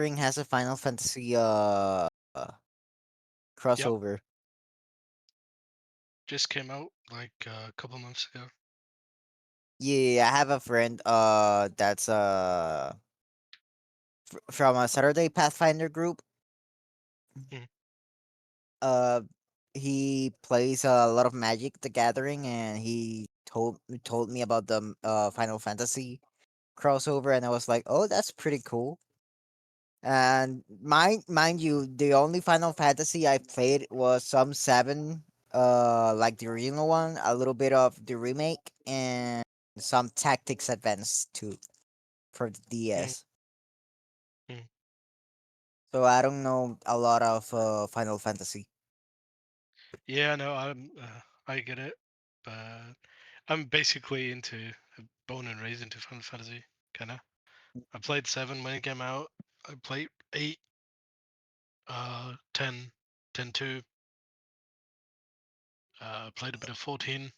has a Final Fantasy Yep, crossover. just came out like a couple months ago. Yeah, I have a friend that's from a Saturday Pathfinder group. Mm, Uh he plays a lot of Magic the Gathering, and he told me about the Final Fantasy crossover, and I was like, "Oh, that's pretty cool." And mind you, the only Final Fantasy I played was some 7, like the original one, a little bit of the remake, and some Tactics Advance 2 for the mm, DS. mm. So I don't know a lot of Final Fantasy. Yeah, no, I get it, but I'm basically into born and raised into Final Fantasy, kinda. I played 7 when it came out. I played 8, 10, 10-2. Played a bit of 14,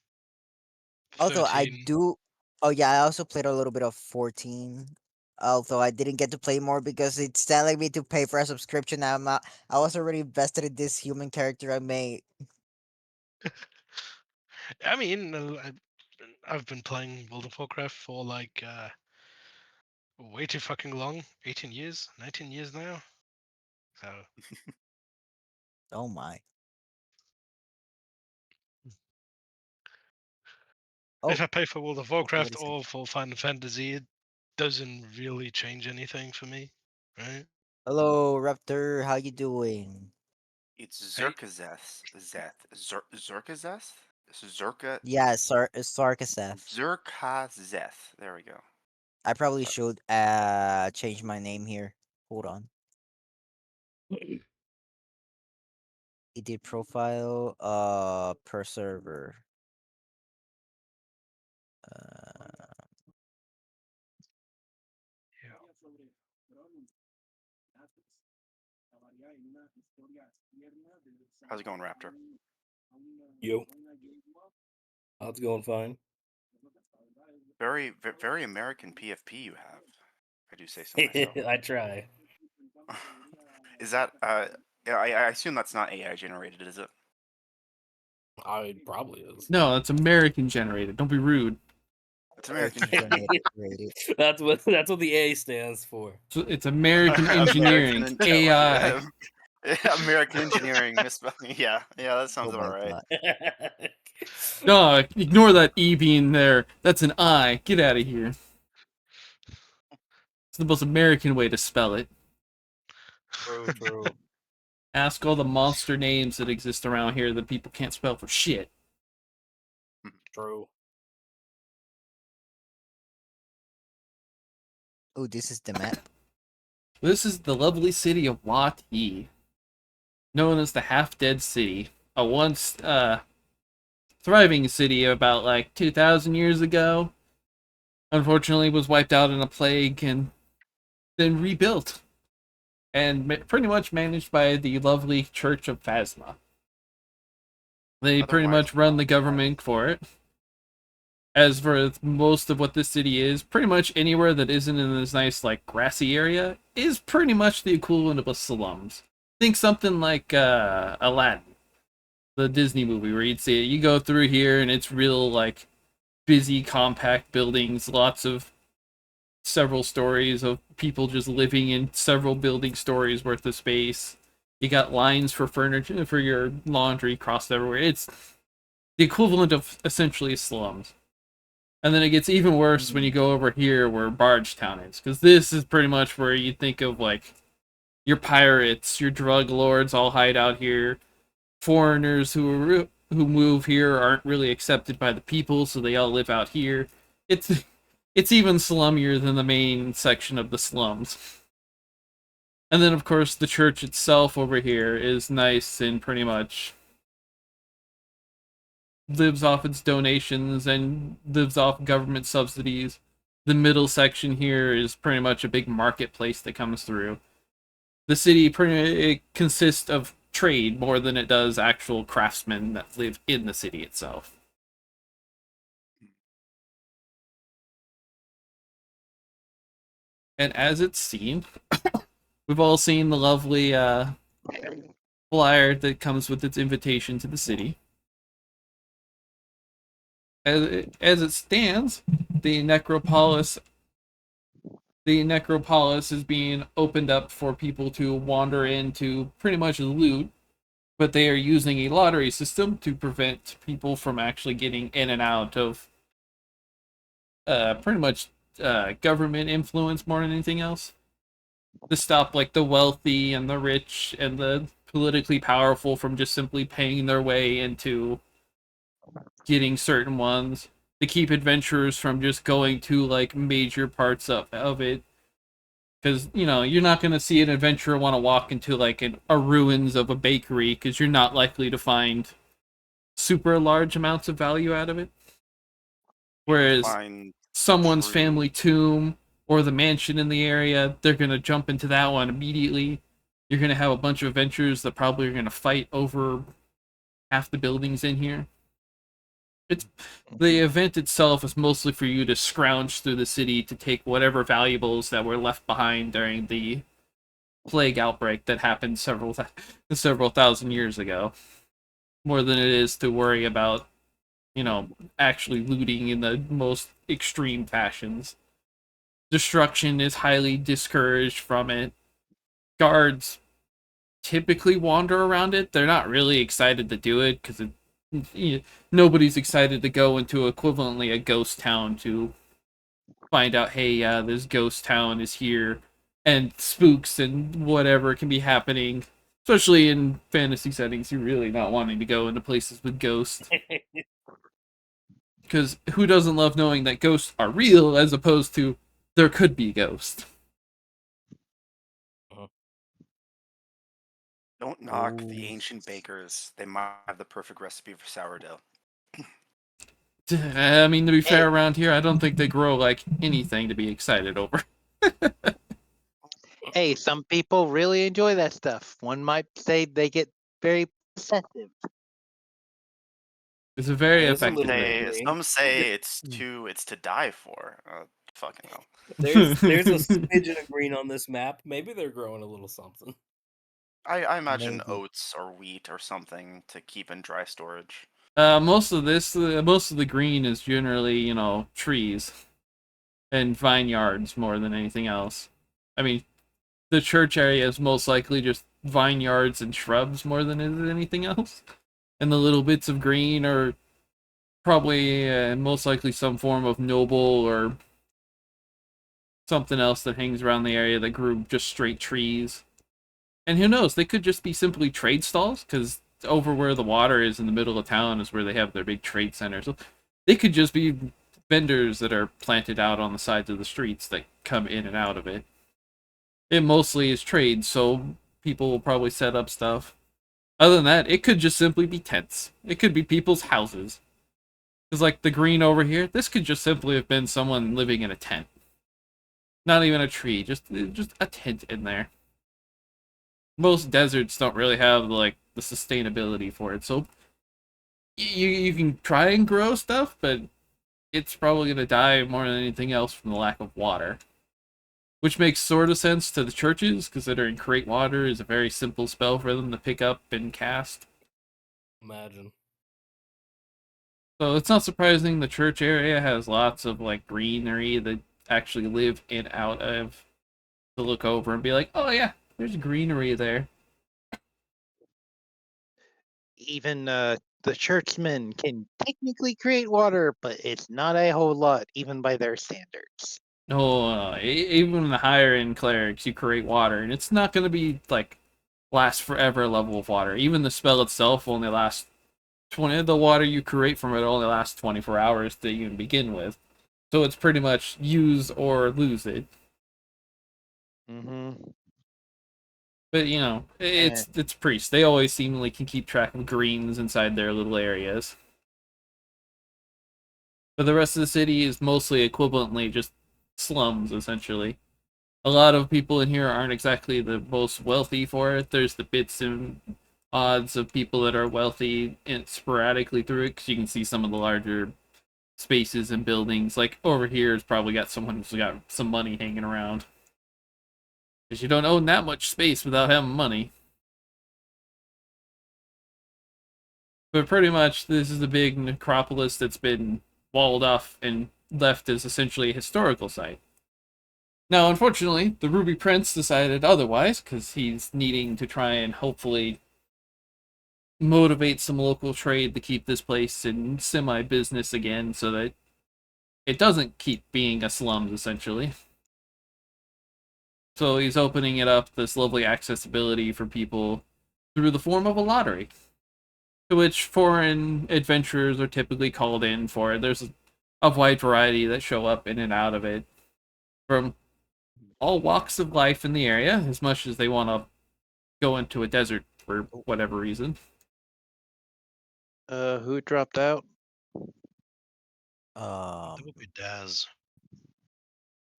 Also, I 13. do. Oh yeah, I also played a little bit of 14. Although I didn't get to play more because it's telling me to pay for a subscription. I was already invested in this human character I made. I mean, I've been playing World of Warcraft for like way too fucking long. 18 years, 19 years now. So Oh my. if Oh, I pay for World of okay. What Warcraft is it? or for Final Fantasy, it doesn't really change anything for me, right? Hello, Raptor. How you doing? It's Hey, Zerkazeth. Zerkazeth? Zerka Yeah, Sarkaseth. Zerkazeth. There we go. I probably Sorry. should change my name here. Hold on. Edit profile per server. Uh, yeah. How's it going, Raptor? Yo, how's it going? Fine. Very American PFP you have. If I do say so myself. I try. Is that yeah, I assume that's not AI generated, is it? I probably is. No, it's American generated. Don't be rude. It's American American generated. generated. That's what the A stands for. It's American American engineering, AI. American engineering misspelling. Yeah, that sounds Oh about my right. god. No, ignore that E being there. That's an I. Get out of here. It's the most American way to spell it. True, true, Ask all the monster names that exist around here that people can't spell for shit. true. Oh, this is the map. This is the lovely city of Wat Yi, known as the Half-Dead City, a once thriving city about like 2,000 years ago. Unfortunately, was wiped out in a plague and then rebuilt, and pretty much managed by the lovely Church of Phasma. They pretty Otherwise much run known the as government for it. As for most of what this city is, pretty much anywhere that isn't in this nice, like, grassy area is pretty much the equivalent of a slums. Think something like Aladdin, the Disney movie, where you'd see it. You go through here and it's real, like, busy, compact buildings, lots of several stories of people just living in several building stories worth of space. You got lines for furniture, for your laundry crossed everywhere. It's the equivalent of essentially slums. And then it gets even worse when you Mm. go over here where Bargetown is, because this is pretty much where you think of like your pirates, your drug lords all hide out here. Foreigners who move here aren't really accepted by the people, so they all live out here. It's it's even slummier than the main section of the slums. And then of course the church itself over here is nice and pretty much lives off its donations and lives off government subsidies. The middle section here is pretty much a big marketplace that comes through. The city it consists of trade more than it does actual craftsmen that live in the city itself. And as it's seen, We've all seen the lovely flyer that comes with its invitation to the city. As it stands, the necropolis the necropolis is being opened up for people to wander into pretty much loot, but they are using a lottery system to prevent people from actually getting in and out of pretty much government influence more than anything else. To stop like the wealthy and the rich and the politically powerful from just simply paying their way into getting certain ones. To keep adventurers from just going to like major parts of it. Because, you're not going to see an adventurer want to walk into like a ruins of a bakery because you're not likely to find super large amounts of value out of it. Whereas Find someone's true. family tomb or the mansion in the area, they're going to jump into that one immediately. You're going to have a bunch of adventurers that probably are going to fight over half the buildings in here. It's the event itself is mostly for you to scrounge through the city to take whatever valuables that were left behind during the plague outbreak that happened several thousand years ago, more than it is to worry about, actually looting in the most extreme fashions. Destruction is highly discouraged from it. Guards typically wander around it. They're not really excited to do it because nobody's excited to go into equivalently a ghost town to find out, hey, this ghost town is here, and spooks and whatever can be happening. Especially in fantasy settings, you're really not wanting to go into places with ghosts. Because who doesn't love knowing that ghosts are real as opposed to there could be ghosts? Don't knock the ancient bakers. They might have the perfect recipe for sourdough. I mean, to be Hey, fair, around here, I don't think they grow like anything to be excited over. hey, some people really enjoy that stuff. One might say they get very possessive. It's a very There's a effective little bit of thing. green. Some say it's to die for. Fucking hell. There's a smidgen of green on this map. Maybe they're growing a little something. I imagine Maybe. oats or wheat or something to keep in dry storage. Most of the green is generally, trees and vineyards more than anything else. I mean, the church area is most likely just vineyards and shrubs more than it is anything else. And the little bits of green are probably most likely some form of noble or something else that hangs around the area that grew just straight trees. And who knows, they could just be simply trade stalls, because over where the water is in the middle of town is where they have their big trade centers. So they could just be vendors that are planted out on the sides of the streets that come in and out of it. It mostly is trade, so people will probably set up stuff. Other than that, it could just simply be tents. It could be people's houses. Because, like, the green over here, this could just simply have been someone living in a tent. Not even a tree, just a tent in there. Most deserts don't really have, like, the sustainability for it, so you can try and grow stuff, but it's probably going to die more than anything else from the lack of water. Which makes sort of sense to the churches, considering Create Water is a very simple spell for them to pick up and cast. Imagine. So it's not surprising the church area has lots of like greenery that actually live in out of to look over and be like, oh yeah, there's greenery there. Even the churchmen can technically create water, but it's not a whole lot, even by their standards. No, even the higher end clerics, you create water, and it's not going to be like last forever level of water. Even the spell itself only lasts 20. The water you create from it only lasts 24 hours to even begin with. So it's pretty much use or lose it. Mm-hmm. But And it's priests. They always seemingly can keep track of greens inside their little areas. But the rest of the city is mostly equivalently just slums, essentially. A lot of people in here aren't exactly the most wealthy for it. There's the bits and odds of people that are wealthy and sporadically through it, because you can see some of the larger spaces and buildings. Like over here has probably got someone who's got some money hanging around. Because you don't own that much space without having money. But pretty much, this is a big necropolis that's been walled off and left as essentially a historical site. Now, unfortunately, the Ruby Prince decided otherwise, because he's needing to try and hopefully motivate some local trade to keep this place in semi-business again, so that it doesn't keep being a slums, essentially. So he's opening it up, this lovely accessibility for people through the form of a lottery, to which foreign adventurers are typically called in for. There's a wide variety that show up in and out of it, from all walks of life in the area, as much as they want to go into a desert for whatever reason. Who dropped out? That Um, would be Daz.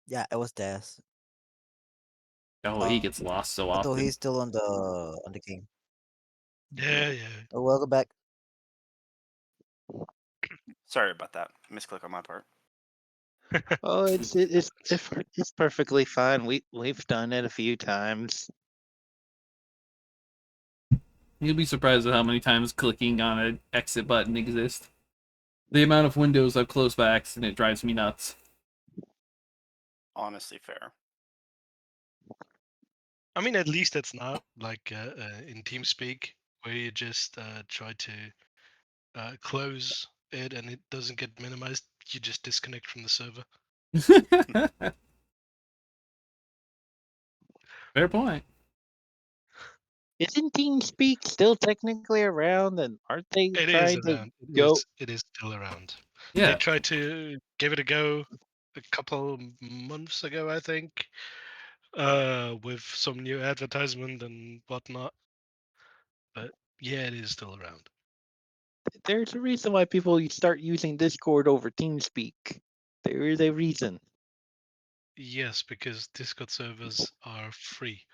yeah, it was Des. Oh, he gets lost so Although often. he's still on the game. Yeah, yeah. Oh, welcome back. Sorry about that. Misclick on my part. Oh, it's perfectly fine. We've done it a few times. You'll be surprised at how many times clicking on an exit button exists. The amount of windows I've closed by accident drives me nuts. Honestly, fair. I mean, at least it's not like in TeamSpeak where you just try to close it and it doesn't get minimized. You just disconnect from the server. Fair point. Isn't TeamSpeak still technically around? And aren't they It is trying to around. It go? is. It is still around. They Yeah. tried to give it a go a couple months ago, I think, with some new advertisement and whatnot. But yeah, it is still around. There's a reason why people start using Discord over TeamSpeak. There is a reason. Yes, because Discord servers are free.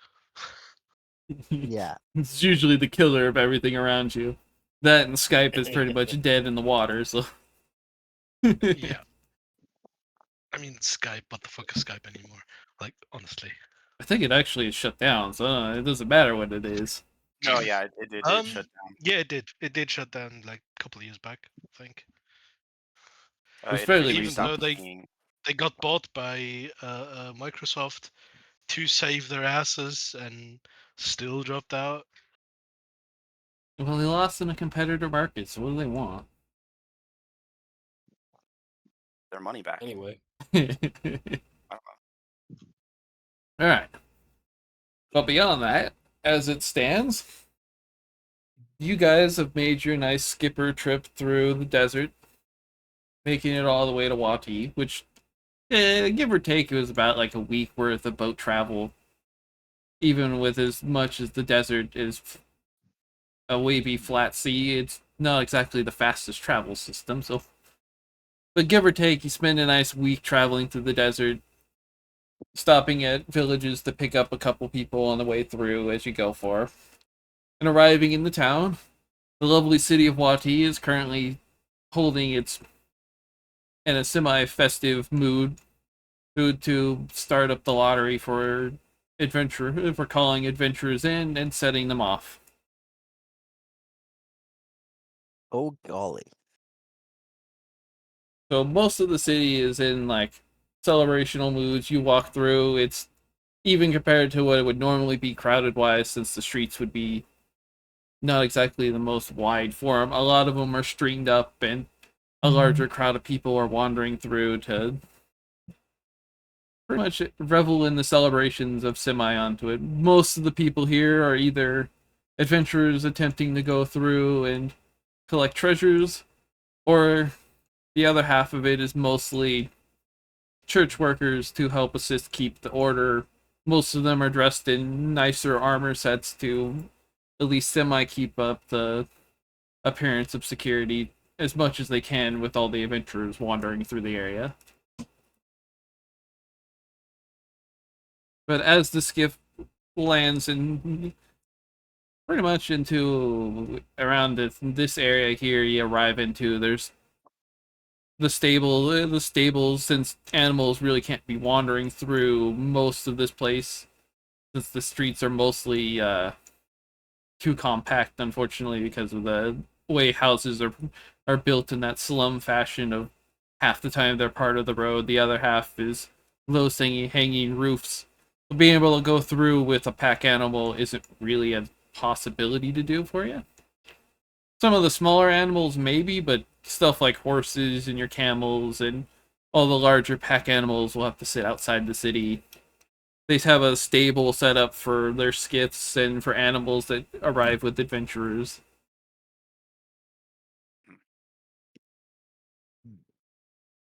Yeah. It's usually the killer of everything around you. That and Skype is pretty much dead in the water, so. Yeah. I mean, Skype. What the fuck is Skype anymore? Like, honestly. I think it actually is shut down, so it doesn't matter what it is. No, yeah, it did shut down. Yeah, it did. It did shut down like a couple of years back, I think. It was It fairly officially Even recent. though stopped they being. they got bought by Microsoft to save their asses and still dropped out. Well, they lost in a competitor market, so what do they want? Their money back. Anyway, Alright. But beyond that, as it stands, you guys have made your nice skipper trip through the desert, making it all the way to Wati, which, give or take, it was about like a week worth of boat travel, even with as much as the desert is a wavy flat sea. It's not exactly the fastest travel system, so. But give or take, you spend a nice week traveling through the desert, stopping at villages to pick up a couple people on the way through as you go for. And arriving in the town, the lovely city of Wati is currently holding its in a semi-festive mood to start up the lottery for calling adventurers in and setting them off. Oh golly. So most of the city is in like celebrational moods. You walk through, it's even compared to what it would normally be crowded wise, since the streets would be not exactly the most wide form. A lot of them are stringed up, and a larger crowd of people are wandering through to pretty much revel in the celebrations of Semi onto it. Most of the people here are either adventurers attempting to go through and collect treasures, or the other half of it is mostly church workers to help assist keep the order. Most of them are dressed in nicer armor sets to at least semi keep up the appearance of security as much as they can with all the adventurers wandering through the area. But as the skiff lands in pretty much into around this area here, you arrive into, there's the stables, since animals really can't be wandering through most of this place. since the streets are mostly too compact, unfortunately, because of the way houses are built in that slum fashion of half the time they're part of the road, the other half is low hanging roofs. Being able to go through with a pack animal isn't really a possibility to do for you. Some of the smaller animals maybe, but stuff like horses and your camels and all the larger pack animals will have to sit outside the city. They have a stable set up for their skiffs and for animals that arrive with adventurers.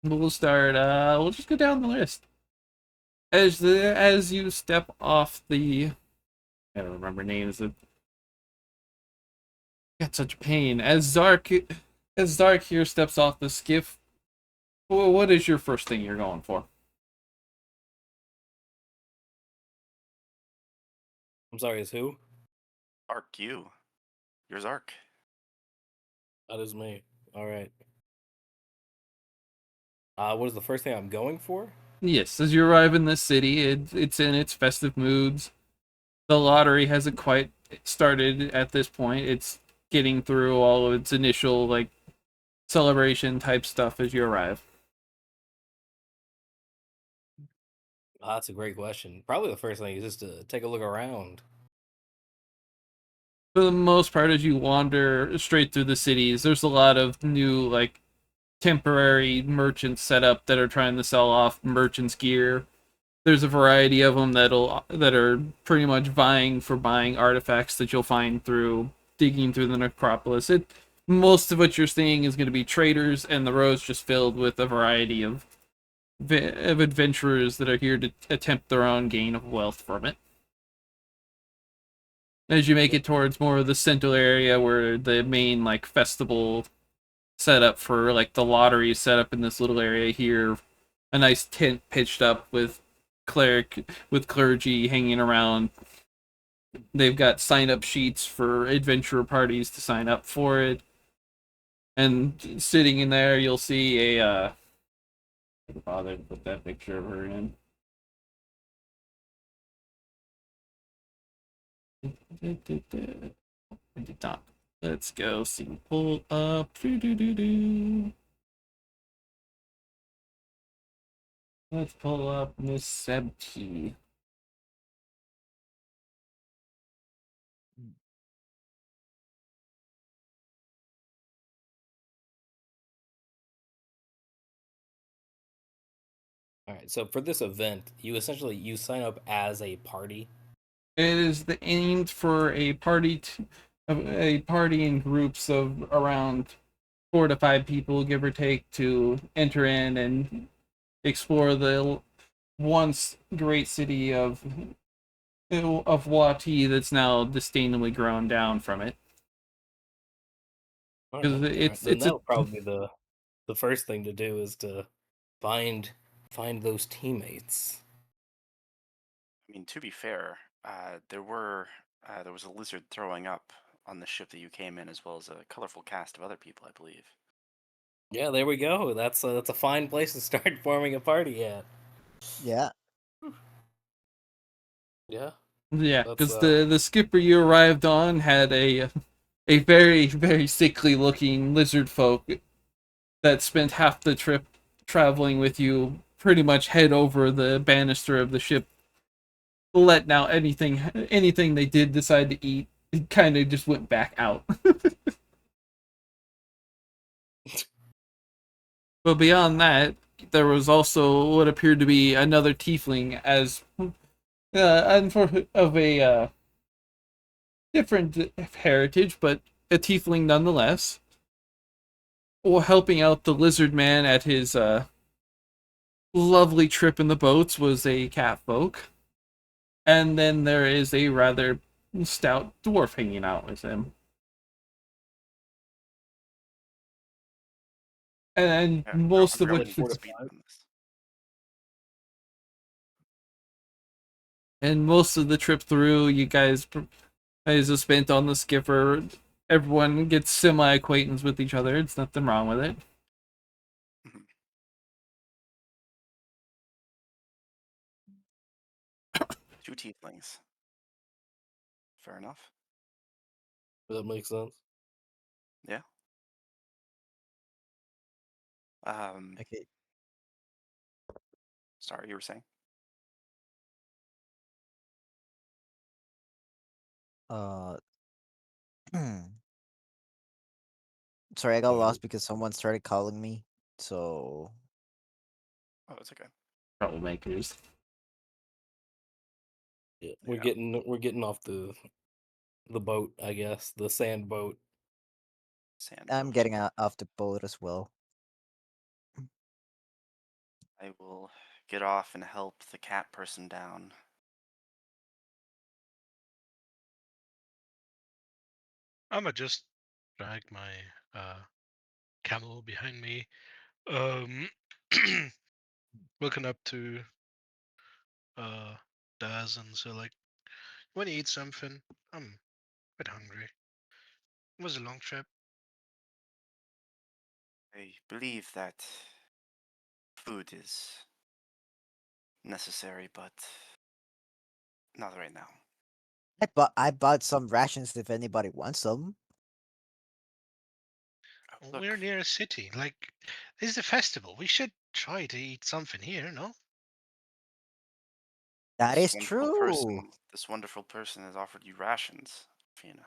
We'll start. We'll just go down the list as you step off the. I don't remember names. Of got such pain as Zark here steps off the skiff. What is your first thing you're going for? I'm sorry, is who? Arc, you. Yours Arc. That is me. All right. What is the first thing I'm going for? Yes, as you arrive in the city, it's in its festive moods. The lottery hasn't quite started at this point. It's getting through all of its initial like celebration type stuff as you arrive. That's a great question. Probably the first thing is just to take a look around. For the most part, as you wander straight through the cities, there's a lot of new like temporary merchants set up that are trying to sell off merchants' gear. There's a variety of them that are pretty much vying for buying artifacts that you'll find through digging through the necropolis. Most of what you're seeing is going to be traders, and the road's just filled with a variety of adventurers that are here to attempt their own gain of wealth from it. As you make it towards more of the central area where the main like festival set up for like the lottery is set up in this little area here, a nice tent pitched up with clergy hanging around. They've got sign up sheets for adventurer parties to sign up for it. And sitting in there you'll see a bother to put that picture of her in. I did not. Let's go see. Pull up. Let's pull up Miss Sebti. All right. So for this event, you sign up as a party. It is aimed for a party in groups of around 4 to 5 people, give or take, to enter in and explore the once great city of Wati that's now disdainably grown down from it. All Because right. All right. Then it's a that'll probably be the first thing to do is to find those teammates. I mean, to be fair, there was a lizard throwing up on the ship that you came in, as well as a colorful cast of other people, I believe. Yeah, there we go. That's a fine place to start forming a party at. Yeah. Yeah. yeah, That's because the skipper you arrived on had a very very sickly looking lizard folk that spent half the trip traveling with you, pretty much head over the banister of the ship, letting out anything they did decide to eat. It kind of just went back out. But beyond that, there was also what appeared to be another tiefling as of a different heritage, but a tiefling nonetheless, helping out the lizard man at his lovely trip in the boats was a cat folk. And then there is a rather stout dwarf hanging out with him. And Yeah, most I'm of really which full speed on this. and most of the trip through, you guys have spent on the skipper. Everyone gets semi acquaintance with each other. It's nothing wrong with it. Mhm. Two tieflings. Fair enough. That makes sense. Yeah. Um, Okay. sorry, you were saying? Uh, sorry, I got Sorry. lost because someone started calling me. So Oh, it's okay. Troublemakers. Yeah, Yeah. we're getting off the boat, I guess, the sand boat. Sand I'm boat. getting out off the boat as well. I will get off and help the cat person down. I'ma just drag my uh camel behind me. Um, looking up to uh Daz and so like, want to eat something? I'm a bit hungry. It was a long trip. I believe that food is necessary, but not right now. I bought some rations if anybody wants them. We're Look, near a city. Like, this is a festival. We should try to eat something here, no? That is true. this wonderful person has offered you rations, Fina.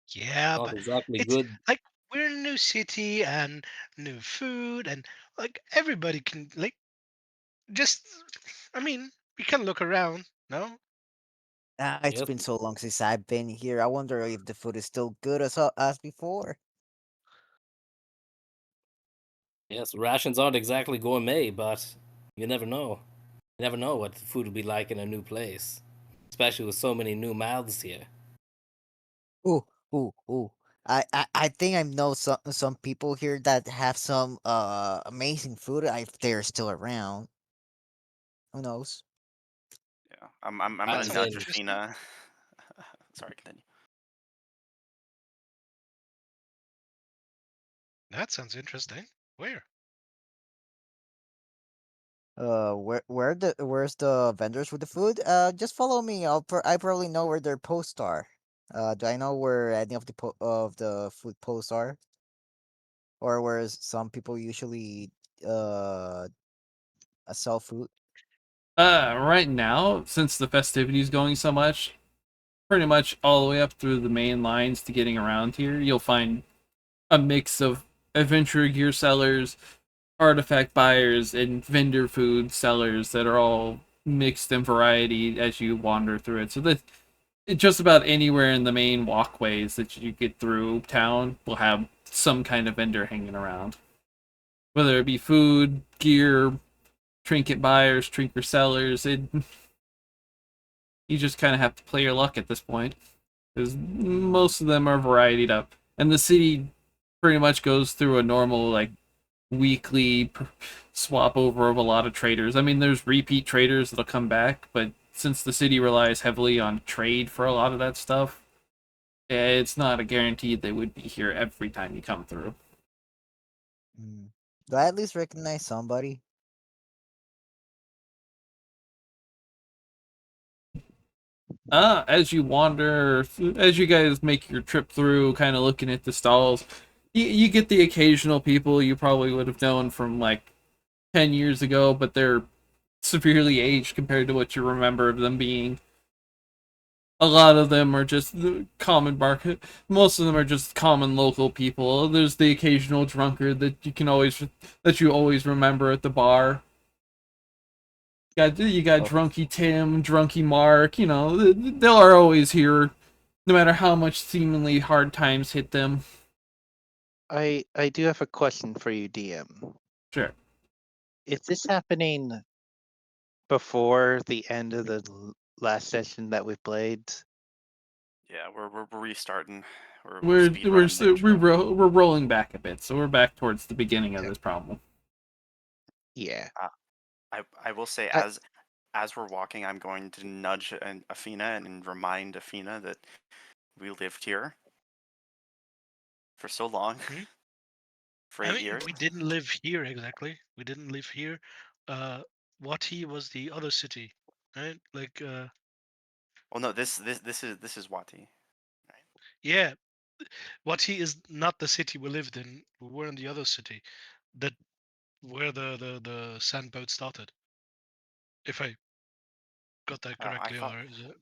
Yeah, Not but exactly it's good. like we're in a new city and new food and like everybody can like just I mean, we can look around, no? It's Yes, been so long since I've been here. I wonder if the food is still good as before. yes, rations aren't exactly gourmet, but you never know. You never know what the food will be like in a new place, especially with so many new mouths here. Ooh, ooh. I think I know some people here that have some amazing food if they're still around. Who knows? Yeah, I'm I gonna That sounds nudge can. interesting. Fina. Sorry, continue. That sounds interesting. Where? Where's the vendors with the food? Just follow me. I probably know where their posts are. Do I know where any of the food posts are, or where some people usually uh sell food? Right now, since the festivities going so much, pretty much all the way up through the main lines to getting around here, you'll find a mix of adventure gear sellers, artifact buyers, and vendor food sellers that are all mixed in variety as you wander through it. So that just about anywhere in the main walkways that you get through town will have some kind of vendor hanging around. Whether it be food, gear, trinket buyers, trinket sellers, you just kind of have to play your luck at this point because Mm, most of them are varietied up, and the city pretty much goes through a normal like weekly swap over of a lot of traders. I mean, there's repeat traders that'll come back, but since the city relies heavily on trade for a lot of that stuff, it's not a guarantee they would be here every time you come through. mm. Do I at least recognize somebody? As you wander, as you guys make your trip through, kind of looking at the stalls, you get the occasional people you probably would have known from like 10 years ago, but they're severely aged compared to what you remember of them being. A lot of them are just the common market. Most of them are just common local people. There's the occasional drunkard that you always remember at the bar. You got Oh, drunky Tim, drunky Mark. You know they are always here, no matter how much seemingly hard times hit them. I do have a question for you, DM. Sure. Is this happening before the end of the last session that we played? Yeah, we're restarting. We're We're speed we're running the intro. we're rolling back a bit, so we're back towards the beginning of Yeah. this problem. Yeah. Uh, I will say I, as we're walking, I'm going to nudge Athena and remind Athena that we lived here for so long, Hmm? for I eight mean, years. we didn't live here exactly. We didn't live here. Wati was the other city, right? Like, Oh no, this is Wati. Right? Yeah, Wati is not the city we lived in. We were in the other city, that where the sand boat started. If I got that I correctly, thought or is it?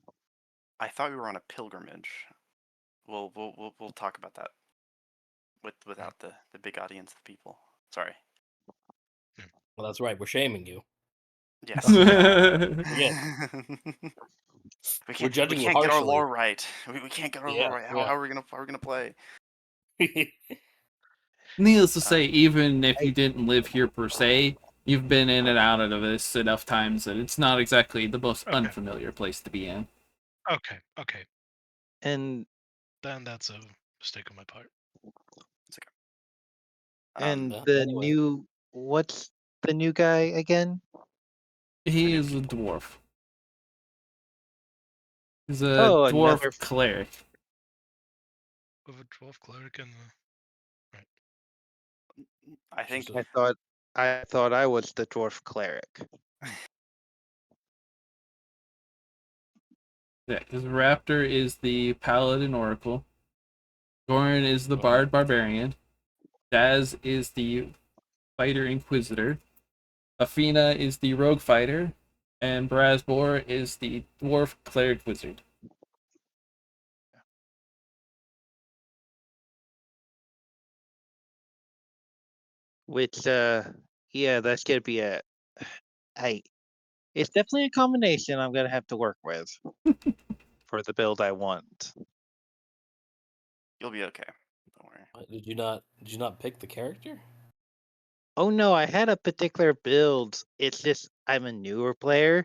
I thought we were on a pilgrimage. We'll talk about that Mm, without the big audience of people. Sorry. mm. Well, that's right. We're shaming you. Yes, we are. Yeah, we we're can't we judging you can't get our harshly. lore right. We can't get our lore Yeah, right. yeah. How are we gonna play? Needless to say, Um, even if I, you didn't live here per se, you've been in and out of this enough times that it's not exactly the most Okay, unfamiliar place to be in. okay. and Then that's a mistake on my part. it's okay. and But the anyway, new what's the new guy again? The He new is a people. dwarf. He's a Oh, dwarf another. cleric. With a dwarf cleric and right. I think just a, I thought I was the dwarf cleric. Yeah, because Raptor is the paladin oracle. Goran is the uh, bard barbarian. Daz is the fighter inquisitor. Athena is the rogue fighter. And Brazbor is the dwarf cleric wizard. Which yeah, that's gonna be a I it's definitely a combination I'm gonna have to work with for the build I want. you'll be okay. Don't worry. did you not pick the character? Oh no, I had a particular build. It's just I'm a newer player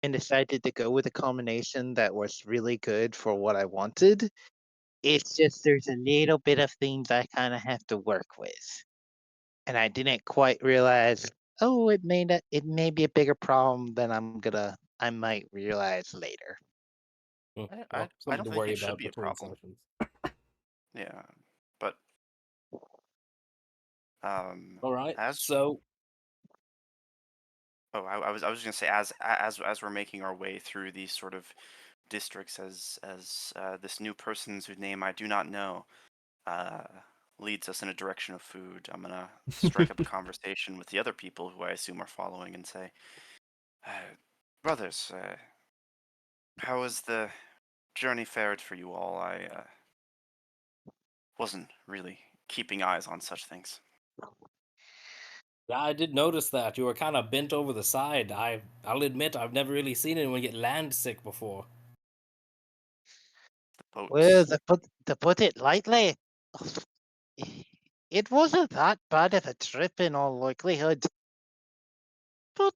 and decided to go with a combination that was really good for what I wanted. It's just there's a little bit of things I kind of have to work with. And I didn't quite realize, oh, it may be a bigger problem than I might realize later. Hmm, I I, well, I something don't to think worry it should about be a between problem. sessions. Yeah, but All right. as So, I was gonna say as we're making our way through these sort of districts as this new person's whose name I do not know uh, leads us in a direction of food, I'm gonna strike up a conversation with the other people who I assume are following and say, brothers, how has the journey fared for you all? I wasn't really keeping eyes on such things. yeah, I did notice that you were kind of bent over the side. I'll admit I've never really seen anyone get land sick before. The Well, boats. to put it lightly, it wasn't that bad of a trip in all likelihood. But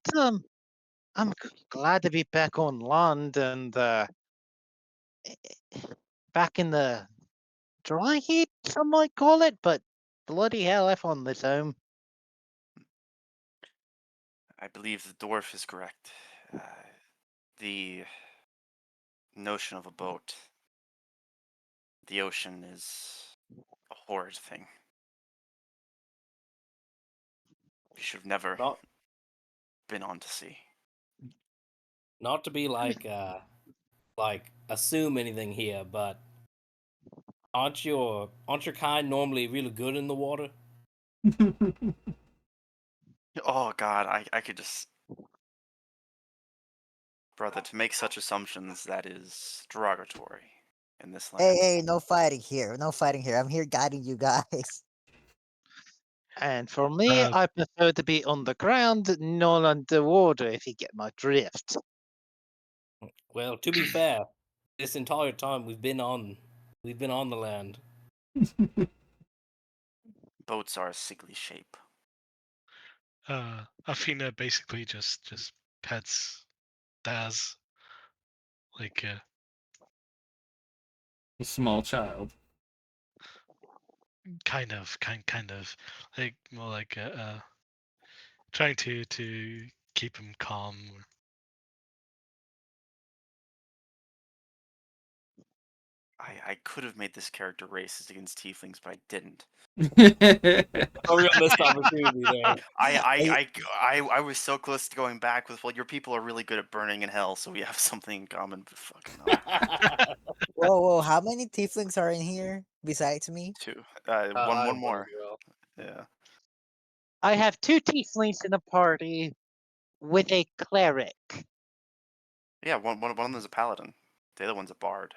I'm glad to be back on land and back in the dry heat, some might call it. But bloody hell, I found this home. I believe the dwarf is correct. The notion of a boat, the ocean is a horrid thing. We should have never Not been on to sea. not to be like assume anything here, but aren't your kind normally really good in the water? Oh God, I could just, brother, to make such assumptions that is derogatory in this Hey, land. hey, no fighting here. No fighting here. I'm here guiding you guys. And for me, Uh, I prefer to be on the ground, not underwater, if you get my drift. Well, to be fair, this entire time we've been on the land. Boats are a sickly shape. Athena basically just pets Daz like A small child. kind of like more like trying to keep him calm. I could have made this character racist against tieflings, but I didn't. A real missed opportunity there. Hey, I was so close to going back with, well, your people are really good at burning in hell, so we have something in common. But fucking no. whoa, how many tieflings are in here besides me? Two. I One have one as more. well. Yeah. I have two tieflings in the party with a cleric. Yeah. One of them is a paladin. The other one's a bard.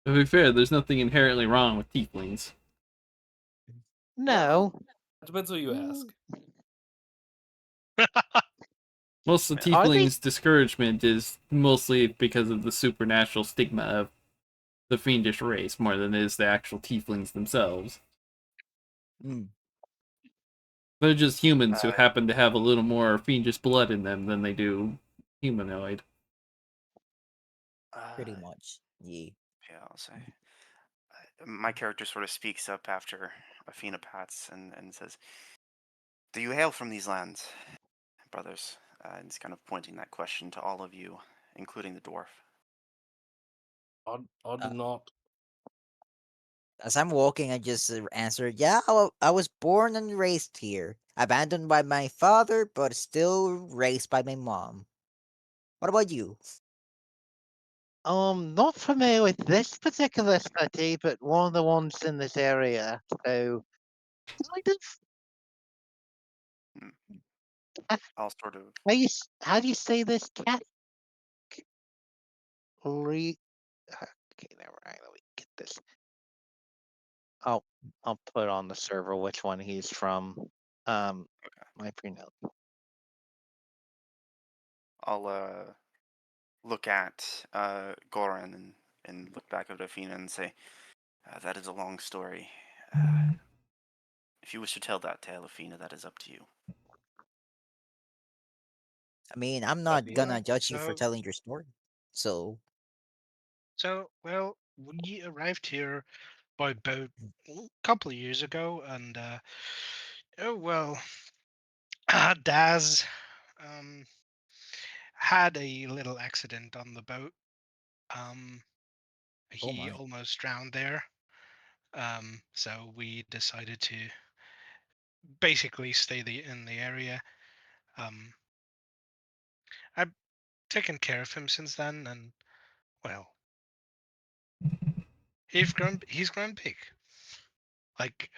To be fair, there's nothing inherently wrong with tieflings. No. It depends who you Mm, ask. Most of the Yeah. Are they? tieflings' discouragement is mostly because of the supernatural stigma of the fiendish race more than it is the actual tieflings themselves. Mm, They're just humans who Uh, happen to have a little more fiendish blood in them than they do humanoid. pretty much. Yeah. yeah. I'll say. My character sort of speaks up after Athena pats and says, "Do you hail from these lands, brothers?" And he's kind of pointing that question to all of you, including the dwarf. I do Uh, not. as I'm walking, I just answered, "Yeah, I was born and raised here, abandoned by my father, but still raised by my mom. What about you?" Not familiar with this particular city, but one of the ones in this area. So, kind of. Hmm. uh, I'll sort of. How do you say this? Okay, never mind. Let me get this. I'll I'll put on the server which one he's from. My prenup. I'll look at Goran and look back at Athena and say, "That is a long story. If you wish to tell that tale, Athena, that is up to you." I mean, I'm Up not to All you. gonna right. judge you for telling your story. So, Well, we arrived here by about a couple of years ago, and oh well, Daz um, had a little accident on the boat. Um, oh he my. almost drowned there. So we decided to basically in the area. Um, I've taken care of him since then, and well, he's grown big, like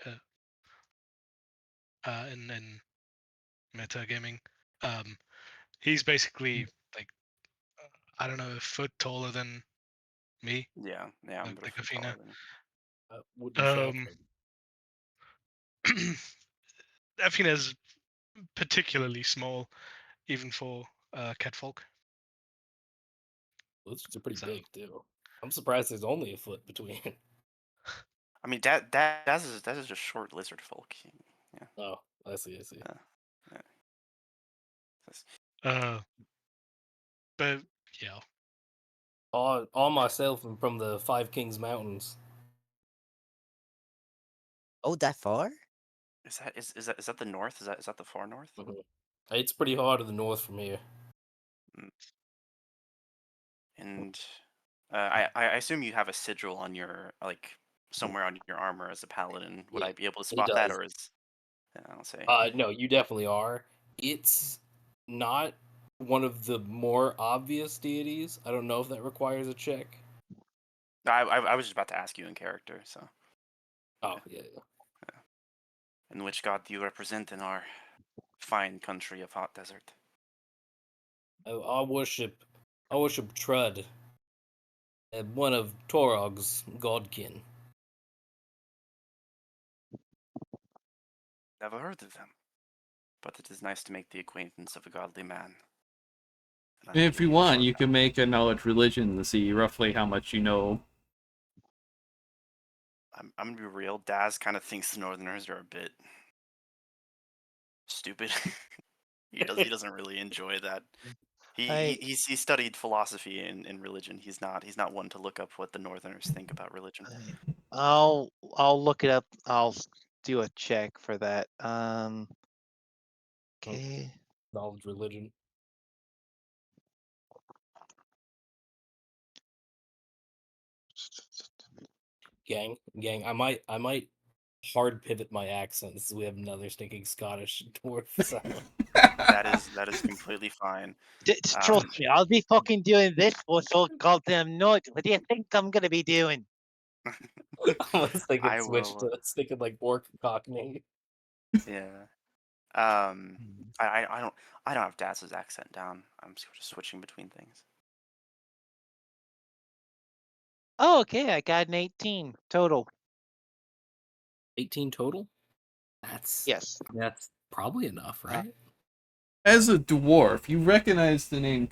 in metagaming. Um, he's basically like I don't know, a foot taller than me, Yeah, yeah, I'm about a like foot taller Athena. than you. Wouldn't shock Um, me. Athena's particularly small, even for catfolk. Those are pretty So big too. I'm surprised there's only a foot between. I mean, that is just short lizard folk. Yeah, Oh, I see. I see. yeah, yeah. That's- uh, but yeah, All myself and from the Five Kings Mountains. Oh, that far? Is that the north? Is that the far north? Mhm. It's pretty hard to the north from here. Mm. And I assume you have a sigil on your like somewhere on your armor as a paladin. Would Yeah, I be able to it spot that, does. or is I'll say No, you definitely are. It's not one of the more obvious deities. I don't know if that requires a check. no, I was just about to ask you in character. So Oh, yeah, yeah, yeah. yeah. And which god do you represent in our fine country of hot desert? I worship Trud, one of Torog's godkin. Never heard of them, but it is nice to make the acquaintance of a godly man. And I will If give you you a want, short you can make a knowledge religion to see roughly how much you know. I'm gonna be real. Daz kind of thinks the Northerners are a bit stupid. He doesn't really enjoy that. I He studied philosophy and religion. He's not one to look up what the Northerners think about religion. I'll look it up. Do a check for that. Oh, Okay. knowledge religion. gang. I might hard pivot my accent since we have another stinking Scottish dwarf. So That is completely fine. Trust Um, me, I'll be fucking doing this for so goddamn night. What do you think I'm gonna be doing? I was thinking I switch will. to thinking like Bork Cockney. Yeah. Um, Mhm. I don't have Daz's accent down. I'm sort of switching between things. Oh, okay, I got an 18 total. 18 total. That's Yes. that's probably enough, Uh, right? As a dwarf, you recognize the name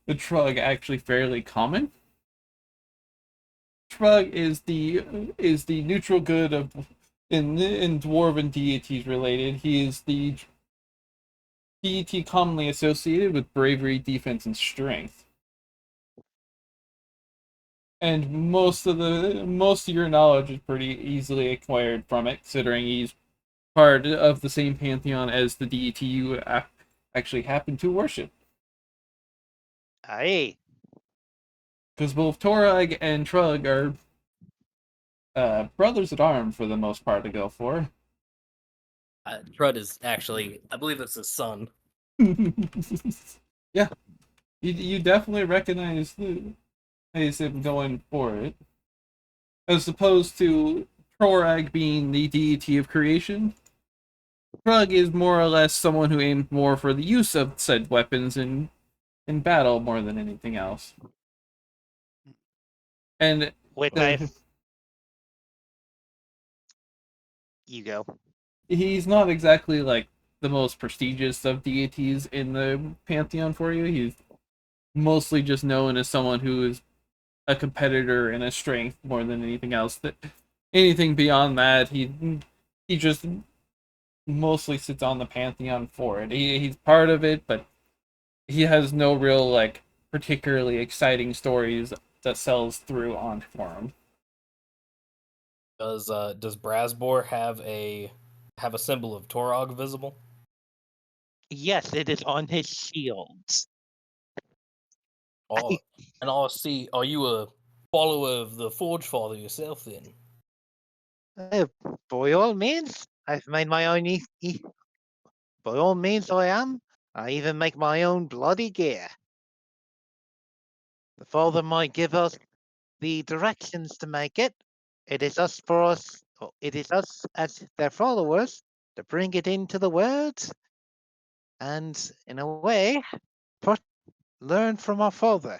the Trug actually fairly common. Trug is the neutral good of in dwarven deities related. He is the deity commonly associated with bravery, defense, and strength. And most of your knowledge is pretty easily acquired from it, considering he's part of the same pantheon as the deity you actually happen to worship. Aye. Because both Torag and Trug are brothers at arms for the most part to go for. Trud is actually, I believe it's his son. Yeah, you definitely recognize him going for it, as opposed to Torag being the deity of creation. Trug is more or less someone who aimed more for the use of said weapons in battle more than anything else. And Which uh, you go. he's not exactly like the most prestigious of deities in the pantheon for you. He's mostly just known as someone who is a competitor and a strength more than anything else. That anything beyond that, he just mostly sits on the pantheon for it. He's part of it, but he has no real like particularly exciting stories that sells through on for him. Does Brasbor have a symbol of Torog visible? Yes, it is on his shields. Oh, and I see. Are you a follower of the Forge Father yourself then? Uh, by all means, I've made my own. By all means, I am. I even make my own bloody gear. The father might give us the directions to make it. It is us for us. It is us as their followers to bring it into the world, and in a way, put, learn from our father.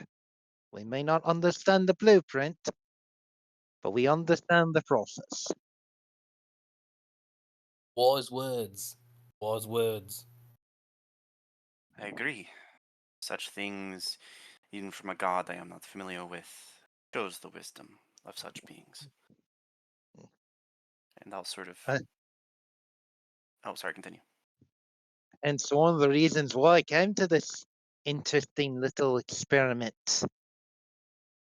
We may not understand the blueprint, but we understand the process. Wise words. Wise words. I agree. Such things, even from a god I am not familiar with, shows the wisdom of such beings. And I'll sort of. Uh, Oh, sorry. Continue. and so one of the reasons why I came to this interesting little experiment.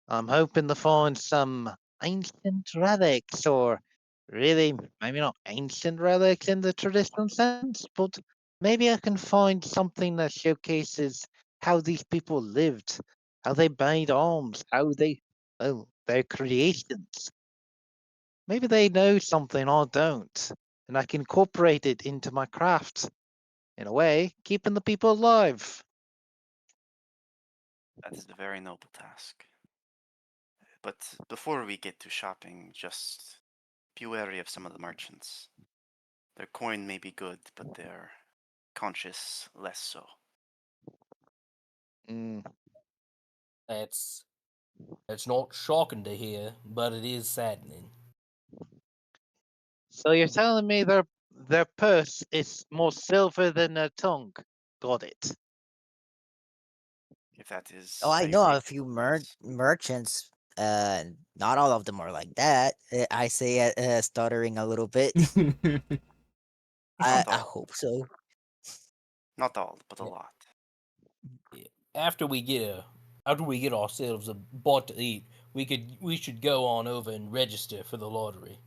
I'm hoping to find some ancient relics, or really, maybe not ancient relics in the traditional sense, but maybe I can find something that showcases how these people lived, how they made arms, how they, well, their creations. Maybe they know something I don't, and I can incorporate it into my craft. In a way, keeping the people alive. That is a very noble task. But before we get to shopping, just be wary of some of the merchants. Their coin may be good, but their conscience less so. Mm. That's that's not shocking to hear, but it is saddening. So you're telling me their purse is more silver than their tongue? Got it. If that Oh, is how I you know read a few it, yes. merchants. Not all of them are like that. I say it, stuttering a little bit. Not I all. hope so. Not all, but a Yeah, lot. yeah. After we get ourselves a bite to eat, we should go on over and register for the lottery.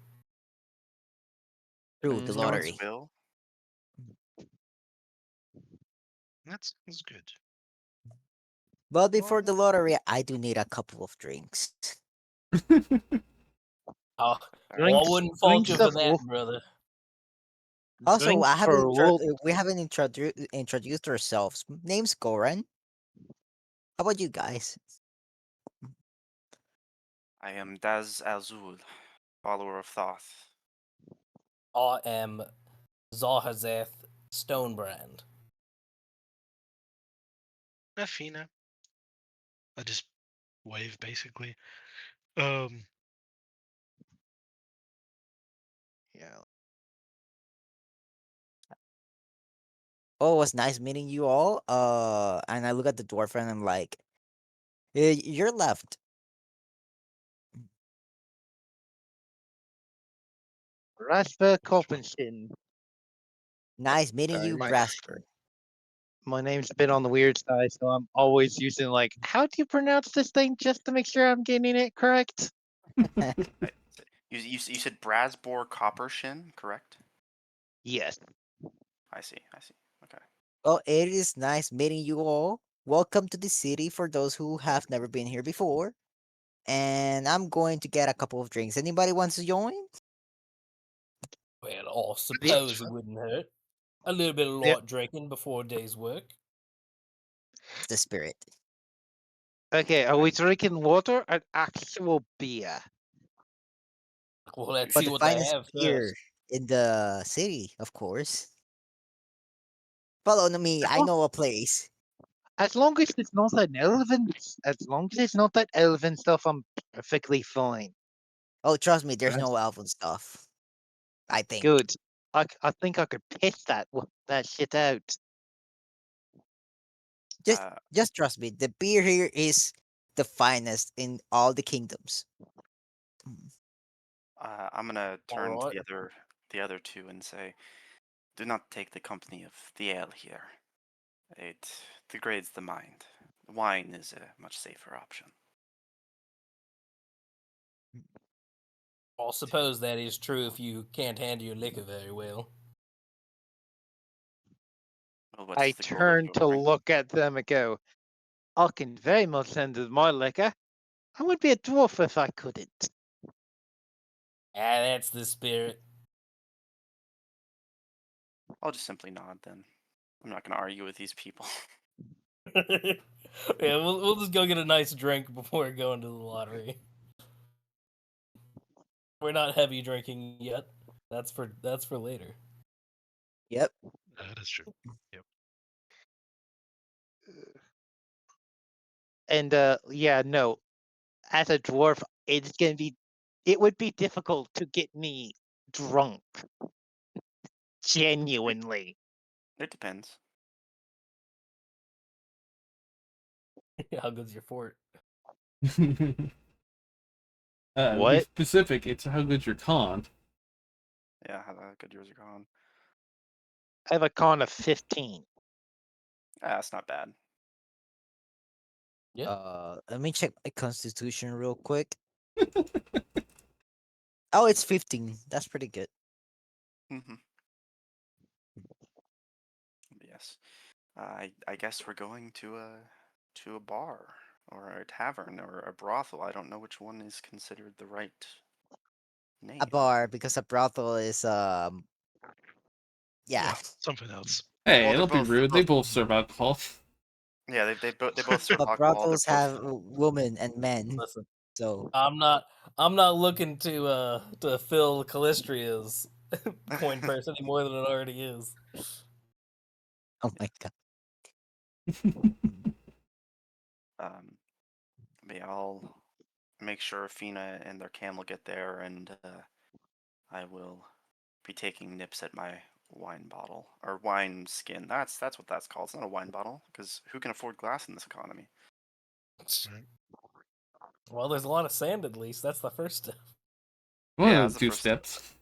Through the Mm-hmm. Stewards lottery. will. That's good. But Well, before the lottery, I do need a couple of drinks. Oh, Alright. I Drinks, wouldn't fault drinks you for of that, brother. Also, drinks I haven't for wolf. we haven't introduced ourselves. Name's Goran. How about you guys? I am Daz Azul, follower of Thoth. I am Zahazeth Stonebrand. Afina. I just wave basically. Um, Yeah. Oh, it was nice meeting you all. And I look at the dwarf and I'm like, you're left. Rasper Kopenshin. Nice meeting Sorry, you, my Brasper. my name's a bit on the weird side, so I'm always using like, how do you pronounce this thing just to make sure I'm getting it correct? Right. You said Brasbor Coppershin, correct? Yes. I see. I see. Okay. Well, it is nice meeting you all. Welcome to the city for those who have never been here before. And I'm going to get a couple of drinks. Anybody wants to join? Well, I The, suppose it wouldn't hurt. A little bit of the, light drinking before a day's work. It's the spirit. okay, are we drinking water or actual beer? Well, let's But see the what they finest have beer first. in the city, of course. Follow me. As I long, know a place. as long as it's not that elven, as long as it's not that elven stuff, I'm perfectly fine. Oh, trust me, there's That's no elven stuff. I think. good. I think I could piss that shit out. Just Uh, just trust me. The beer here is the finest in all the kingdoms. Mm. I'm gonna All turn to right. the other two and say, do not take the company of the ale here. It degrades the mind. Wine is a much safer option. I suppose that is true if you can't handle your liquor very well. Well, what's I the goal of turn your to drinking? look at them and go, I can very much handle my liquor. I would be a dwarf if I couldn't. Ah, that's the spirit. I'll just simply nod then. I'm not gonna argue with these people. Yeah, we'll just go get a nice drink before going to the lottery. We're not heavy drinking yet. That's for later. Yep. that is true. Yep. And yeah, no, as a dwarf, it would be difficult to get me drunk. It, Genuinely. it depends. How good's your fort? To be What? specific, it's how good your con. Yeah, how good yours are gone. I have a con of 15. That's not bad. Yeah. Let me check my constitution real quick. Oh, it's 15. That's pretty good. Hmm. Yes. I guess we're going to a bar or a tavern or a brothel. I don't know which one is considered the right A name. bar because a brothel is yeah. Yeah, something else. Hey, Well, they're don't be both they're rude. They both both serve alcohol. yeah they both serve But alcohol. They're brothels both have women and men. Listen, So I'm not looking to fill Callistria's coin purse any more than it already is. oh my god. um. But yeah, I'll make sure Fina and their camel get there, and I will be taking nips at my wine bottle or wine skin. That's what that's called. It's not a wine bottle because who can afford glass in this economy? Right. Well, there's a lot of sand at least. That's the first step. One Yeah, of that's the the two first step. steps.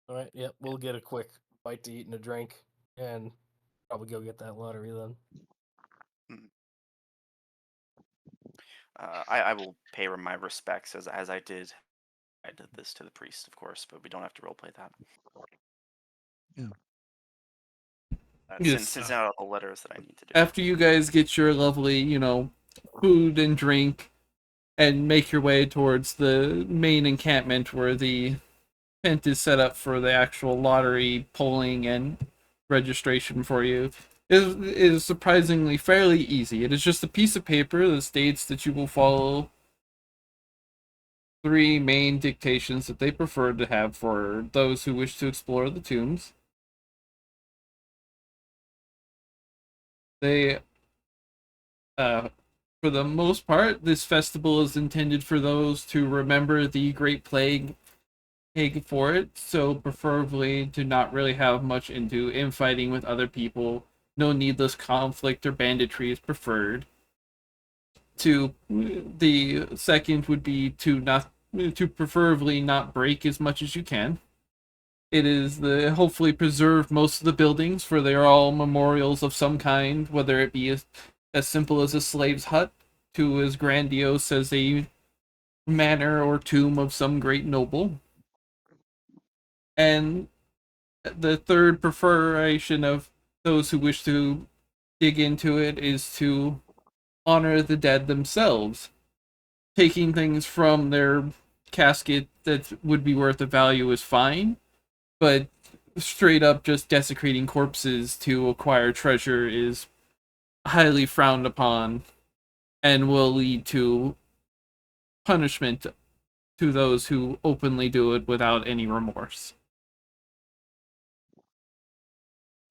All right. Yep. We'll get a quick bite to eat and a drink, and probably go get that lottery then. Mm. I will pay my respects as I did this to the priest, of course, but we don't have to roleplay that. Mm. Since Yes. since out all the letters that I need to do. After you guys get your lovely, food and drink, and make your way towards the main encampment where the tent is set up for the actual lottery polling and registration for you. Is surprisingly fairly easy. It is just a piece of paper that states that you will follow three main dictations that they prefer to have for those who wish to explore the tombs. They, uh, for the most part, this festival is intended for those to remember the Great Plague for it, so preferably to not really have much into infighting with other people. No needless conflict or banditry is preferred. To the second would be to preferably not break as much as you can. It is the hopefully preserve most of the buildings, for they are all memorials of some kind, whether it be as simple as a slave's hut to as grandiose as a manor or tomb of some great noble. And the third preparation of those who wish to dig into it is to honor the dead themselves, taking things from their casket that would be worth a value is fine, but straight up just desecrating corpses to acquire treasure is highly frowned upon and will lead to punishment to those who openly do it without any remorse.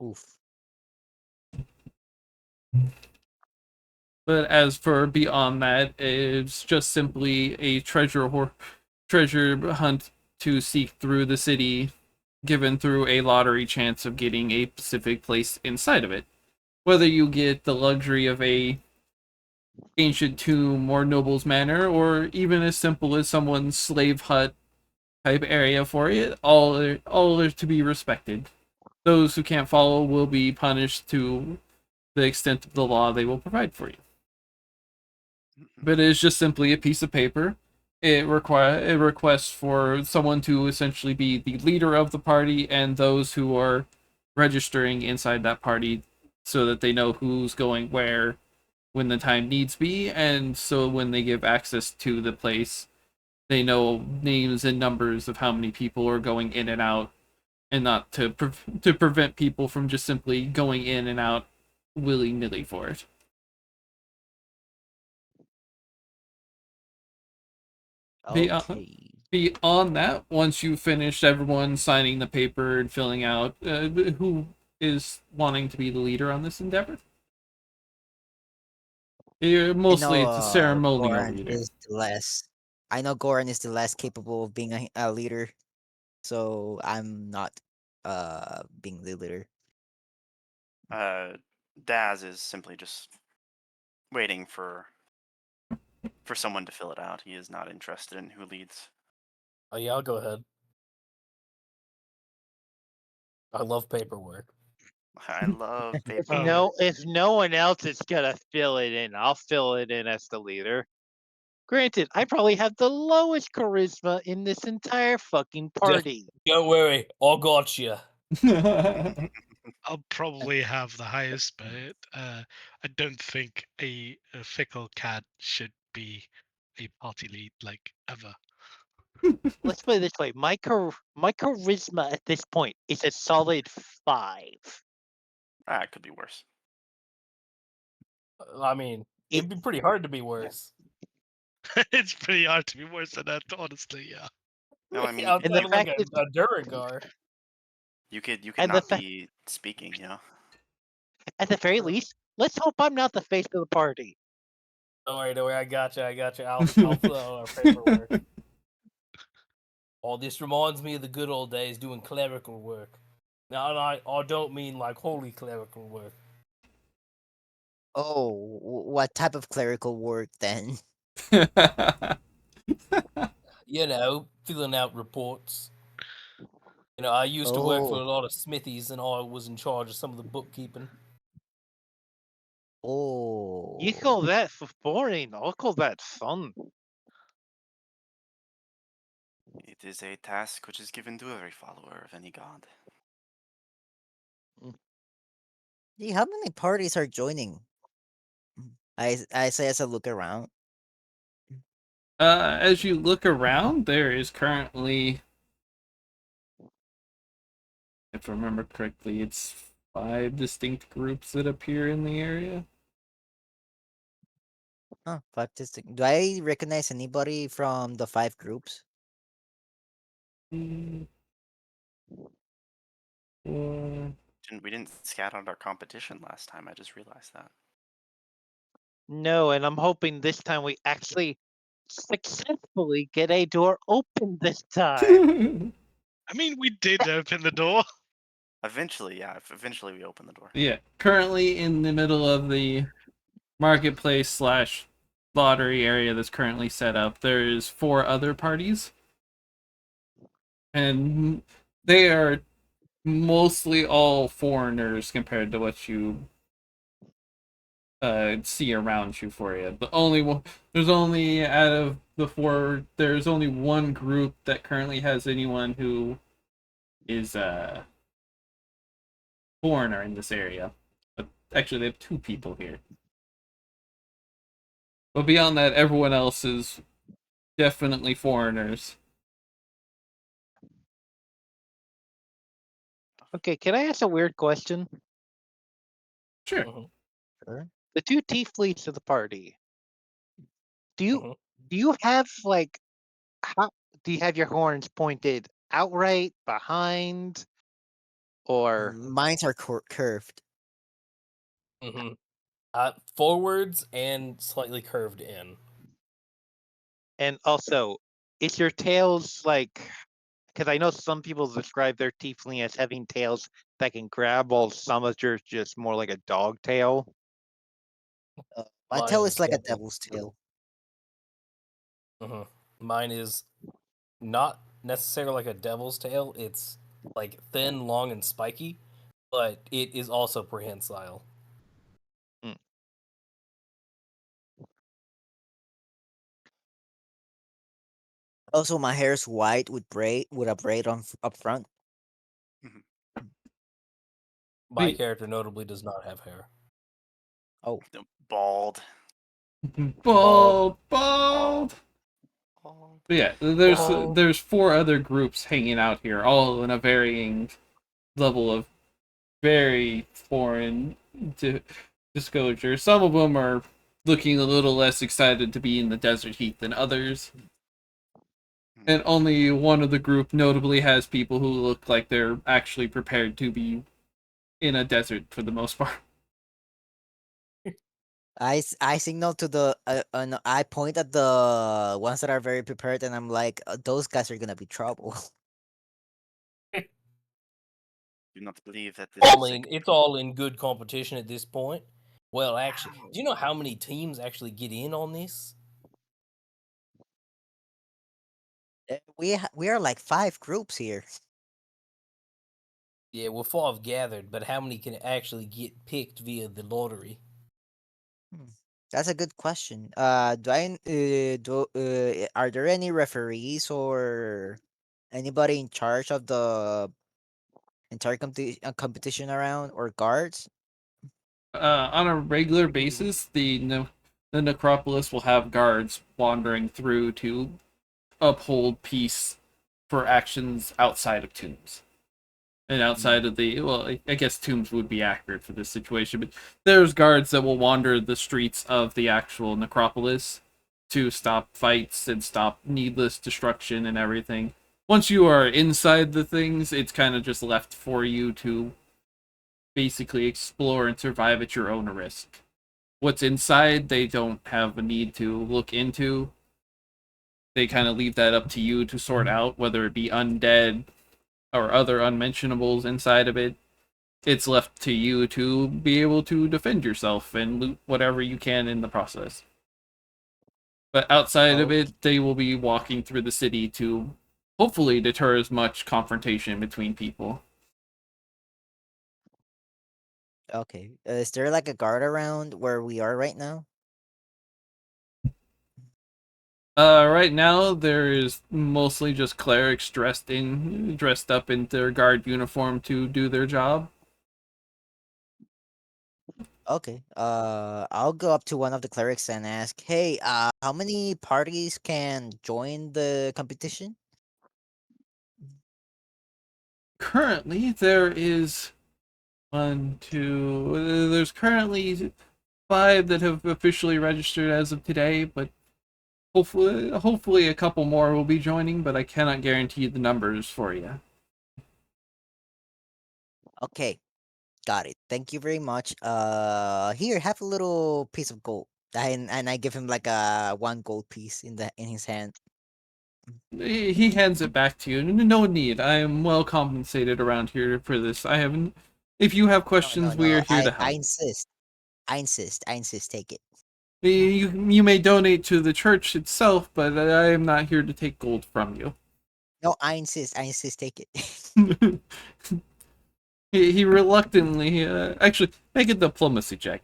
Oof. But as for beyond that, it's just simply a treasure hunt to seek through the city, given through a lottery chance of getting a specific place inside of it. Whether you get the luxury of a ancient tomb or noble's manor, or even as simple as someone's slave hut type area for it, all are to be respected. Those who can't follow will be punished to the extent of the law they will provide for you. But it is just simply a piece of paper. It requests for someone to essentially be the leader of the party and those who are registering inside that party, so that they know who's going where when the time needs be, and so when they give access to the place, they know names and numbers of how many people are going in and out, and not to prevent people from just simply going in and out willy nilly for it. Beyond, Okay. beyond that, once you've finished everyone signing the paper and filling out, who is wanting to be the leader on this endeavor? I Mostly know it's a ceremonial Goran leader. is the less. I know Goran is the less capable of being a leader, so I'm not being the leader. Uh, Daz is simply just waiting for someone to fill it out. He is not interested in who leads. Oh yeah, I'll go ahead. I love paperwork. I love If Oh, paperwork. no one else is gonna fill it in, I'll fill it in as the leader. Granted, I probably have the lowest charisma in this entire fucking party. Don't worry, I got you. I'll probably have the highest, but I don't think a fickle cat should be a party lead, like, ever. Let's put it this way: my charisma at this point is a solid 5. It could be worse. I mean, It, it'd be pretty hard to be worse. It's pretty hard to be worse than that, honestly. Yeah. No, I mean and the Outside of like fact is, a Duragar. you could and the not fa- be speaking. at the very least, let's hope I'm not the face of the party. Don't worry, I got you. I'll fill out our paperwork. Oh, this reminds me of the good old days doing clerical work. Now, I don't mean like holy clerical work. Oh, what type of clerical work then? You know, filling out reports. You know, I used to work for Oh, a lot of smithies, and I was in charge of some of the bookkeeping. You oh. call that boring? I'll call that fun. It is a task which is given to every follower of any god. Gee, how many parties are joining? I say as I look around. As you look around, there is currently, if I remember correctly, it's 5 distinct groups that appear in the area. Huh, 5 distinct. Do I recognize anybody from the 5 groups? Mm, uh, We didn't scout out our competition last time. I just realized that. No, and I'm hoping this time we actually successfully get a door open this time. I mean, we did open the door. Eventually, yeah. Eventually, we open the door. yeah, currently in the middle of the marketplace slash lottery area that's currently set up, there's 4 other parties, and they are mostly all foreigners compared to what you see around you for you. The only one, there's only out of the 4, there's only one group that currently has anyone who is a foreigner in this area. But actually, they have 2 people here. But beyond that, everyone else is definitely foreigners. Okay, can I ask a weird question? Sure. Mhm, Sure. The 2 tieflings of the party. Do you mhm. do you have like how do you have your horns pointed outright, behind, or Mines are curved. Mm-hmm. Forwards and slightly curved in. and also is your tails like because I know some people describe their tiefling as having tails that can grab, while some of yours just more like a dog tail. My Mine tail is is like a definitely. devil's tail. Mhm. Mine is not necessarily like a devil's tail. It's like thin, long, and spiky, but it is also prehensile. Mm. Also, my hair is white with a braid up front. Mhm. My character notably does not have hair. Oh, Bald. Bald. Bald, bald. Bald. But yeah, Bald. there's 4 other groups hanging out here, all in a varying level of very foreign di- disclosure. Some of them are looking a little less excited to be in the desert heat than others, and only one of the group notably has people who look like they're actually prepared to be in a desert for the most part. I signal to the no, I point at the ones that are very prepared, and I'm like, those guys are gonna be trouble. Do not believe that this I is mean, it's all in good competition at this point. Well, actually, do you know how many teams actually get in on this? We are like 5 groups here. Yeah, we're 5 gathered, but how many can actually get picked via the lottery? Hmm, That's a good question. Are there any referees or anybody in charge of the entire competition around, or guards? On a regular Mm. basis, the necropolis will have guards wandering through to uphold peace for actions outside of tombs. And outside of the, well, I guess tombs would be accurate for this situation, but there's guards that will wander the streets of the actual necropolis to stop fights and stop needless destruction and everything. Once you are inside the things, it's kind of just left for you to basically explore and survive at your own risk. What's inside, they don't have a need to look into. They kind of leave that up to you to sort out, whether it be undead or other unmentionables inside of it. It's left to you to be able to defend yourself and loot whatever you can in the process. But outside of Oh, it, they will be walking through the city to hopefully deter as much confrontation between people. okay. Is there like a guard around where we are right now? Right now there is mostly just clerics dressed up in their guard uniform to do their job. Okay. I'll go up to one of the clerics and ask, "Hey, how many parties can join the competition?" Currently, there is one, two. There's currently 5 that have officially registered as of today, but hopefully a couple more will be joining. But I cannot guarantee the numbers for you. Okay, got it. Thank you very much. Here, have a little piece of gold. And I give him like a 1 gold piece in his hand. He hands it back to you. No need. I am well compensated around here for this. I haven't. If you have No, no, questions, we no. are here to I help. insist. I insist. I insist. Take it. You may donate to the church itself, but I am not here to take gold from you. No, I insist. I insist. Take it. He reluctantly, actually, make a diplomacy check.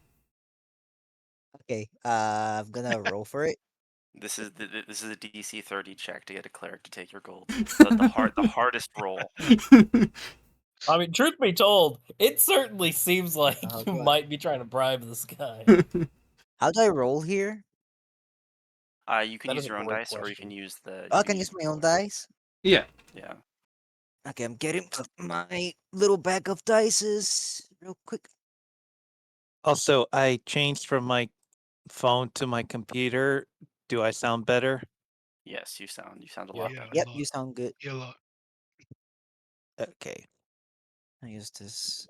Okay. I'm gonna roll for it. This is a DC 30 check to get a cleric to take your gold. The hardest roll. I mean, truth be told, it certainly seems like Oh, you God. might be trying to bribe this guy. How do I roll here? You can That use is a your own great dice, or you can question. use the. Oh, You I can can use use the my own roller. dice. Yeah. Yeah. Okay, I'm getting my little bag of dices real quick. Also, I changed from my phone to my computer. Do I sound better? Yes, you sound a Yeah. lot Yeah, better. a Yep, lot. you sound good. Yeah, a lot. Okay. I use this.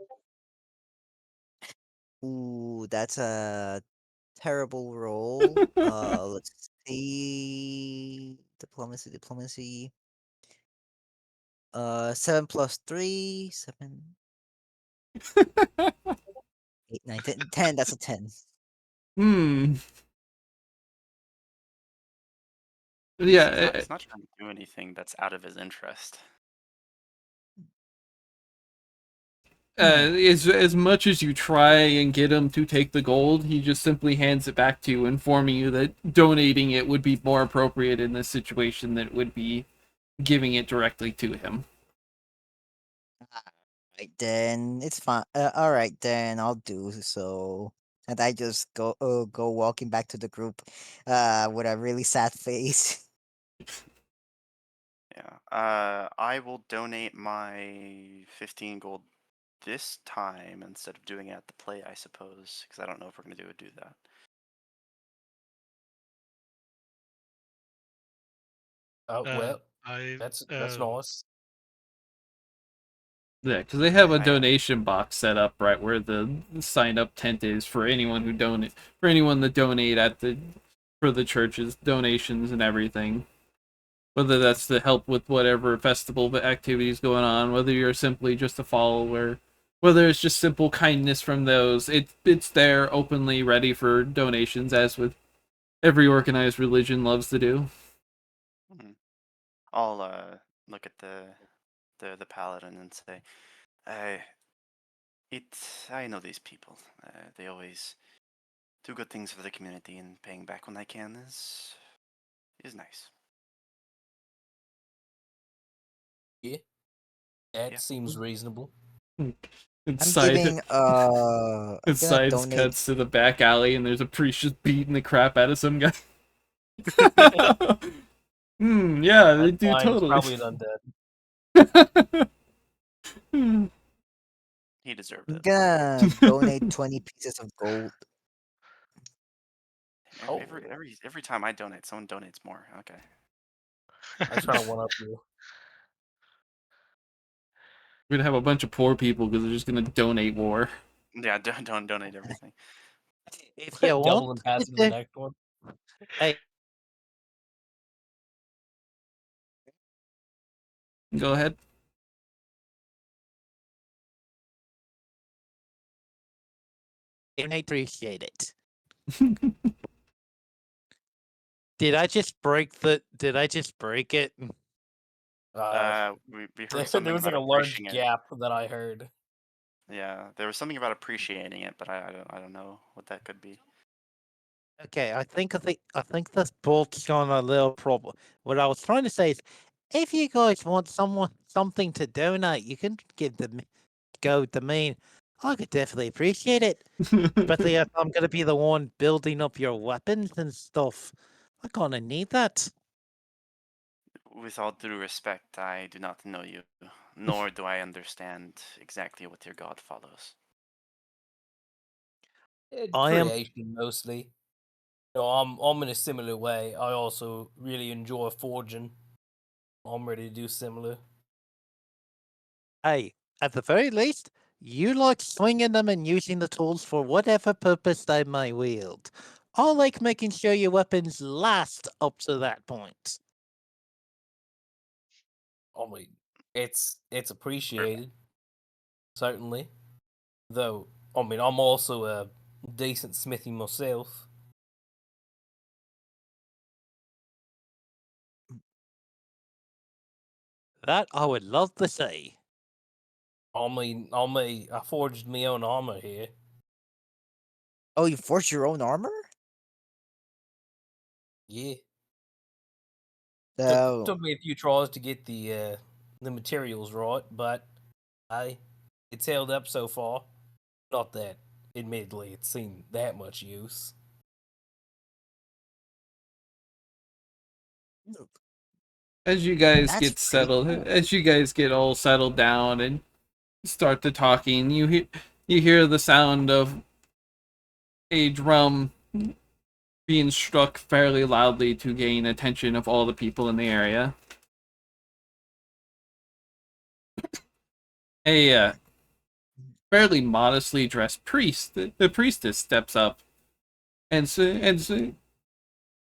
Ooh, that's a terrible roll. Let's see. Diplomacy, diplomacy. 7 plus 3, 7, 8, 9, 10. 10. That's a 10. Hmm. Yeah. He's not trying to do anything that's out of his interest. As much as you try and get him to take the gold, he just simply hands it back to you, informing you that donating it would be more appropriate in this situation than it would be giving it directly to him. Right then, it's fine. All right then, I'll do so. And I just go walking back to the group, with a really sad face. Yeah. I will donate my 15 gold this time instead of doing it at the play, I suppose, because I don't know if we're gonna do that. Well, I that's uh, nice. Yeah, because they have a I donation box set up right where the sign up tent is for anyone who donate for anyone that donate at the for the church's donations and everything. Whether that's to help with whatever festival activities going on, whether you're simply just a follower, whether it's just simple kindness from those, it's there openly ready for donations, as with every organized religion loves to do. Mhm. I'll look at the paladin and say, I I know these people. They always do good things for the community, and paying back when I can is nice. Yeah, that Yeah. seems reasonable. I'm Inside, giving I'm gonna inside donate. cuts to the back alley, and there's a priest just beating the crap out of some guy. Yeah, they That's do fine. It's totally. probably an He deserved I'm it. gonna donate 20 pieces of gold. And undead. every time I donate, someone donates more. Okay. I try to one up you. We're gonna have a bunch of poor people because they're just gonna donate war. Yeah, don't donate everything. If you want Double and pass me it to the to, next one. hey, Go ahead. and I appreciate it. Did I just break it? We heard There something was about like a large appreciating it. gap that I heard. Yeah, there was something about appreciating it, but I don't know what that could be. Okay, I think this bolt's on a little problem. What I was trying to say is, if you guys want something to donate, you can give them go to me. I could definitely appreciate it. Especially if I'm gonna be the one building up your weapons and stuff. I kinda need that. With all due respect, I do not know you, nor do I understand exactly what your god follows. I am Creation mostly. I'm in a similar way. I also really enjoy forging. I'm ready to do similar. Hey, at the very least, you like swinging them and using the tools for whatever purpose they may wield. I like making sure your weapons last up to that point. I mean, it's appreciated, certainly. Though, I mean, I'm also a decent smithy myself. That I would love to see. I forged my own armor here. Oh, you forged your own armor? Yeah, Oh, took me a few tries to get the materials right, but I it's held up so far. Not that, admittedly, it's seen that much use. As you guys that's get pretty settled, cool. as you guys get all settled down and start the talking, you hear the sound of a drum being struck fairly loudly to gain attention of all the people in the area. A fairly modestly dressed priest, the priestess, steps up, and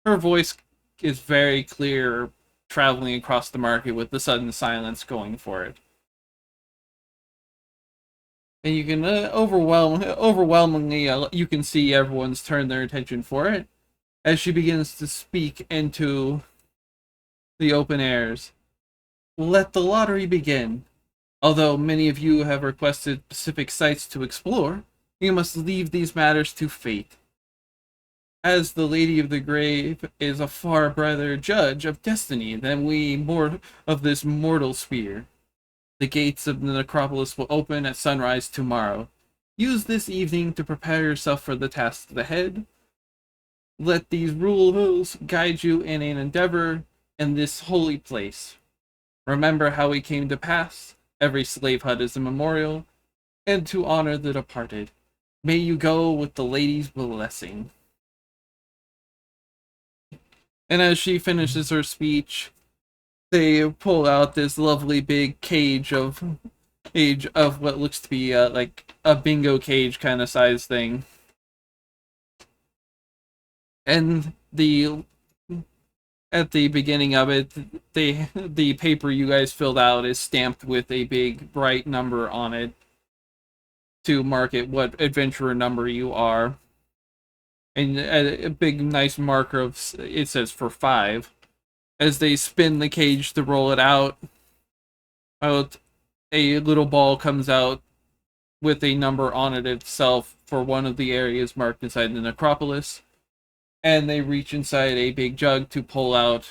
her voice is very clear, traveling across the market with the sudden silence going for it. And you can overwhelmingly, you can see everyone's turn their attention for it as she begins to speak into the open airs. Let the lottery begin. Although many of you have requested specific sites to explore, you must leave these matters to fate. As the Lady of the Grave is a far better judge of destiny than we more of this mortal sphere. The gates of the necropolis will open at sunrise tomorrow. Use this evening to prepare yourself for the tasks ahead. Let these rules guide you in an endeavor in this holy place. Remember how we came to pass. Every slave hut is a memorial, and to honor the departed. May you go with the lady's blessing. And as she finishes her speech, they pull out this lovely big cage of what looks to be like a bingo cage kind of size thing. And the at the beginning of it, the paper you guys filled out is stamped with a big bright number on it to mark it what adventurer number you are. And a big nice marker of it says for 5. As they spin the cage to roll it out, a little ball comes out with a number on it itself for one of the areas marked inside the necropolis, and they reach inside a big jug to pull out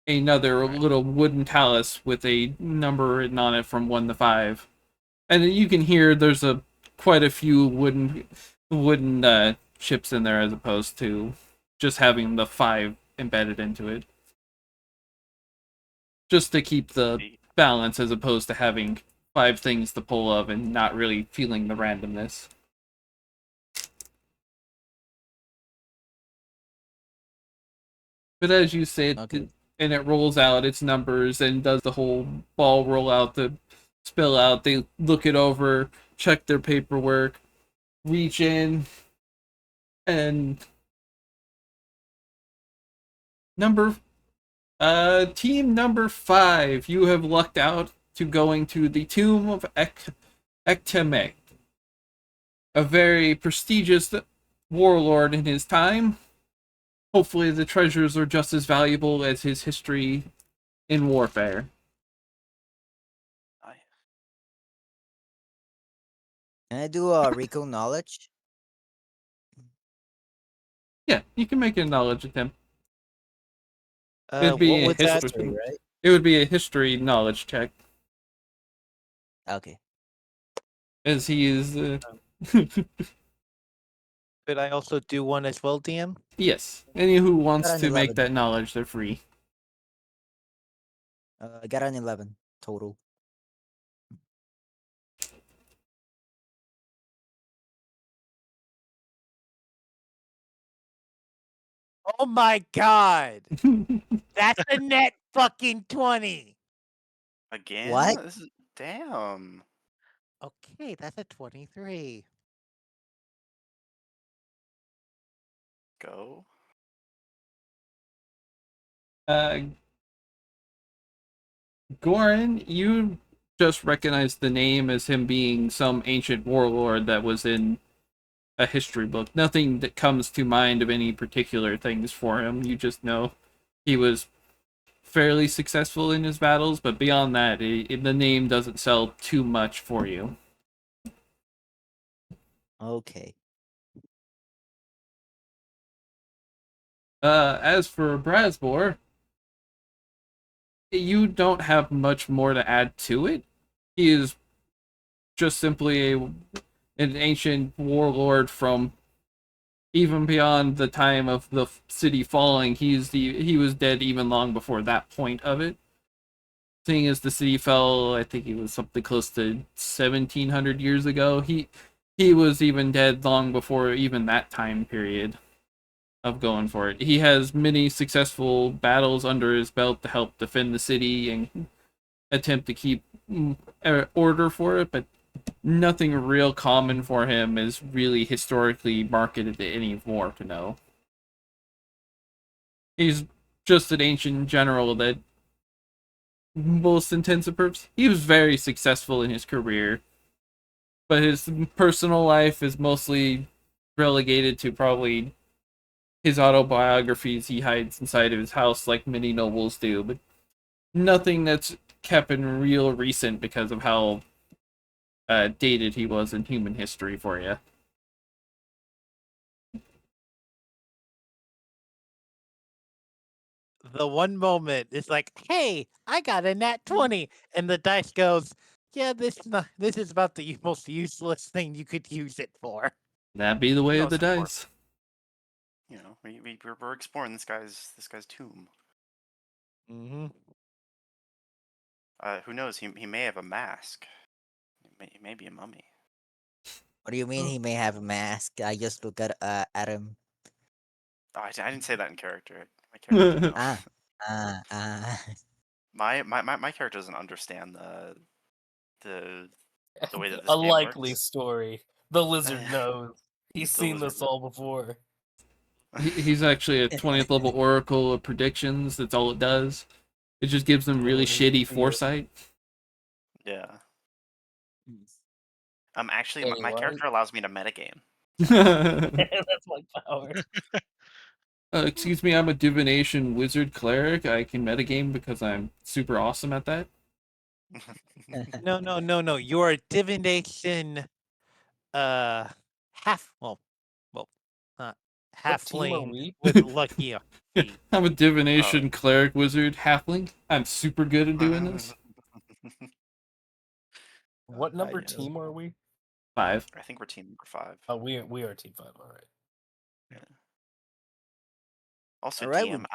another little wooden talus with a number written on it from 1 to 5. And you can hear there's quite a few wooden chips in there as opposed to just having the 5 embedded into it. Just to keep the balance as opposed to having 5 things to pull of and not really feeling the randomness. But as you said, Okay. and it rolls out its numbers and does the whole ball roll out, the spill out, they look it over, check their paperwork, reach in, and number team number 5, you have lucked out to going to the tomb of Ekteme, a very prestigious warlord in his time. Hopefully the treasures are just as valuable as his history in warfare. Aye. Can I do a recon knowledge? Yeah, you can make a knowledge attempt. It'd What be a would that History, history. right? It would be a history knowledge check. Okay. as he is. Could I also do one as well, DM? Yes, any who wants Got an to make 11. that knowledge, they're free. I got an 11 total. Oh my god! That's a net fucking 20! Again? What? This is damn. Okay, that's a 23. Go. uh, Goran, you just recognize the name as him being some ancient warlord that was in a history book. Nothing that comes to mind of any particular things for him. You just know he was fairly successful in his battles, but beyond that, the name doesn't sell too much for you. Okay. As for Brasbor, you don't have much more to add to it. He is just simply an ancient warlord from even beyond the time of the city falling. He was dead even long before that point of it. Seeing as the city fell, I think it was something close to 1700 years ago. He was even dead long before even that time period of going for it. He has many successful battles under his belt to help defend the city and attempt to keep order for it, but nothing real common for him is really historically marketed anymore to know. He's just an ancient general that, most intents and purposes, he was very successful in his career, but his personal life is mostly relegated to probably his autobiographies he hides inside of his house like many nobles do, but nothing that's kept in real recent because of how dated he was in human history for you. The one moment it's like, hey, I got a nat 20, and the dice goes, yeah, this is about the most useless thing you could use it for. That be the way of knows, the of course. dice. You know, we're exploring this guy's tomb. Mm-hmm. Who knows? He may have a mask. He may be a mummy. What do you mean he may have a mask? I just look at him. Oh, I didn't say that in character. My character doesn't know. Ah. Ah. My character doesn't understand the the way that this A game likely works. story. The lizard knows. He's The seen lizard this all before. He's actually a 20th level oracle of predictions. That's all it does. It just gives them really Oh, shitty yeah. foresight. Yeah. Actually, my Anyway. character allows me to metagame. That's my power. Excuse me, I'm a divination wizard cleric. I can metagame because I'm super awesome at that. No. You're a divination, half, well, What team are halfling we? with lucky feet. I'm a Oh. divination cleric wizard halfling. I'm super good at doing this. What number know. team are we? 5. I think we're team number 5. Oh, we are team 5. All right. Also, All right. DM.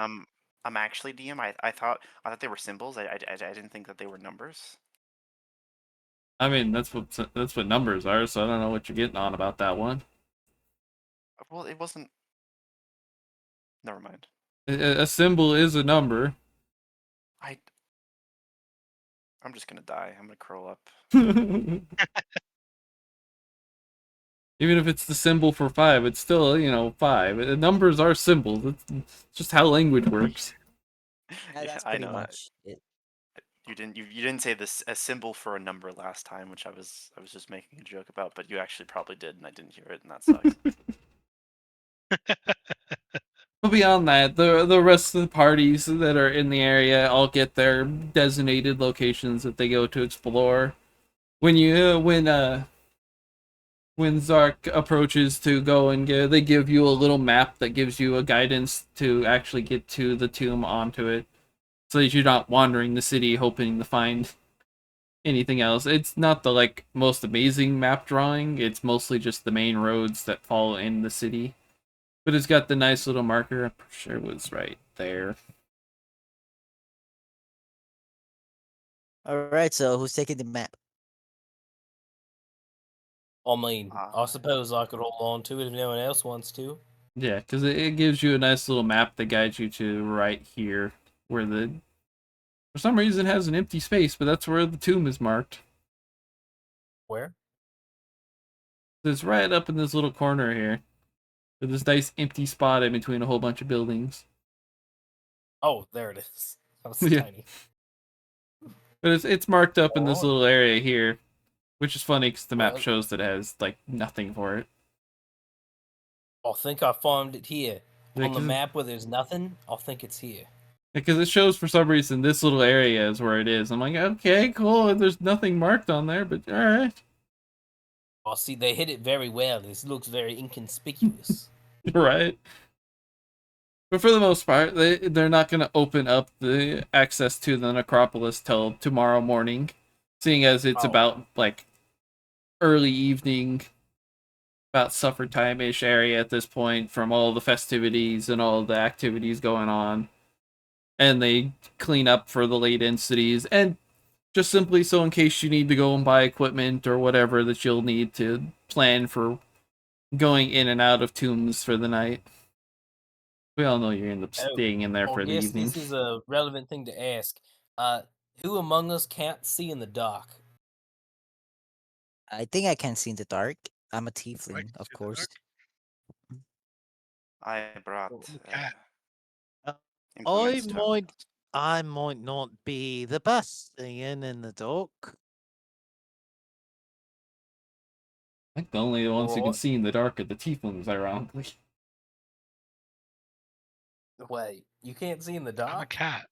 I'm actually DM. I thought they were symbols. I didn't think that they were numbers. I mean, that's what numbers are, so I don't know what you're getting on about that one. Well, it wasn't. Never mind. A symbol is a number. I'm just gonna die. I'm gonna curl up. Even if it's the symbol for 5, it's still, 5. Numbers are symbols. It's just how language works. Yeah, Yeah, that's I pretty know. much it. You didn't say this a symbol for a number last time, which I was just making a joke about, but you actually probably did, and I didn't hear it, and that sucks. But beyond that, the rest of the parties that are in the area all get their designated locations that they go to explore. When Zark approaches to go and they give you a little map that gives you a guidance to actually get to the tomb onto it, so that you're not wandering the city hoping to find anything else. It's not the like most amazing map drawing. It's mostly just the main roads that fall in the city. But it's got the nice little marker. I'm sure it was right there. All right, so who's taking the map? I mean, I Uh, suppose I could hold on to it if no one else wants to. Yeah, because it gives you a nice little map that guides you to right here, where the for some reason has an empty space, but that's where the tomb is marked. Where? It's right up in this little corner here, with this nice empty spot in between a whole bunch of buildings. Oh, there it is. That was Yeah, tiny. but it's marked up in this Alright. little area here, which is funny because the map Well, shows that it has like nothing for it. I think I found it here. Yeah, On the map where there's nothing, I think it's here. because it shows for some reason this little area is where it is. I'm like, okay, cool. There's nothing marked on there, but all right, Oh, see, they hit it very well. This looks very inconspicuous. right. But for the most part, they're not going to open up the access to the necropolis till tomorrow morning, seeing as it's Oh. about like early evening, about supper time ish area at this point from all the festivities and all the activities going on. And they clean up for the late in cities and just simply so in case you need to go and buy equipment or whatever that you'll need to plan for going in and out of tombs for the night. We all know you end up Oh, staying in there I for the guess evening. this is a relevant thing to ask. Who among us can't see in the dark? I think I can see in the dark. I'm a I can tiefling, of see the course. dark. I brought I'm a cat. Uh, I implements to help might, us. I might not be the best seeing in the dark. I think the only ones who can Alright. see in the dark are the tieflings, ironically. Wait, you can't see in the I'm a dark? cat.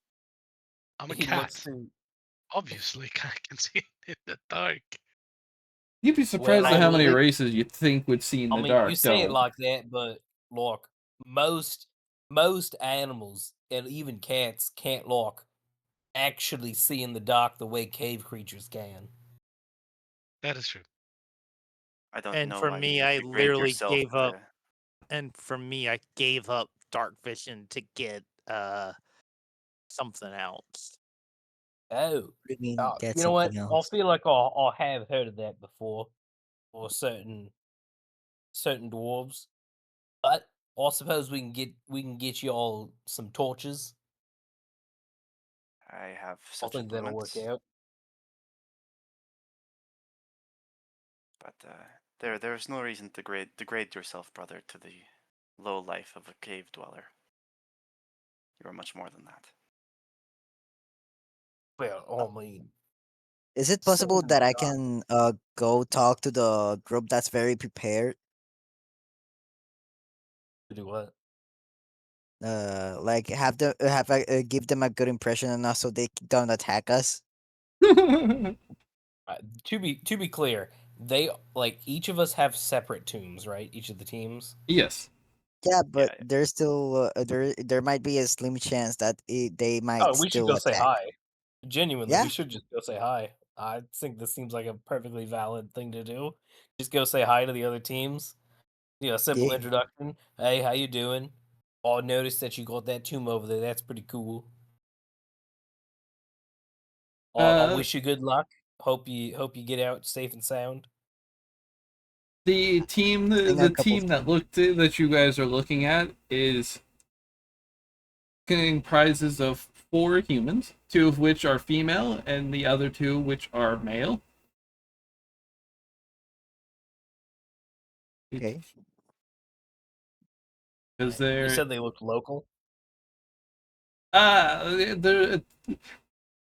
I'm a He looks cat. to. Obviously, cat can see in the dark. You'd be Well, surprised at I how many mean, races you'd think would see in the you dark say it don't. like that, but like most animals and even cats can't actually see in the dark the way cave creatures can. That is true. I don't And know for why me, you I degrade literally yourself gave up. to. And for me, I gave up dark vision to get something else. Oh, I mean, get you know what? something I else. feel like I have heard of that before for certain dwarves. But I suppose we can get you all some torches. I have I such think that'll work implements, out. but there's no reason to degrade yourself, brother, to the low life of a cave dweller. You are much more than that. Well, I mean, Is it seeing possible in the that I dark. can go talk to the group that's very prepared? To do what? Like give them a good impression on us so they don't attack us. To be clear, they like each of us have separate tombs, right? Each of the teams. Yes. Yeah, Yeah, but there's still there might be a slim chance that they Oh, might we should still go say attack. hi. Genuinely, Yeah, we should just go say hi. I think this seems like a perfectly valid thing to do. Just go say hi to the other teams. Simple yeah. introduction. Hey, how you doing? Oh, notice that you got that tomb over there. That's pretty cool. I Uh, wish you good luck. Hope you get out safe and sound. the team, I the, think a the couple team of that them. that you guys are looking at is comprises of 4 humans, 2 of which are female, and the other 2 which are male. Okay. Because You they're said they looked local. they're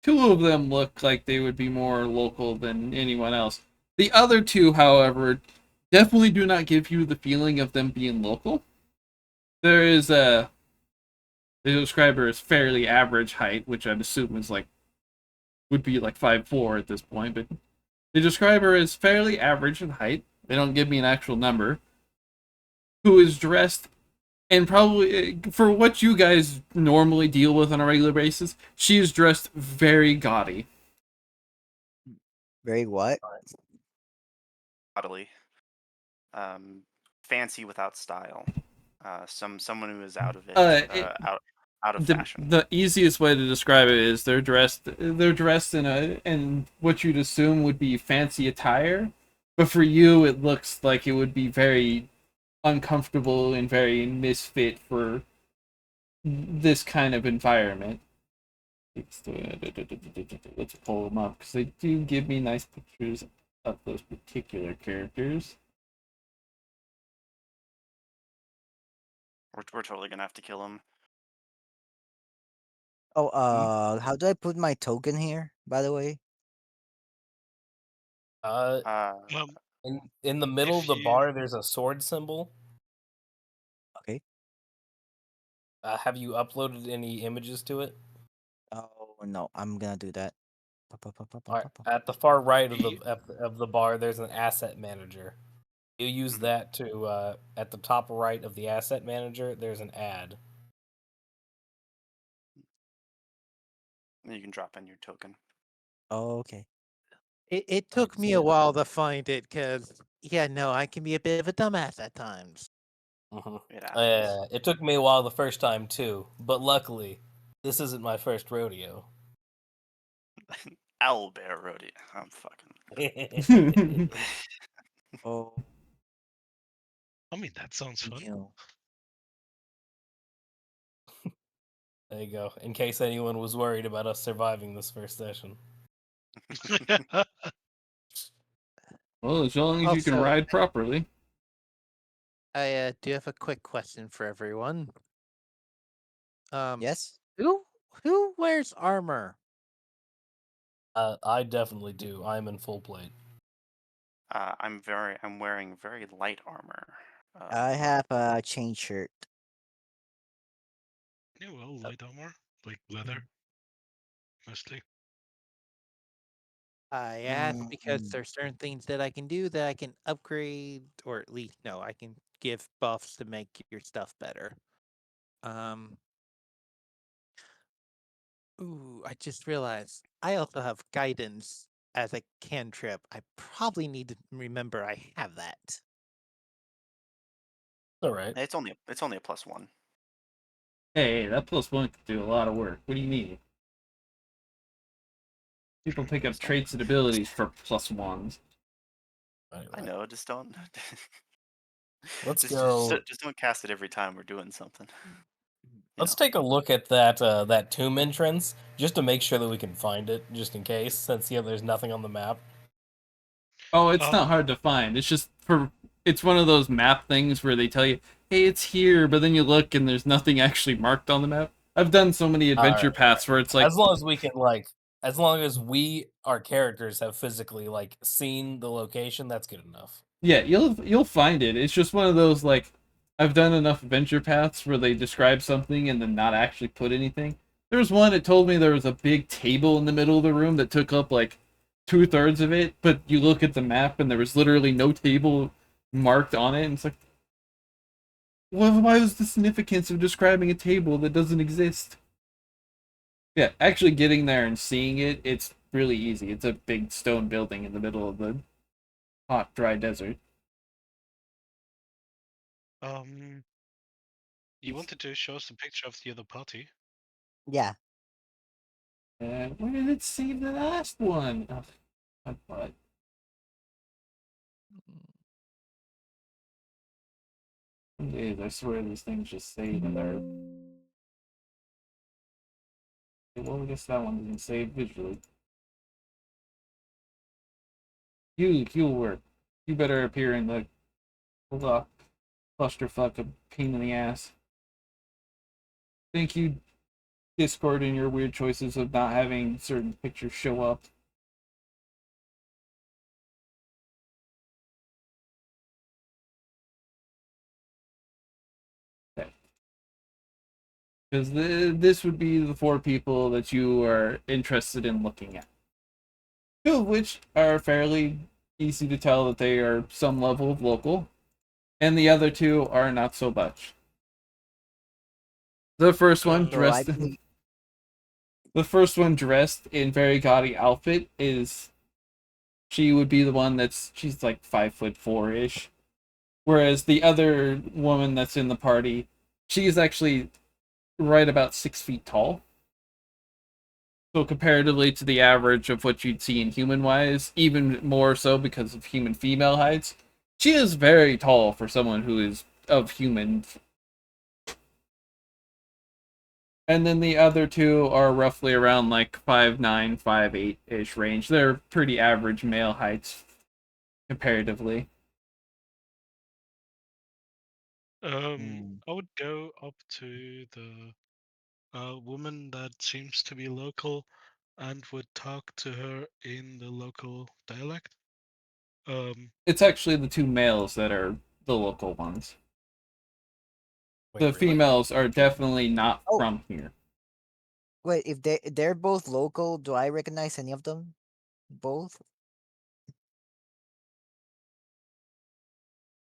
2 of them look like they would be more local than anyone else. The other 2, however, definitely do not give you the feeling of them being local. There is a they describe her as fairly average height, which I'd assume is like would be like 5'4" at this point, but they describe her as fairly average in height. They don't give me an actual number. Who is dressed and probably for what you guys normally deal with on a regular basis, she is dressed very gaudy. Very what? Bodily. Um, fancy without style. Someone who is out of it, It, out of the fashion. the easiest way to describe it is they're dressed in what you'd assume would be fancy attire, but for you it looks like it would be very uncomfortable and very misfit for this kind of environment. Let's pull them up because they do give me nice pictures of those particular characters. We're totally gonna have to kill him. Oh, Hmm? how do I put my token here, by the way? Uh, Uh, Um, in the middle of if the you bar, there's a sword symbol. Okay. Have you uploaded any images to it? Oh, no, I'm gonna do that. Pa, pa, pa, pa, pa, All right, pa, pa, pa. at the far right of you, the bar, there's an asset manager. You use mhm. that to at the top right of the asset manager. There's an ad. You can drop in your token. Oh, okay. It All right, took me a so while to find it because, yeah, no, I can be a bit of a dumbass at times. It happens. it took me a while the first time too, but luckily, this isn't my first rodeo. Owlbear rodeo. I'm fucking. Oh, I mean, that sounds fun. you. There you go. In case anyone was worried about us surviving this first session. Well, as long as you can Also, ride properly. I do have a quick question for everyone. Um, Yes? who wears armor? I definitely do. I'm in full plate. I'm wearing very light armor. I have a chain shirt. Yeah, well, light armor, like leather, mostly. I ask because Mm, there's certain things that I can do that I can upgrade, or at least no, I can give buffs to make your stuff better. Um, ooh, I just realized I also have guidance as a cantrip. I probably need to remember I have that. All right. It's only a +1. Hey, that +1 could do a lot of work. What do you need? People pick up Just don't. traits and abilities for +1s. Right, I right. know. Just don't. Let's just, just go. just don't cast it every time we're doing something. You Let's know. take a look at that tomb entrance just to make sure that we can find it, just in case, since there's nothing on the map. Oh, it's not Um, hard to find. It's one of those map things where they tell you, "Hey, it's here," but then you look and there's nothing actually marked on the map. I've done so many All adventure right, all right. paths where it's like, As long as we can as long as we our characters have physically seen the location, that's good enough. yeah, you'll find it. It's just one of those like I've done enough adventure paths where they describe something and then not actually put anything. There was one that told me there was a big table in the middle of the room that took up like 2/3 of it, but you look at the map and there was literally no table marked on it, and it's like, well, why was the significance of describing a table that doesn't exist? Yeah, actually getting there and seeing it, it's really easy. It's a big stone building in the middle of the hot, dry desert. um, you wanted to show us a picture of the other party. yeah. And where did it save the last one? Oh, my butt. Some days I swear these things just save and they're. Well, I guess that one didn't save visually. You'll work. You better appear in the clusterfuck of pain in the ass. Thank you, Discord, and your weird choices of not having certain pictures show up. Because this would be the four people that you are interested in looking at. Two of which are fairly easy to tell that they are some level of local, and the other two are not so much. The first one So I dressed Um, in believe. the first one dressed in very gaudy outfit is She would be the one she's like 5'4" ish. Whereas the other woman that's in the party, she's actually right about 6 feet tall. So comparatively to the average of what you'd see in human wise, even more so because of human female heights, she is very tall for someone who is of human. And then the other two are roughly around like 5'9", 5'8" ish range. They're pretty average male heights comparatively. Mm. I would go up to the woman that seems to be local, and would talk to her in the local dialect. It's actually the two males that are the local ones. Wait, The really? females are definitely not Oh, from here. wait. If they're both local, do I recognize any of them? Both?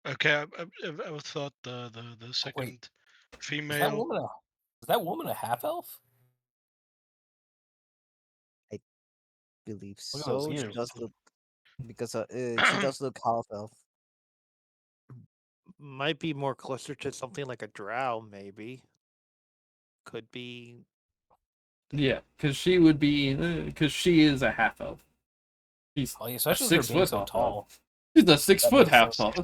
Okay, I thought the Oh, wait, second is that female. woman a is that woman a half elf? I believe Look at those so. She ears. does look because she does look half elf. Might be more closer to something like a drow, maybe. Could be. Yeah, because she would be, because she is a half elf. She's Oh, yeah, a especially with her six being foot so half elf. tall. She's a six That foot makes half sense. elf.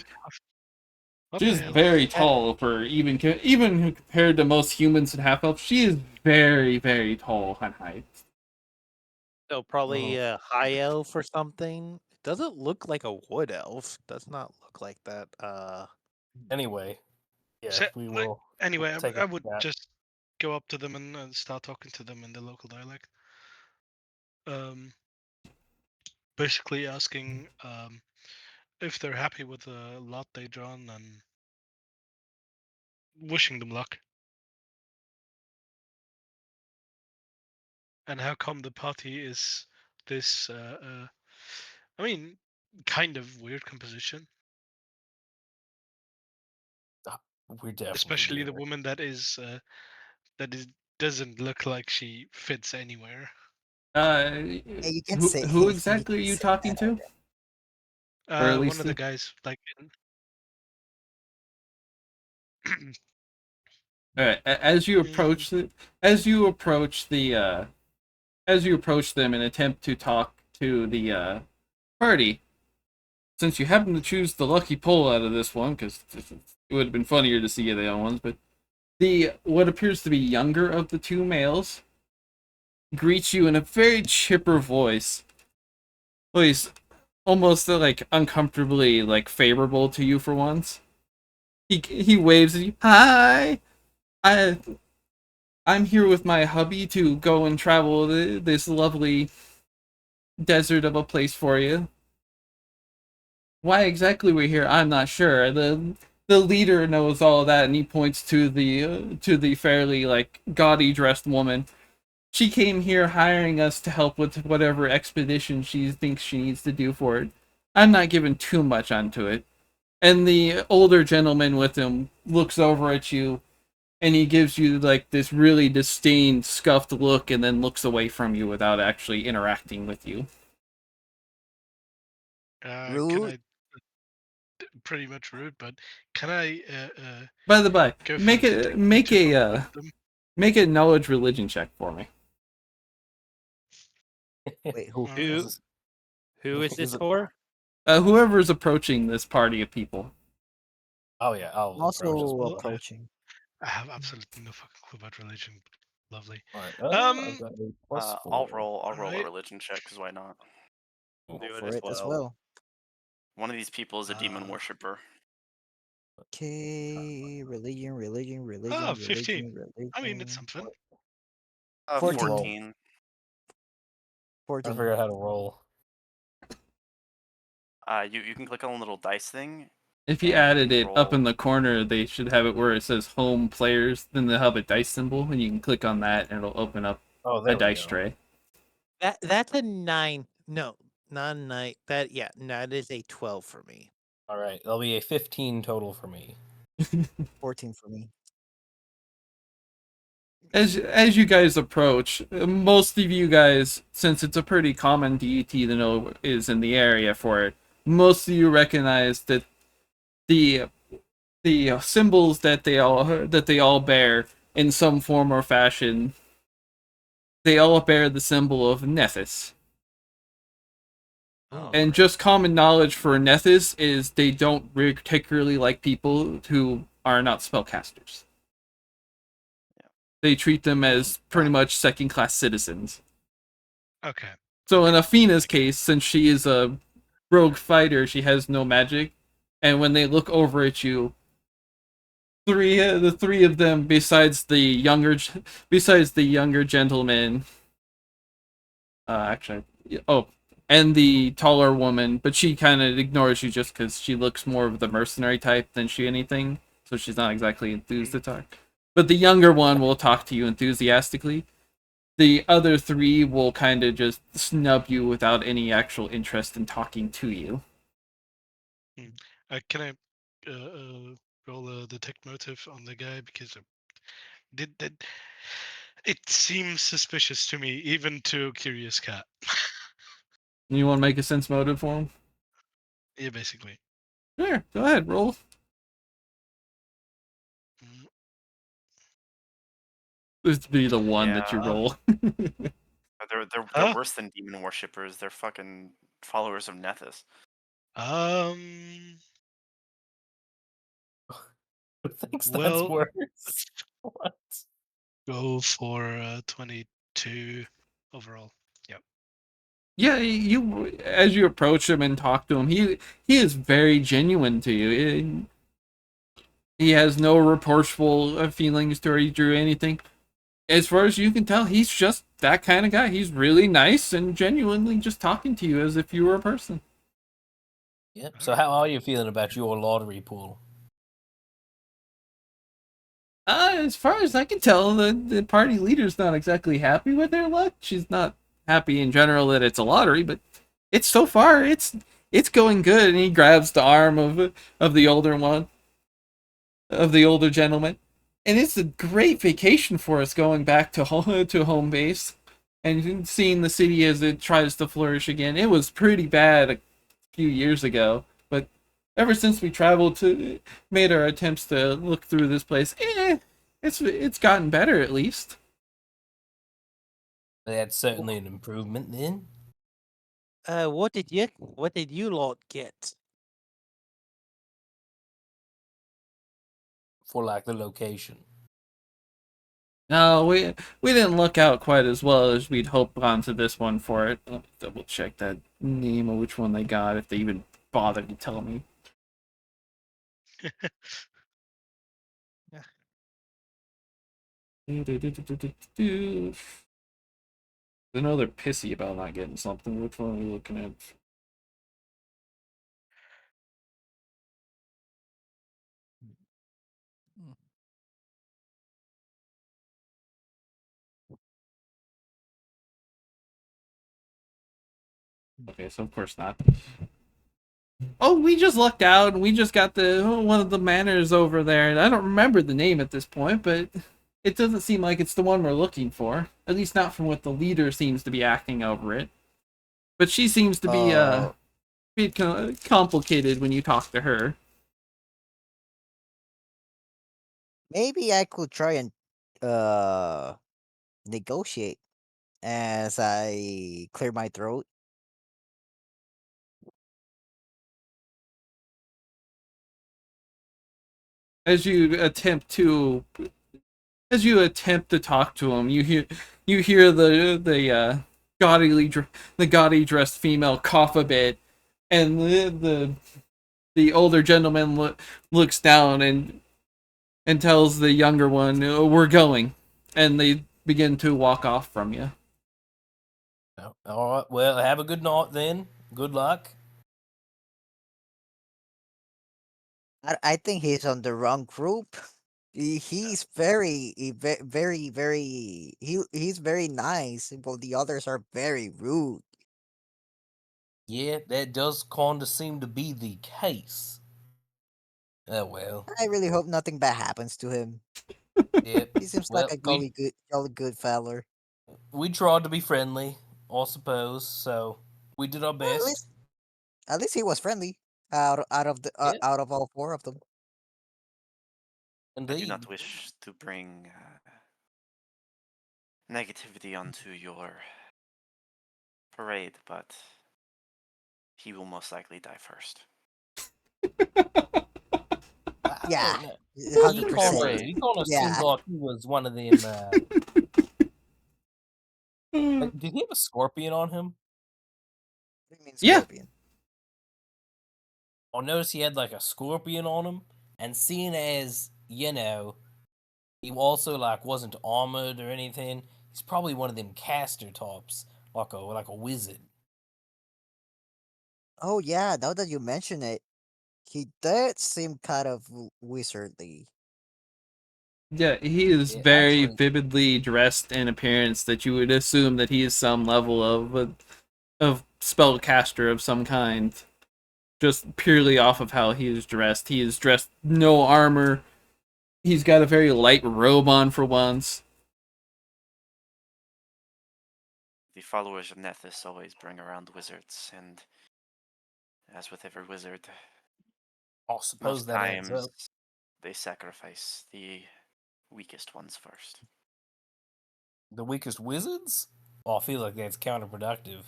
What the She's hell? very tall for even compared to most humans and half elves. She is very tall on height. So probably Mhm. a high elf or something. It doesn't look like a wood elf. Does not look like that. Anyway, yeah, So, we like, will anyway, take I it would to that. just go up to them and start talking to them in the local dialect. Um, Basically asking if they're happy with the lot they drawn, and wishing them luck. And how come the party is this? I mean, kind of weird composition, We definitely especially get the it. woman that is doesn't look like she fits anywhere. Uh, Hey, you can say who you exactly are can you say talking that to? already. Or at One least of the guys, like, as you mm, approach as you approach as you approach them and attempt to talk to the party, since you happen to choose the lucky pull out of this one, because it would have been funnier to see the other ones, but the what appears to be younger of the two males greets you in a very chipper voice. Well, he's almost like uncomfortably like favorable to you for once. He waves at you. Hi, I I'm here with my hubby to go and travel this lovely desert of a place for you. Why exactly we're here, I'm not sure. The leader knows all that, and he points to the fairly like gaudy dressed woman. She came here hiring us to help with whatever expedition she thinks she needs to do for it. I'm not giving too much onto it. And the older gentleman with him looks over at you, and he gives you like this really disdained, scuffed look, and then looks away from you without actually interacting with you. can Rude. I pretty much rude, but can I By the by, go for to talk with them? make a knowledge religion check for me. Wait, who? All right. Who This is who is is this it? for? Whoever's approaching this party of people. Oh yeah, I'm I'll approach as also well. Well, approaching. I have absolutely no fucking clue about religion. Lovely. All right. I've Um. got a plus I'll 4. roll. I'll All roll a right. religion check because why not? I'll Go do it for as it as well. well. One of these people is a demon Uh. worshiper. Okay, Oh, 15. I mean, it's religion. something. I need to 14. roll. 14. I 14. figure out how to roll. You can click on a little dice thing, If you and you added can it up roll. in the corner, they should have it where it says home players. Then they'll have a dice symbol, and you can click on that, and it'll open up Oh, a there we dice go. tray. That's a 9. No, not a 9. That is a 12 for me. All right, that'll be a 15 total for me. 14 for me. as you guys approach, most of you guys, since it's a pretty common deity to know is in the area for it, most of you recognize that the symbols that they all bear in some form or fashion, they all bear the symbol of Nethys. Oh, And great. just common knowledge for Nethys is they don't particularly like people who are not spellcasters. Yeah. They treat them Hmm. as pretty much second class citizens. Okay. So in Okay. Athena's case, since she is a rogue fighter, she has no magic, and when they look over at you, the three of them, besides the younger gentleman, actually, oh, and the taller woman, but she kind of ignores you just because she looks more of the mercenary type than she anything, so she's not exactly enthused to talk. But the younger one will talk to you enthusiastically. The other three will kind of just snub you without any actual interest in talking to you. Mm. Can I roll a detect motive on the guy because did that? It seems suspicious to me, even to a curious cat. You want to make a sense motive for him? Yeah, basically. Sure, go ahead, roll. Mm, This would be the one Yeah, that you roll. they're Huh? worse than demon worshippers. They're fucking followers of Nethys. Um. Who thinks that's Well, worse? let's What? go for 22 overall. Yep. Yeah, you as you approach him and talk to him, he is very genuine to you. He has no reproachful feelings towards you or anything. As far as you can tell, he's just that kind of guy. He's really nice and genuinely just talking to you as if you were a person. Yep. So how are you feeling about your lottery pool? As far as I can tell, the party leader's not exactly happy with their luck. She's not happy in general that it's a lottery, but it's so far it's going good. And he grabs the arm of the older one, of the older gentleman, and it's a great vacation for us going back to home base and seeing the city as it tries to flourish again. It was pretty bad a few years ago, but ever since we traveled to made our attempts to look through this place, it's gotten better at least. That's certainly an improvement then. What did you lot get? For like the location. No, we didn't look out quite as well as we'd hoped onto this one for it. Let me double check that name of which one they got if they even bothered to tell me. Yeah. I know they're pissy about not getting something. Which one are we looking at? Okay, so of course not. Oh, we just lucked out and we just got the one of the manors over there. And I don't remember the name at this point, but it doesn't seem like it's the one we're looking for. At least not from what the leader seems to be acting over it. But she seems to be Uh, bit complicated when you talk to her. maybe I could try and uh negotiate as I clear my throat. As you attempt to talk to him, you hear the gaudy dressed female cough a bit, and the older gentleman looks down and tells the younger one, "Oh, we're going," and they begin to walk off from you. Oh, all right. Well, have a good night then. Good luck. I think he's on the wrong group. He's very he's very nice, while the others are very rude. Yeah, that does kind of seem to be the case. Oh well. I really hope nothing bad happens to him. Yep. He seems like Well, a jolly good feller. we tried to be friendly, I suppose. So we did our Well, best. at least he was friendly. Yeah, Out of all four of them. I do not indeed. wish to bring negativity onto your parade, but he will most likely die first. I Yeah, don't know. He 100%. kind of, he kind of seemed Yeah. like he was one of them. Like, did he have a scorpion on him? What do you mean Yeah, scorpion? I noticed he had like a scorpion on him, and seeing as he also like wasn't armored or anything, he's probably one of them caster tops, like a wizard. Oh yeah, now that you mention it, he did seem kind of wizardly. yeah, he is Yeah, very actually, vividly dressed in appearance that you would assume that he is some level of spellcaster of some kind. Just purely off of how he is dressed. He is dressed no armor. He's got a very light robe on for once. The followers of Nethys always bring around wizards, and as with every wizard, I suppose most that adds times up. they sacrifice the weakest ones first. The weakest wizards? Well, I feel like that's counterproductive.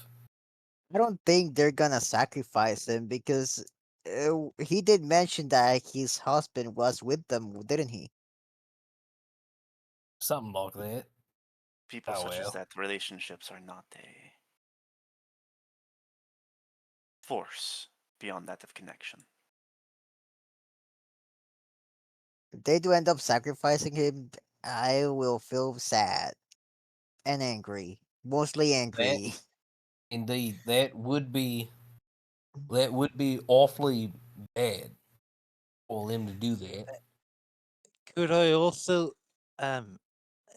I don't think they're gonna sacrifice him because he did mention that his husband was with them, didn't he? Something like that. People Oh such as well. that, relationships are not a force beyond that of connection. If they do end up sacrificing him, I will feel sad and angry. Mostly That angry. indeed, that would be awfully bad for them to do that. Could I also, um,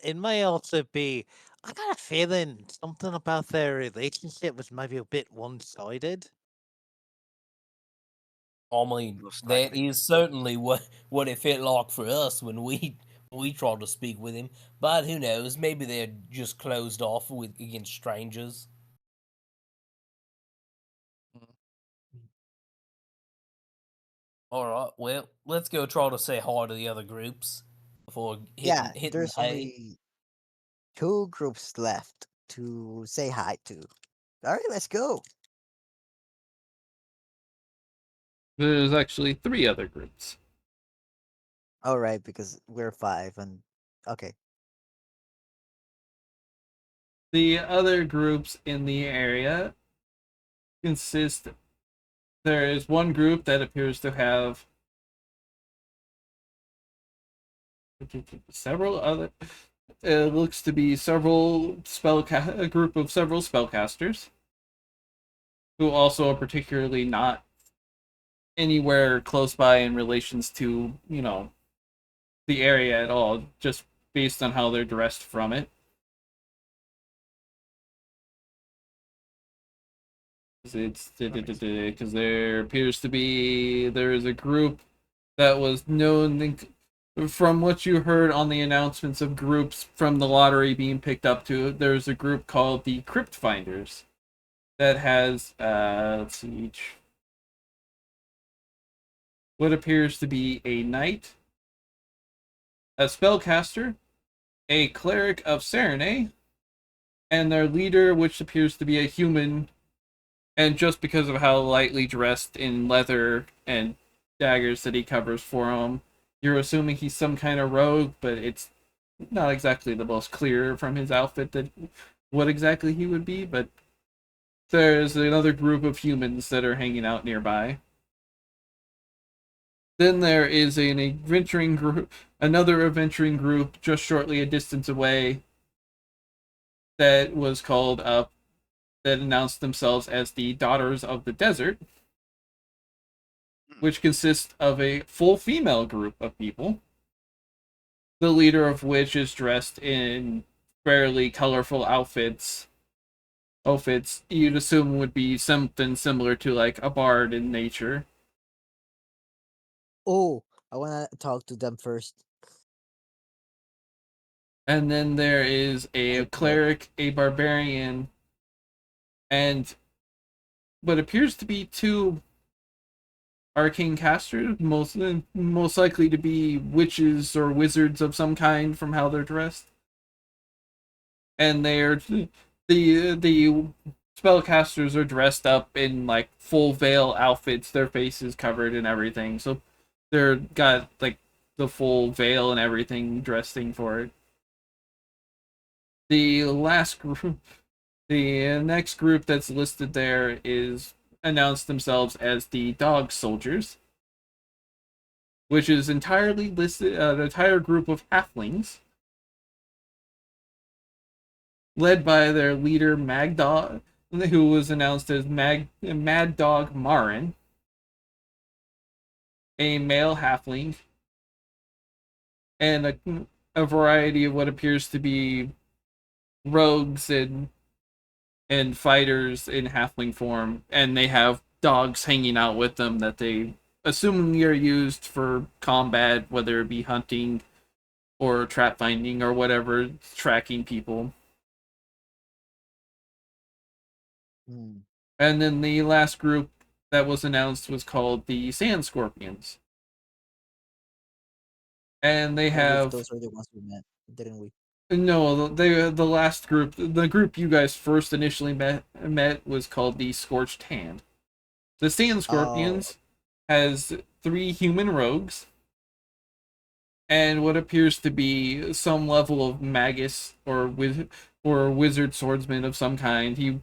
it may also be, I got a feeling something about their relationship was maybe a bit one-sided. I mean, Most that likely. is certainly what it felt like for us when we tried to speak with him. But who knows? Maybe they're just closed off against strangers. All right. Well, let's go try to say hi to the other groups before hitting Yeah, hitting the there's hay. only two groups left to say hi to. Alright, let's go. There's actually three other groups. Alright, because we're five and okay. The other groups in the area consist. There is one group that appears to have several other. It looks to be a group of several spellcasters who also are particularly not anywhere close by in relations to the area at all, just based on how they're dressed from it. It's because there is a group that was known from what you heard on the announcements of groups from the lottery being picked up to. There's a group called the Crypt Finders that has let's see each what appears to be a knight, a spellcaster, a cleric of Serenade, and their leader, which appears to be a human. And just because of how lightly dressed in leather and daggers that he covers for him, you're assuming he's some kind of rogue, but it's not exactly the most clear from his outfit that what exactly he would be. But there's another group of humans that are hanging out nearby. Then there is another adventuring group just shortly a distance away that was called up, that announced themselves as the Daughters of the Desert, Hmm. which consists of a full female group of people, the leader of which is dressed in fairly colorful outfits you'd assume would be something similar to like a bard in nature. Oh, I wanna talk to them first. And then there is a Okay. cleric, a barbarian, and what appears to be two arcane casters, most likely to be witches or wizards of some kind from how they're dressed. And they're the spellcasters are dressed up in like full veil outfits, their faces covered and everything. So they're got like the full veil and everything dressing for it. The last group, the next group that's listed there is announced themselves as the Dog Soldiers, which is entirely listed an entire group of halflings led by their leader Magdog, who was announced as Mad Dog Marin, a male halfling, and a variety of what appears to be rogues and fighters in halfling form, and they have dogs hanging out with them that they assumingly are used for combat, whether it be hunting or trap finding or whatever, tracking people. Hmm. And then the last group that was announced was called the Sand Scorpions. And they I believe have those are the ones we met, didn't we? no, the last group, the group you guys first initially met was called the Scorched Hand. The Sand Oh, Scorpions has three human rogues and what appears to be some level of magus or wizard swordsman of some kind. He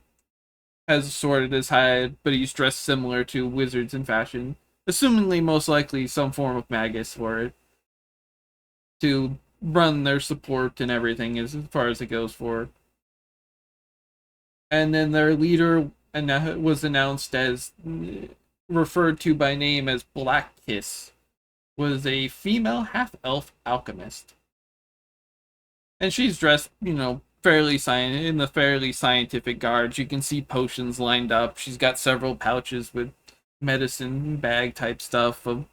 has a sword at his hide, but he's dressed similar to wizards in fashion, assumingly most likely some form of magus for it to run their support and everything as far as it goes for. And then their leader was announced as referred to by name as Black Kiss, was a female half elf alchemist, and she's dressed, fairly in the fairly scientific garb. You can see potions lined up. She's got several pouches with medicine bag type stuff of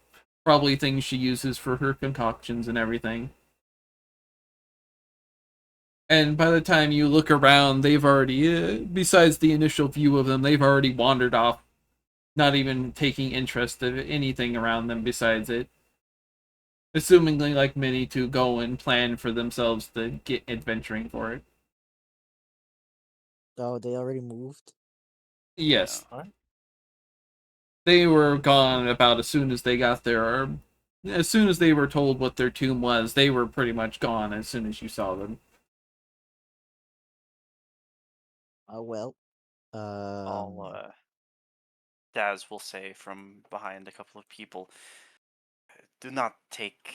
probably things she uses for her concoctions and everything. And by the time you look around, they've already, besides the initial view of them, they've already wandered off, not even taking interest of anything around them besides it. Assumingly, like many, to go and plan for themselves to get adventuring for it. so they already moved. Yeah. Yes, they were gone about as soon as they got there, or as soon as they were told what their tomb was, they were pretty much gone as soon as you saw them. Oh well. All Um. Daz will say from behind a couple of people, do not take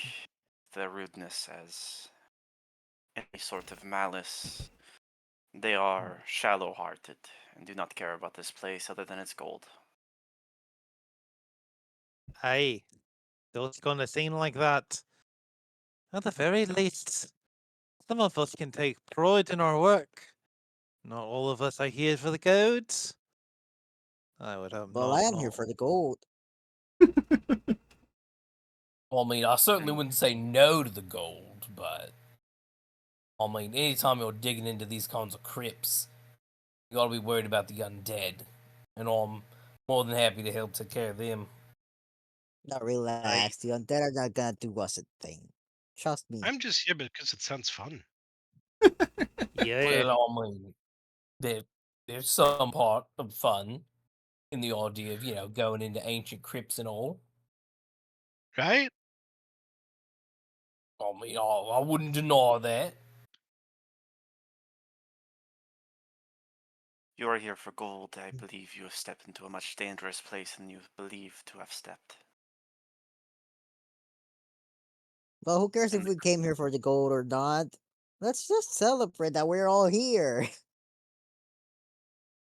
the rudeness as any sort of malice. They are shallow hearted and do not care about this place other than its gold. Hey, don't gonna seem like that. At the very least, some of us can take pride in our work. Not all of us are here for the codes. I would hope Well, I not. am here Not. for the gold. Well, I mean, I certainly And wouldn't say no to the gold, but I mean, anytime you're digging into these kinds of crypts, you gotta be worried about the undead. And I'm more than happy to help take care of them. Now I relax. The undead are not gonna do us a thing. Trust me. I'm just here because it sounds fun. yeah. Well, I mean, there, there's some part of fun in the idea of, going into ancient crypts and all. Right? I mean, I wouldn't deny that. you are here for gold. I believe you have stepped into a much dangerous place than you believe to have stepped. Well, who cares if And we came here for the gold or not? Let's just celebrate that we're all here.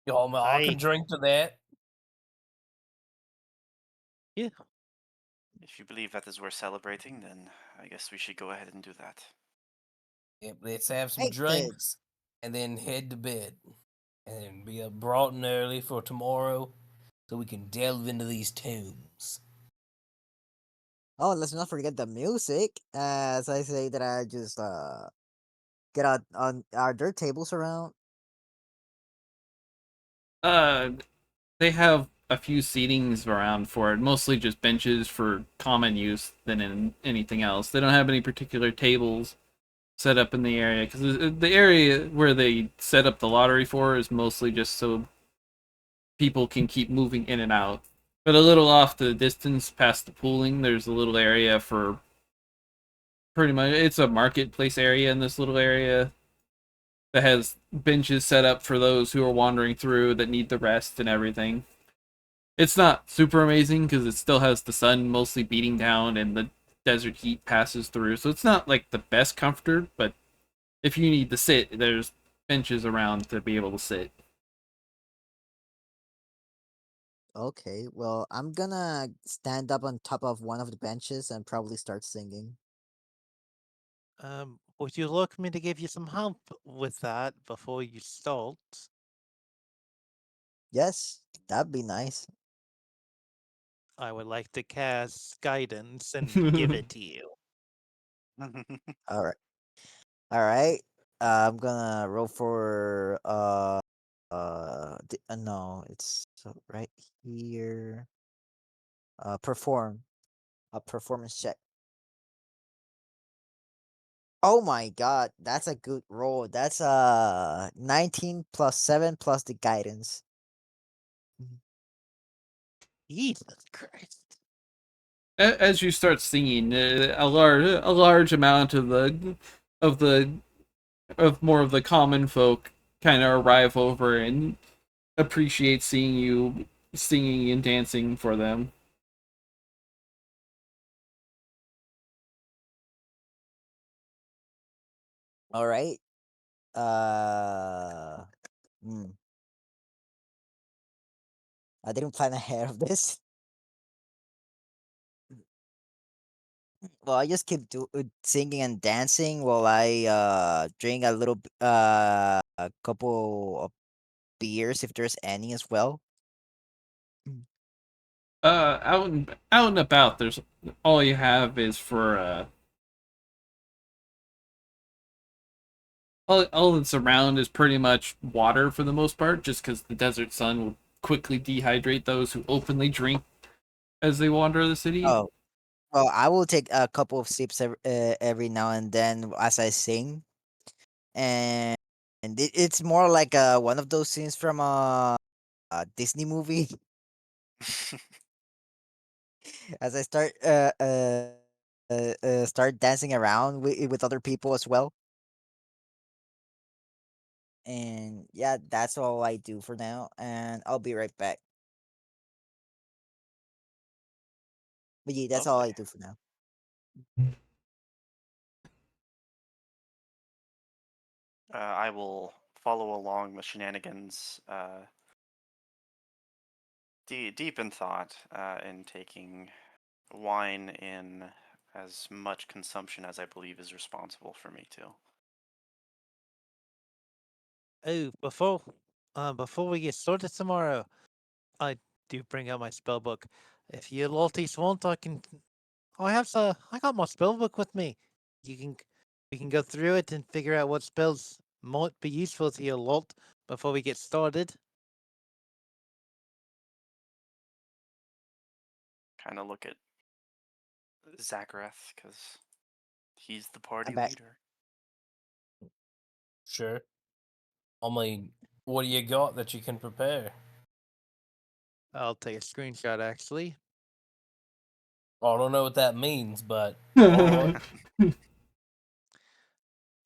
I mean, I can I drink to that. yeah. if you believe that is worth celebrating, then I guess we should go ahead and do that. Yep, let's have some Hey, kid. drinks and then head to bed. And then be up bright and early for tomorrow so we can delve into these tombs. Oh, let's not forget the music. As I say that I just get out on? Are there tables around? Uh, they have a few seatings around for it, mostly just benches for common use than in anything else. They don't have any particular tables set up in the area because the area where they set up the lottery for is mostly just so people can keep moving in and out. But a little off the distance past the pooling, there's a little area for pretty much it's a marketplace area in this little area that has benches set up for those who are wandering through that need the rest and everything. It's not super amazing because it still has the sun mostly beating down and the desert heat passes through, so it's not like the best comfort, but if you need to sit, there's benches around to be able to sit. Okay, well, I'm gonna stand up on top of one of the benches and probably start singing. Would you like me to give you some help with that before you start? Yes, that'd be nice. I would like to cast guidance and give it to you. All right, all right. I'm gonna roll for no, it's right here. Perform a performance check. Oh my god, that's a good roll. That's 19 plus 7 plus the guidance. Mhm. Jesus Christ. As you start singing, a large amount of of the of more of the common folk kind of arrive over and appreciate seeing you singing and dancing for them. All right. Uh, hmm, I didn't plan ahead of this. Well, I just keep singing and dancing while I drink a couple of beers if there's any as well. Mm. Out and about, there's all you have is for all that's around is pretty much water for the most part, just because the desert sun will quickly dehydrate those who openly drink as they wander the city. Oh, well, I will take a couple of sips every now and then as I sing, and it's more like one of those scenes from a Disney movie. As I start dancing around with other people as well. And yeah, that's all I do for now, and I'll be right back. But yeah, that's all Lovely. I do for now. I will follow along the shenanigans, deep in thought, in taking wine in as much consumption as I believe is responsible for me to. Oh, before we get started tomorrow, I do bring out my spell book. If you lolties want, I got my spell book with me. You can, we can go through it and figure out what spells might be useful to you lot before we get started. Kind of look at Zagreth because he's the I'm party back. leader. Sure. Only, what do you got that you can prepare? I'll take a screenshot actually. I don't know what that means, but all right.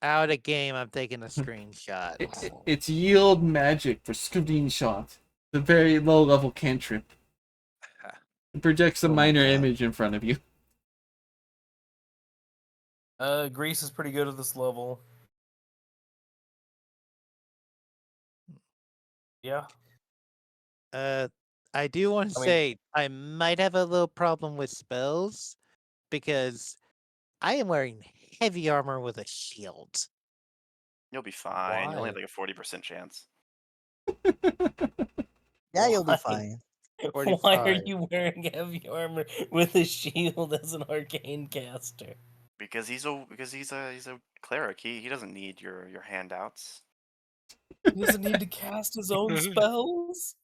Out of game, I'm taking a screenshot. It's yield magic for screenshot. The very low level cantrip. It projects a Oh my minor god. image in front of you. Greece is pretty good at this level. Yeah. Uh, I do want to I mean, say I might have a little problem with spells because I am wearing heavy armor with a shield. You'll be fine. You only have why? like a 40% chance. Yeah, you'll be Why? fine. Why are 45. you wearing heavy armor with a shield as an arcane caster? Because he's a cleric. He doesn't need your handouts. He doesn't need to cast his own spells.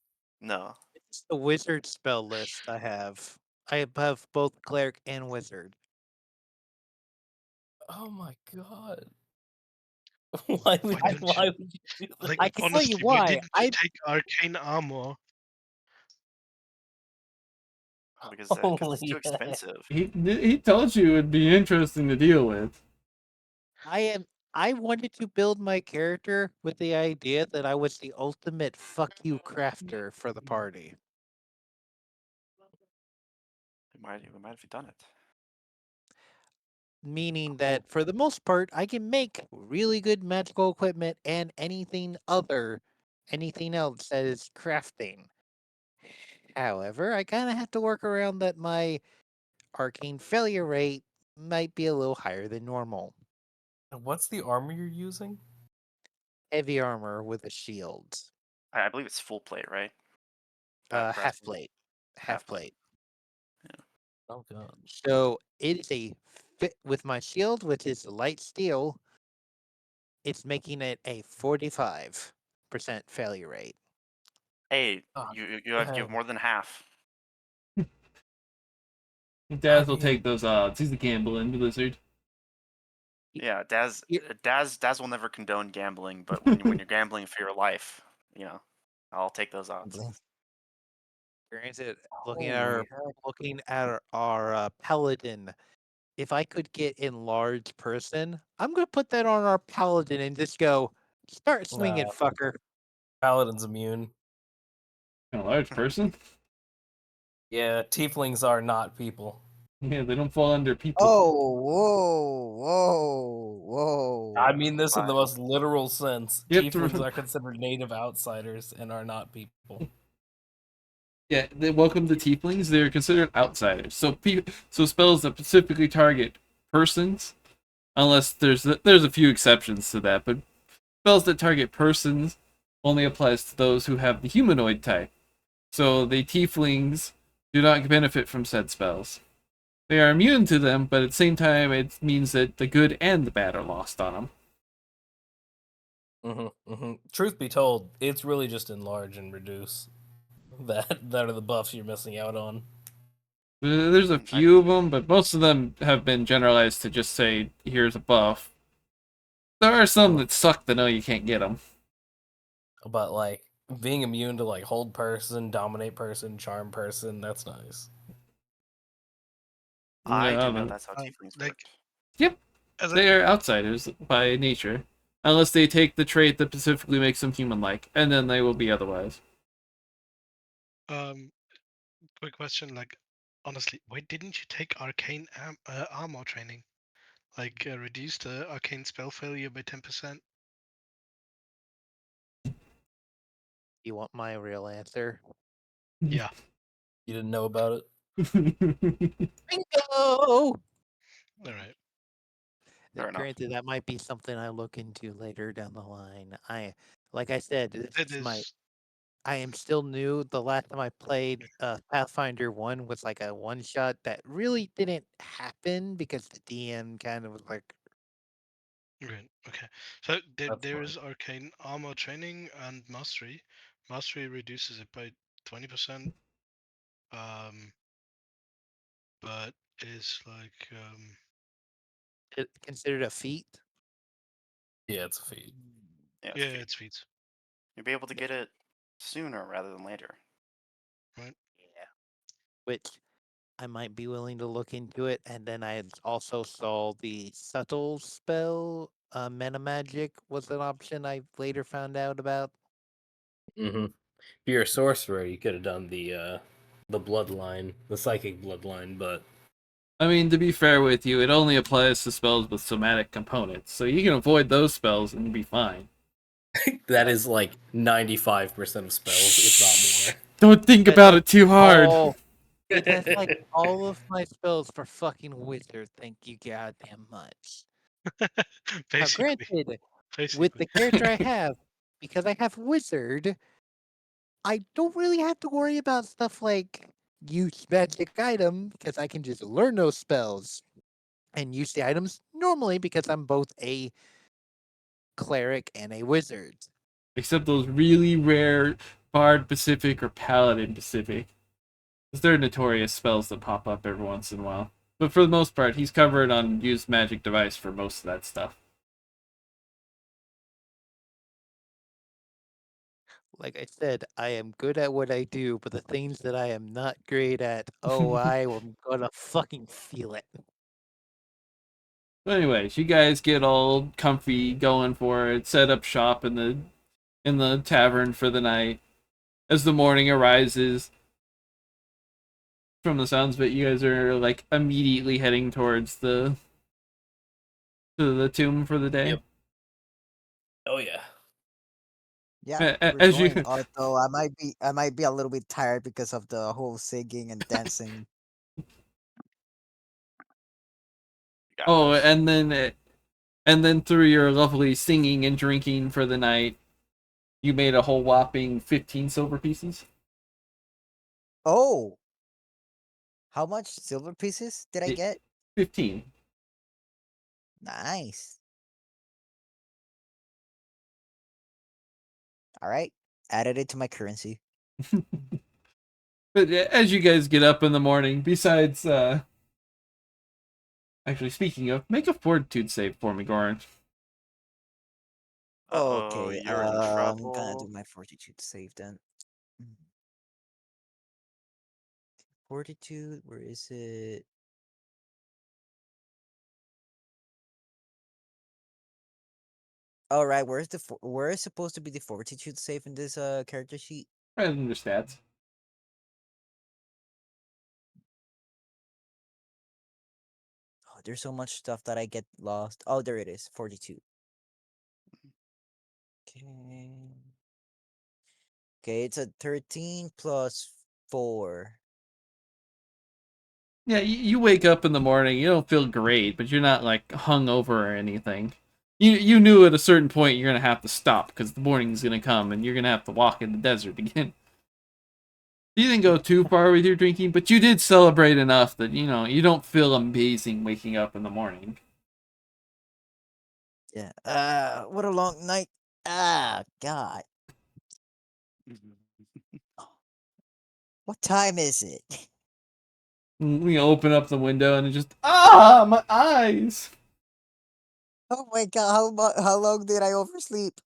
No. It's the wizard spell list I have. I have both cleric and wizard. Oh my god. Why would Why I, you, don't you why would you do like I this? can tell you honestly? Why why. didn't you take arcane armor? Oh, because it's too Holy heck. expensive. He told you it would be interesting to deal with. I am. I wanted to build my character with the idea that I was the ultimate fuck you crafter for the party. We might have done it. Meaning Cool. that for the most part, I can make really good magical equipment and anything else that is crafting. However, I kind of have to work around that my arcane failure rate might be a little higher than normal. What's the armor you're using? Heavy armor with a shield. I believe it's full plate, right? Brass Half plate, plate. half Half plate. plate. Yeah. Oh god. So it is a fit with my shield, which is light steel. It's making it a 45% failure rate. Hey, God you have dang. more than half. I Daz will take mean, those odds. He's a gambling lizard. Y- Yeah, Daz, y- Daz will never condone gambling, but when you're gambling for your life, you know, I'll take those odds. Granted, holy heck. looking at our paladin, if I could get enlarged person, I'm gonna put that on our paladin and just go start swinging, Nah, fucker. Paladin's immune. A large person? Yeah, tieflings are not people. Yeah, they don't fall under people. Oh, whoa. I mean this in the Fine. most literal sense. You have Tieflings to. are considered native outsiders and are not people. Yeah, they welcome the tieflings. They're considered outsiders. So spells that specifically target persons, unless there's a few exceptions to that, but spells that target persons only applies to those who have the humanoid type. So the tieflings do not benefit from said spells. They are immune to them, but at the same time, it means that the good and the bad are lost on them. Truth be told, it's really just enlarge and reduce that are the buffs you're missing out on. There's a I few of them, but most of them have been generalized to just say, here's a buff. There are some that suck to know you can't get them. But like being immune to like hold person, dominate person, charm person, that's nice. I Yeah, didn't know that's how tieflings like worked. yep, as a they are outsiders by nature. Unless they take the trait that specifically makes them human-like, and then they will be otherwise. um quick question, like honestly, why didn't you take arcane armor training? Like reduce the arcane spell failure by 10%. You want my real answer? Yeah. You didn't know about it? Bingo! All right. Fair enough. Granted, that might be something I look into later down the line. Like I said, this It is my is. I am still new. The last time I played Pathfinder 1 was like a one shot that really didn't happen because the DM kind of was like, Great. Okay. So That's there fine. is arcane armor training and mastery. Mastery reduces it by 20%. Um, but is like considered a feat. Yeah, it's a feat. Yeah, yeah, it's feet. it's feats, You'll be able to Yeah. get it sooner rather than later. right? Yeah. Which I might be willing to look into it. And then I also saw the subtle spell, meta magic was an option I later found out about. If you're a sorcerer, you could have done the bloodline, the psychic bloodline, but I mean, to be fair with you, it only applies to spells with somatic components, so you can avoid those spells and be fine. that is like 95% of spells, if not Don't think That's about it too hard. all. That's like more. all of my spells for fucking wizard. Thank you goddamn much. Now, Basically, granted, with basically. the character I have, because I have wizard, I don't really have to worry about stuff like use magic item because I can just learn those spells. and use the items normally because I'm both a cleric and a wizard. Except those really rare Bard Pacific or Paladin Pacific. Because they're notorious spells that pop up every once in a while. But for the most part, he's covered on used magic device for most of that stuff. Like I said, I am good at what I do, but the things that I am not great at, oh, I am gonna fucking feel it. But anyways, you guys get all comfy going for it, set up shop in the tavern for the night. As the morning arises, from the sounds of it, you guys are like immediately heading towards the to the tomb for the day. Yep. Oh yeah. Yeah, we're As you going. Although I might be a little bit tired because of the whole singing and dancing. You got oh, this. and then through your lovely singing and drinking for the night, you made a whole whopping 15 silver pieces. Oh, how much silver pieces did I It, get? 15. Nice. All right, added it to my currency. But as you guys get up in the morning, besides actually speaking of, make a fortitude save for me, Goran. Uh-oh, Okay, you're in I'm gonna do trouble. my fortitude save then. Mm. Fortitude, where is it? All right, where is supposed to be the fortitude save in this character sheet? Right under stats. Oh, there's so much stuff that I get lost. Oh, there it is, 42. Okay. Okay, it's a 13 plus 4. Yeah, you wake up in the morning, you don't feel great, but you're not like hungover or anything. You knew at a certain point you're gonna have to stop because the morning's gonna come and you're gonna have to walk in the desert again. You didn't go too far with your drinking, but you did celebrate enough that you don't feel amazing waking up in the morning. Yeah. What a long night. Ah, God. What time is it? We open up the window and it just my eyes. Oh my God, how long did I oversleep?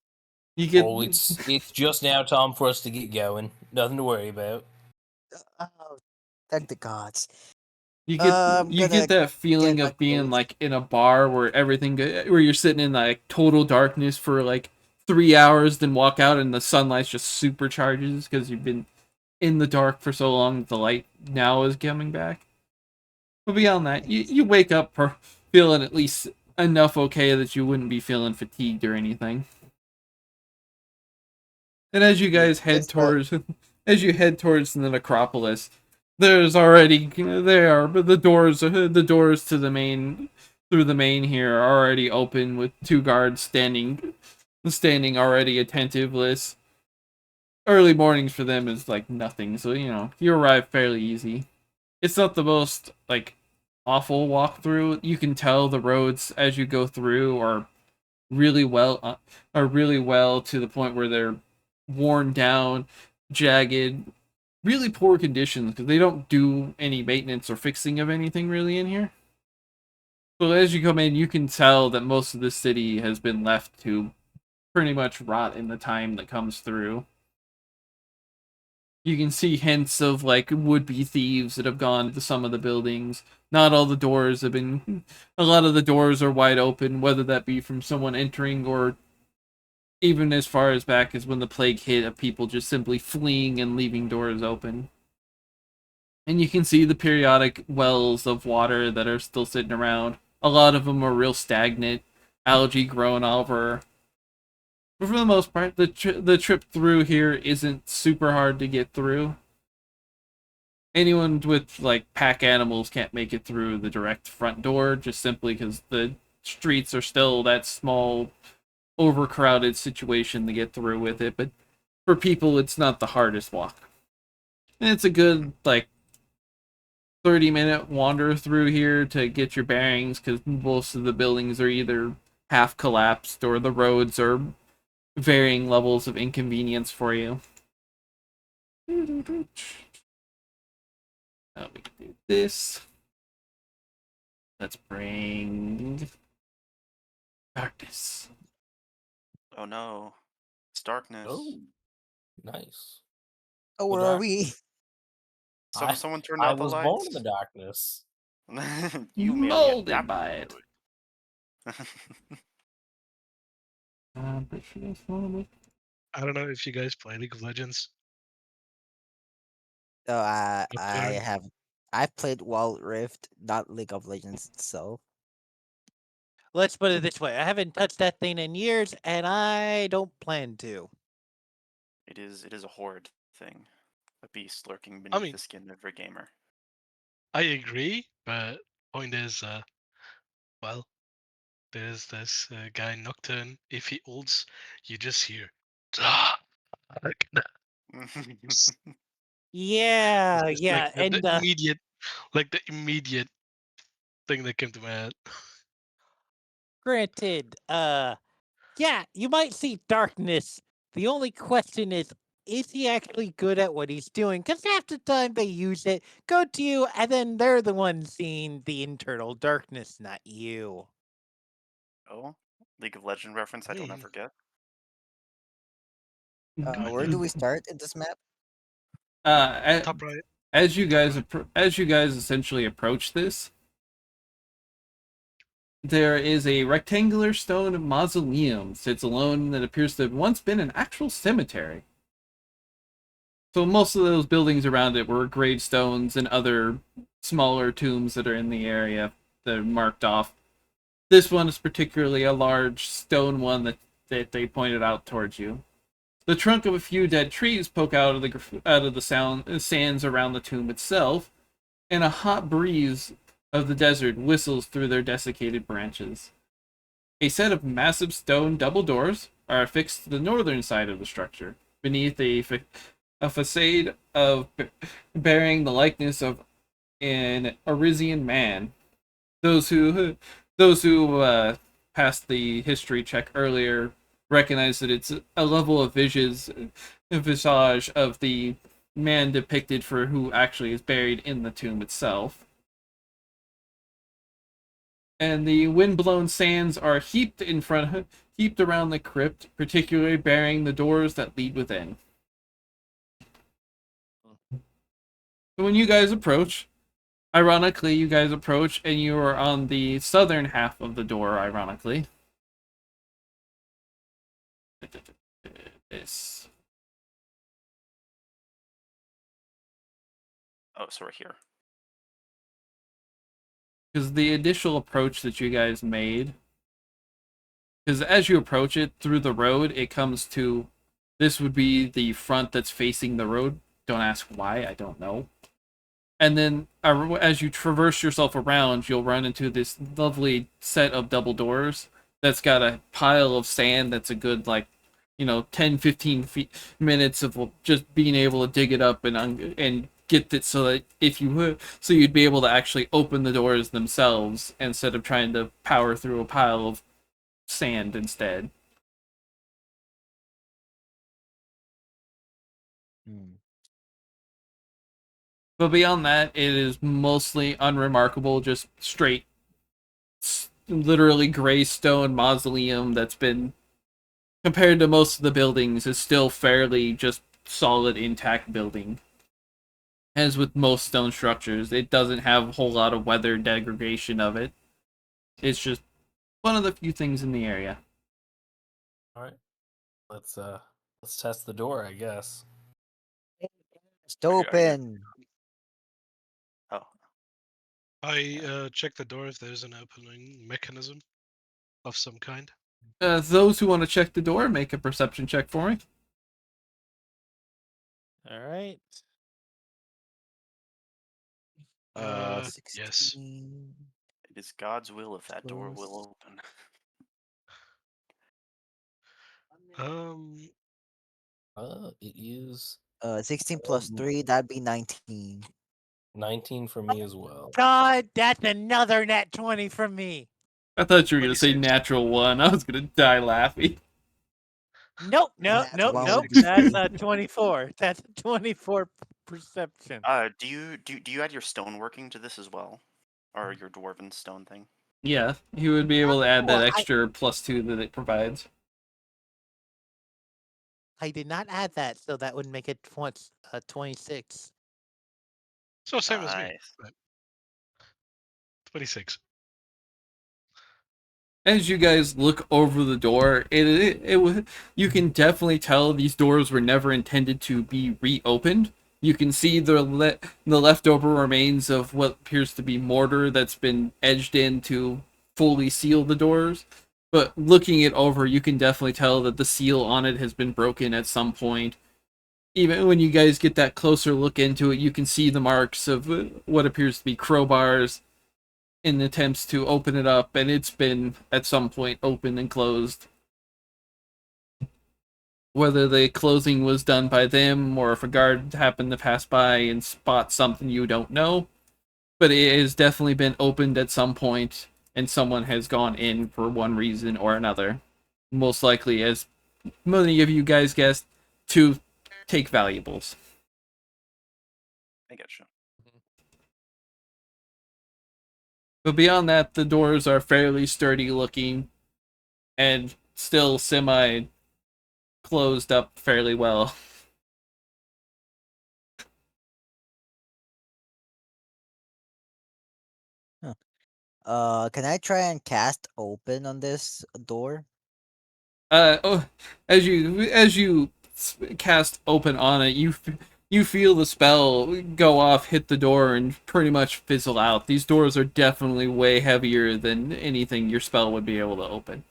You get Oh, it's just now time for us to get going. Nothing to worry about. Oh, thank the gods. you get I'm you gonna get that get feeling my of being clothes. like in a bar where where you're sitting in like total darkness for like 3 hours, then walk out and the sunlight just supercharges because you've been in the dark for so long that the light now is coming back. But beyond that, you wake up feeling at least enough okay that you wouldn't be feeling fatigued or anything. And as you Yeah, guys head just towards as you head towards the necropolis, there's already there but the doors to the main through the main here are already open with two guards standing already attentiveless. Early mornings for them is like nothing, so you arrive fairly easy. It's not the most like awful walkthrough. You can tell the roads as you go through really well are really well to the point where they're worn down, jagged, really poor conditions because they don't do any maintenance or fixing of anything really in here. So as you come in, you can tell that most of the city has been left to pretty much rot in the time that comes through. You can see hints of like would-be thieves that have gone into some of the buildings. Not all the doors have been. A lot of the doors are wide open, whether that be from someone entering or even as far as back as when the plague hit, of people just simply fleeing and leaving doors open. And you can see the periodic wells of water that are still sitting around. A lot of them are real stagnant, algae growing over. But for the most part, the trip through here isn't super hard to get through. Anyone with like pack animals can't make it through the direct front door just simply because the streets are still that small, overcrowded situation to get through with it. But for people, it's not the hardest walk. And it's a good like 30-minute wander through here to get your bearings because most of the buildings are either half collapsed or the roads are varying levels of inconvenience for you. Now we can do this. Let's bring darkness. Oh no, it's darkness. Oh, nice. Oh, The where are dark. we? I Someone turned I out the was born in the lights. darkness. You merely Molded adapted by it. to it. I don't know if you guys play League of Legends. So I've I learned. have I played Wild Rift, not League of Legends itself. Let's put it this way: I haven't touched that thing in years, and I don't plan to. It is a horrid thing, a beast lurking I beneath the mean, skin of every gamer. I agree, but point is, well, there's this guy Nocturne. If he ults, you just hear darkness. Yeah, It's like yeah, the and immediate, like the immediate thing that came to my head. granted, yeah, you might see darkness. The only question is he actually good at what he's doing? Because half the time they use it, go to you, and then they're the ones seeing the internal darkness, not you. Oh, League of Legend reference I don't Hmm, ever get. kind Where do of we start in this map? Uh, top right, as you top guys right. as you guys essentially approach this, there is a rectangular stone mausoleum sits alone that appears to have once been an actual cemetery. So most of those buildings around it were gravestones and other smaller tombs that are in the area that are marked off. This one is particularly a large stone one that they pointed out towards you. The trunk of a few dead trees poke out of the sands around the tomb itself, and a hot breeze of the desert whistles through their desiccated branches. A set of massive stone double doors are affixed to the northern side of the structure, beneath a facade of bearing the likeness of an Arisian man. Those who those who passed the history check earlier recognize that it's a level of visage of the man depicted for who actually is buried in the tomb itself. And the windblown sands are heaped around the crypt, particularly bearing the doors that lead within. So when you guys approach, ironically, you guys approach and you are on the southern half of the door, ironically. This. Oh, so we're here. Because the initial approach that you guys made, because as you approach it through the road, it comes to this would be the front that's facing the road. Don't ask why, I don't know. And then as you traverse yourself around, you'll run into this lovely set of double doors that's got a pile of sand that's a good, like, 10, 15 minutes of just being able to dig it up and get it so that if you would, so you'd be able to actually open the doors themselves instead of trying to power through a pile of sand instead. Hmm. But beyond that, it is mostly unremarkable, just straight, literally gray stone mausoleum that's been, compared to most of the buildings, is still fairly just solid, intact building. As with most stone structures, it doesn't have a whole lot of weather degradation of it. It's just one of the few things in the area. All right, let's uh let's test the door, I guess. It's Are you? open. Oh, I yeah. check the door if there's an opening mechanism of some kind. Those who want to check the door, make a perception check for me. All right. Yes. 16 It is God's will if that door will plus open. Um, It is 16 plus um, 3, that'd be 19. 19 for me as well. God, that's another net 20 from me. I thought you were gonna say 26. natural one. I was gonna die laughing. Nope, nope, Nat nope, one would nope. 26 be for me. That's great. a 24. That's a 24 perception. Do you add your stoneworking to this as well, or your dwarven stone thing? Yeah, he would be able to add No, that extra +2 that it provides. I did not add that, so that would make it 26. So same as me. Nice. But 26. As you guys look over the door, you can definitely tell these doors were never intended to be reopened. You can see the leftover remains of what appears to be mortar that's been edged in to fully seal the doors. But looking it over, you can definitely tell that the seal on it has been broken at some point. Even when you guys get that closer look into it, you can see the marks of what appears to be crowbars in attempts to open it up, and it's been at some point opened and closed. Whether the closing was done by them or if a guard happened to pass by and spot something, you don't know. But it has definitely been opened at some point, and someone has gone in for one reason or another. Most likely, as many of you guys guessed, to take valuables. I get you. But beyond that, the doors are fairly sturdy looking and still semi closed up fairly well. Huh. Can I try and cast open on this door? Oh, as you cast open on it, you feel the spell go off, hit the door, and pretty much fizzle out. These doors are definitely way heavier than anything your spell would be able to open.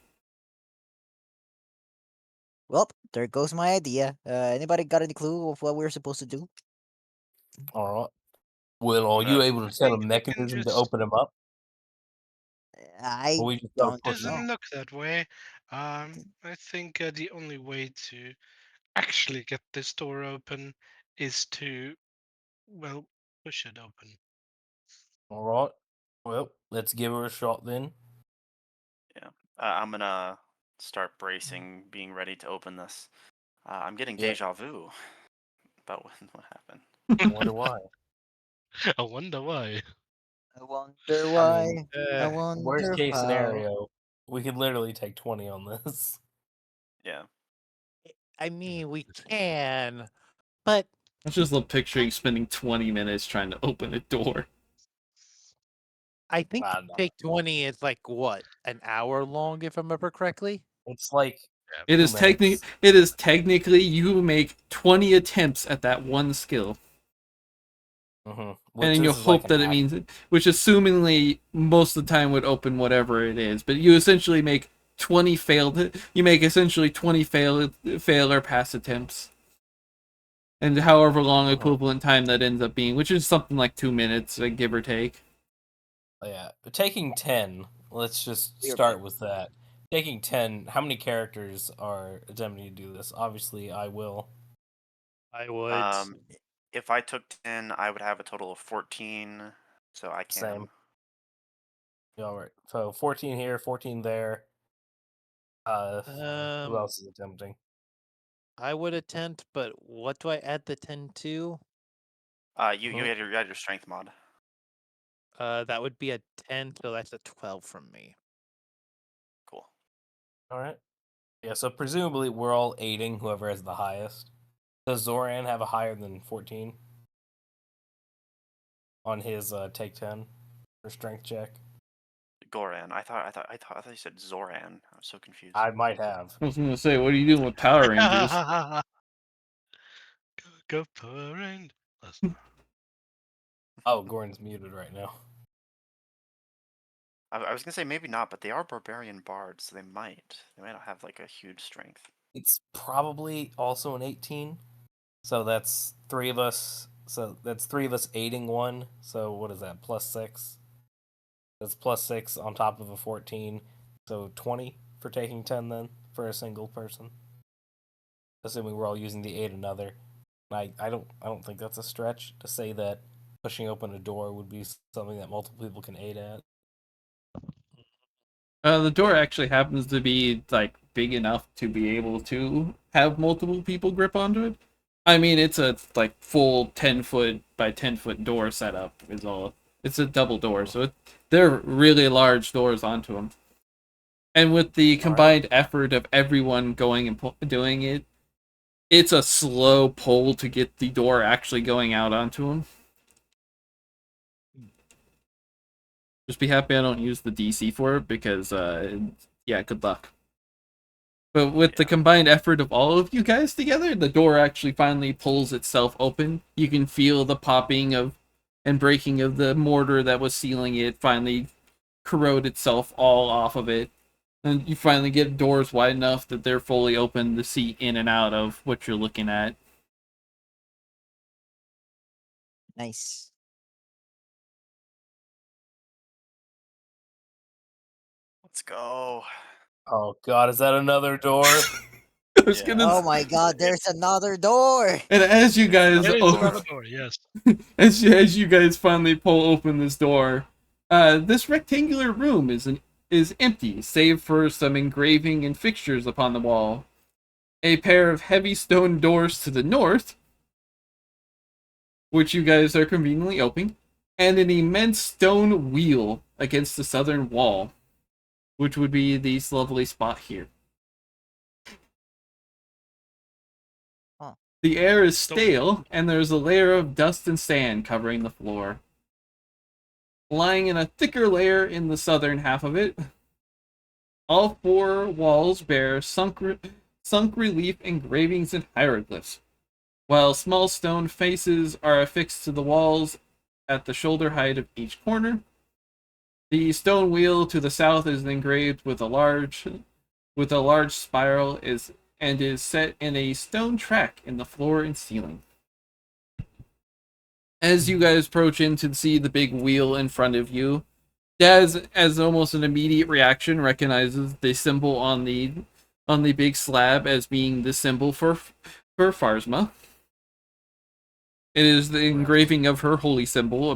Well, there goes my idea. Anybody got any clue of what we're supposed to do? All right. Well, are you able I to tell a think we can mechanism to just. open them up, or I we just start don't It pushing? know. doesn't look that way. I think the only way to actually get this door open is to, well, push it open. All right. Well, let's give her a shot then. Yeah. I'm gonna start bracing, being ready to open this. I'm getting Yeah. deja vu about what happened. I wonder why. I wonder why. I wonder I mean, why. I worst wonder case how. scenario, we could literally take 20 on this. Yeah. I mean, we can, but I just love picturing spending 20 minutes trying to open a door. I think No. take 20 is like what, an hour long, if I remember correctly? It's like Yeah. It 2 is minutes. technically you make 20 attempts at that one skill. And And this you is like hope an that it act. means, which assumingly most of the time would open whatever it is, but you essentially make 20 failed, you make essentially 20 fail or pass attempts. And however long equivalent time that ends up being, which is something like 2 minutes, give or take. Yeah. But taking 10, let's just We're start with that. Taking 10, how many characters are attempting to do this? Obviously, I will. I would. Um, if I took 10, I would have a total of 14. So I Same. can. Yeah, all right. So 14 here, 14 there. Who Um, else is attempting? I would attempt, but what do I add the 10 to? You had your strength mod. That would be a 10, so that's a 12 from me. Cool. All right. Yeah, so presumably we're all aiding whoever has the highest. Does Zoran have a higher than 14 on his take 10 for strength check? Goran. I thought you said Zoran. I was so confused. I might have. I was gonna say, what are you doing with Power Rangers? Go Power Rangers. Oh, Gordon's muted right now. I was gonna say maybe not, but they are barbarian bards, so they might. They might not have like a huge strength. It's probably also an 18. So that's three of us. So that's three of us aiding one. So what is that? Plus 6. That's plus 6 on top of a 14. So 20 for taking 10 then for a single person. Assuming we're all using the aid another. I don't think that's a stretch to say that pushing open a door would be something that multiple people can aid at. The door actually happens to be like big enough to be able to have multiple people grip onto it. I mean, it's a like full 10-foot by 10-foot door setup. Is all. It's a double door, so they're really large doors onto them. And with the All right. combined effort of everyone going and doing it, it's a slow pull to get the door actually going out onto them. Just be happy I don't use the DC for it because, yeah, good luck. But with the Yeah. combined effort of all of you guys together, the door actually finally pulls itself open. You can feel the popping of and breaking of the mortar that was sealing it finally corrode itself all off of it. And you finally get doors wide enough that they're fully open to see in and out of what you're looking at. Nice. Let's go. Oh god, is that another door? I was Yeah. gonna Oh my god, there's another door! and as you guys It is another door, yes. as you guys finally pull open this door, this rectangular room is empty, save for some engraving and fixtures upon the wall. A pair of heavy stone doors to the north, which you guys are conveniently opening, and an immense stone wheel against the southern wall, which would be this lovely spot here. Huh. The air is Stone. stale, and there's a layer of dust and sand covering the floor. Lying in a thicker layer in the southern half of it, all four walls bear sunk relief engravings and hieroglyphs, while small stone faces are affixed to the walls at the shoulder height of each corner. The stone wheel to the south is engraved with a large spiral is set in a stone track in the floor and ceiling. As you guys approach in to see the big wheel in front of you, Daz, as almost an immediate reaction, recognizes the symbol on the big slab as being the symbol for Farsma. It is the engraving of her holy symbol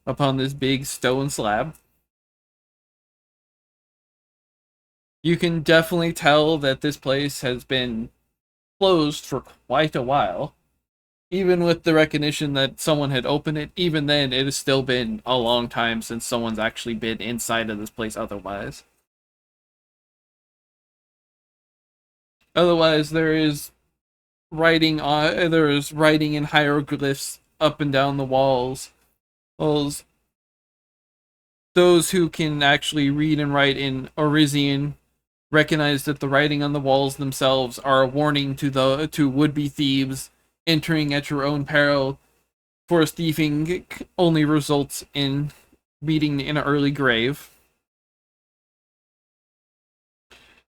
upon this big stone slab. You can definitely tell that this place has been closed for quite a while. Even with the recognition that someone had opened it, even then, it has still been a long time since someone's actually been inside of this place otherwise. Otherwise, there is writing in hieroglyphs up and down the walls. Those who can actually read and write in Orisian recognize that the writing on the walls themselves are a warning to would-be thieves entering at your own peril, for thieving only results in meeting in an early grave.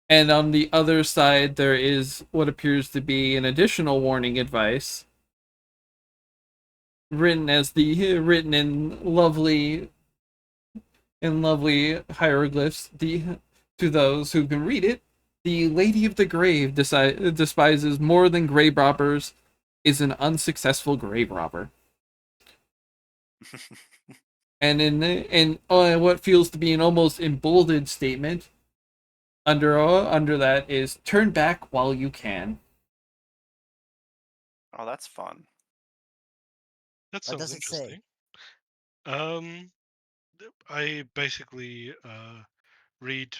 And on the other side, there is what appears to be an additional warning advice, written in lovely hieroglyphs. To those who can read it, the Lady of the Grave despises more than grave robbers, is an unsuccessful grave robber. And in what feels to be an almost emboldened statement, under that is turn back while you can. Oh, that's fun. That What sounds does it say? interesting. Um, I basically read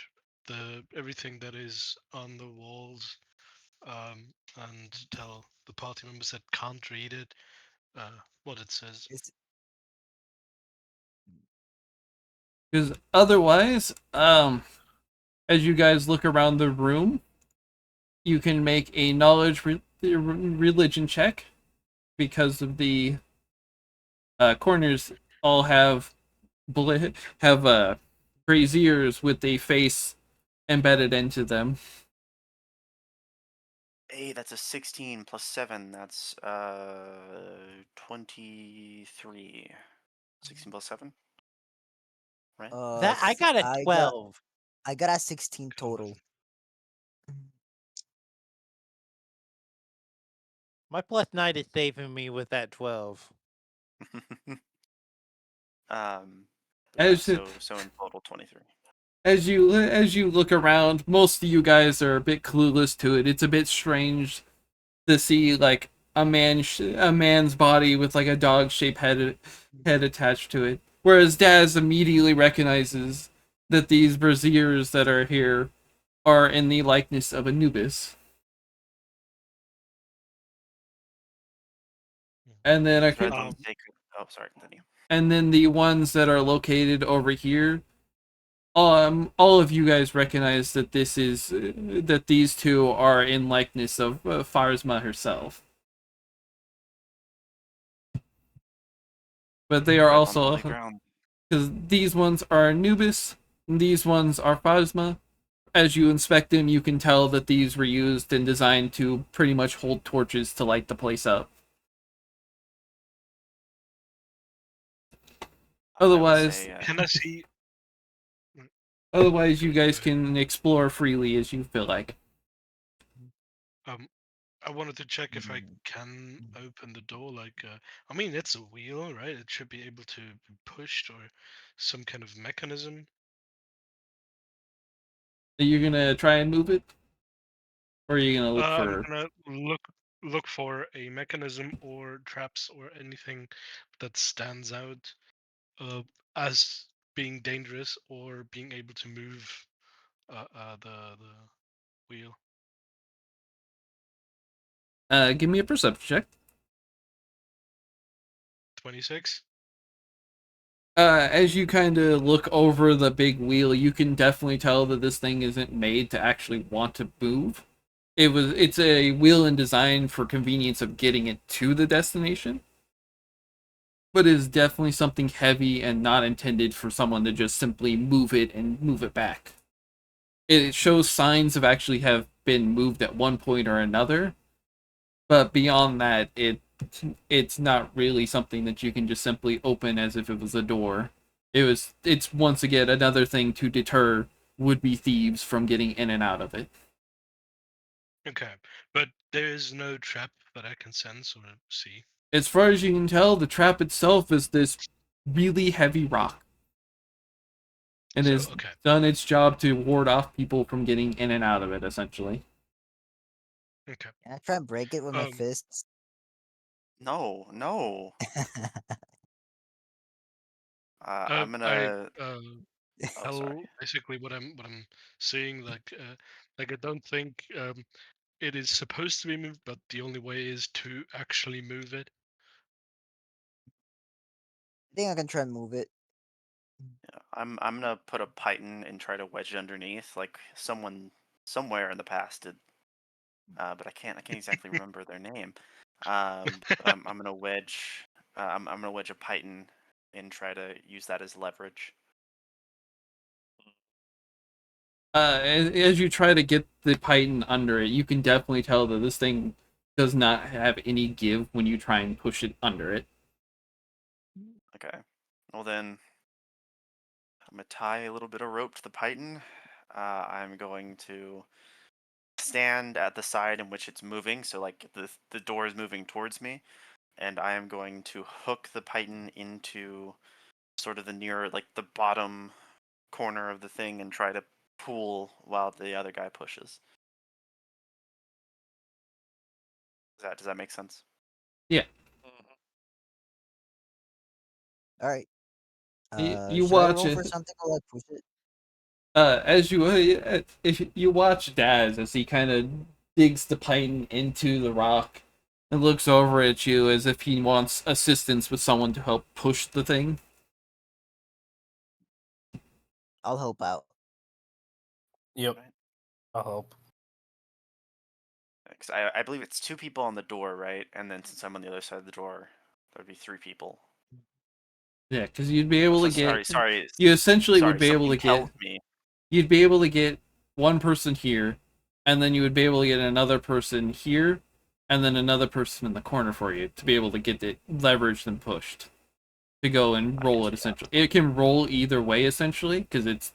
the everything that is on the walls, and tell the party members that can't read it what it says. Is Because otherwise, as you guys look around the room, you can make a knowledge religion check because of the corners all have braziers with a face embedded into them. Hey, that's a 16 plus 7. That's 23. 16 plus 7, right? That I got a I got 12. a 16 total. My plus 9 is saving me with that 12. But yeah, As so in total 23. as you look around, most of you guys are a bit clueless to it. It's a bit strange to see like a man's body with like a dog shaped head attached to it. Whereas Daz immediately recognizes that these braziers that are here are in the likeness of Anubis. And then I Thread could, the sacred. Oh, sorry. Continue. and then the ones that are located over here, all of you guys recognize that that these two are in likeness of Farzma herself. But they are Tread on holy also, ground. because these ones are Anubis, and these ones are Farzma. As you inspect them, you can tell that these were used and designed to pretty much hold torches to light the place up. I will Otherwise, say. Can I see? otherwise you guys can explore freely as you feel like. Um, I wanted to check if I can open the door. Like, I mean, it's a wheel, right? It should be able to be pushed or some kind of mechanism. Are you gonna try and move it, or are you gonna look I'm for? gonna look for a mechanism or traps or anything that stands out uh, as being dangerous or being able to move the wheel. Give me a perception check. 26. As you kind of look over the big wheel, you can definitely tell that this thing isn't made to actually want to move. It's a wheel and design for convenience of getting it to the destination, but is definitely something heavy and not intended for someone to just simply move it and move it back. It shows signs of actually have been moved at one point or another, but beyond that, it's not really something that you can just simply open as if it was a door. It's once again another thing to deter would-be thieves from getting in and out of it. Okay, but there is no trap that I can sense or see. As far as you can tell, the trap itself is this really heavy rock and So has okay, done its job to ward off people from getting in and out of it, essentially. okay. Can I try and break it with my Um, fists? No, no. I'm I gonna. Oh, sorry. tell basically what I'm seeing. Like I don't think it is supposed to be moved, but the only way is to actually move it. I think I can try and move it. Yeah, I'm gonna put a python and try to wedge it underneath, like someone somewhere in the past did. But I can't exactly remember their name. But I'm gonna wedge. I'm gonna wedge a python and try to use that as leverage. As you try to get the python under it, you can definitely tell that this thing does not have any give when you try and push it under it. Okay. Well then, I'm gonna tie a little bit of rope to the python. I'm going to stand at the side in which it's moving, so like the door is moving towards me, and I am going to hook the python into sort of the near like the bottom corner of the thing and try to pull while the other guy pushes. Does that make sense? Yeah, All right. you Should I watch roll for it. something or like push it? As you if you watch Daz as he kind of digs the python into the rock and looks over at you as if he wants assistance with someone to help push the thing. I'll help out. Yep, Right. I hope. 'Cause I believe it's two people on the door, right? And then since I'm on the other side of the door, there'd be three people. Yeah, because you'd be Oh, able so to get, sorry, sorry, you essentially would sorry. be able Something to tells get, me. you'd be able to get one person here, and then you would be able to get another person here, and then another person in the corner for you to be able to get it leveraged and pushed to go and I can roll it see that. essentially. It can roll either way essentially because it's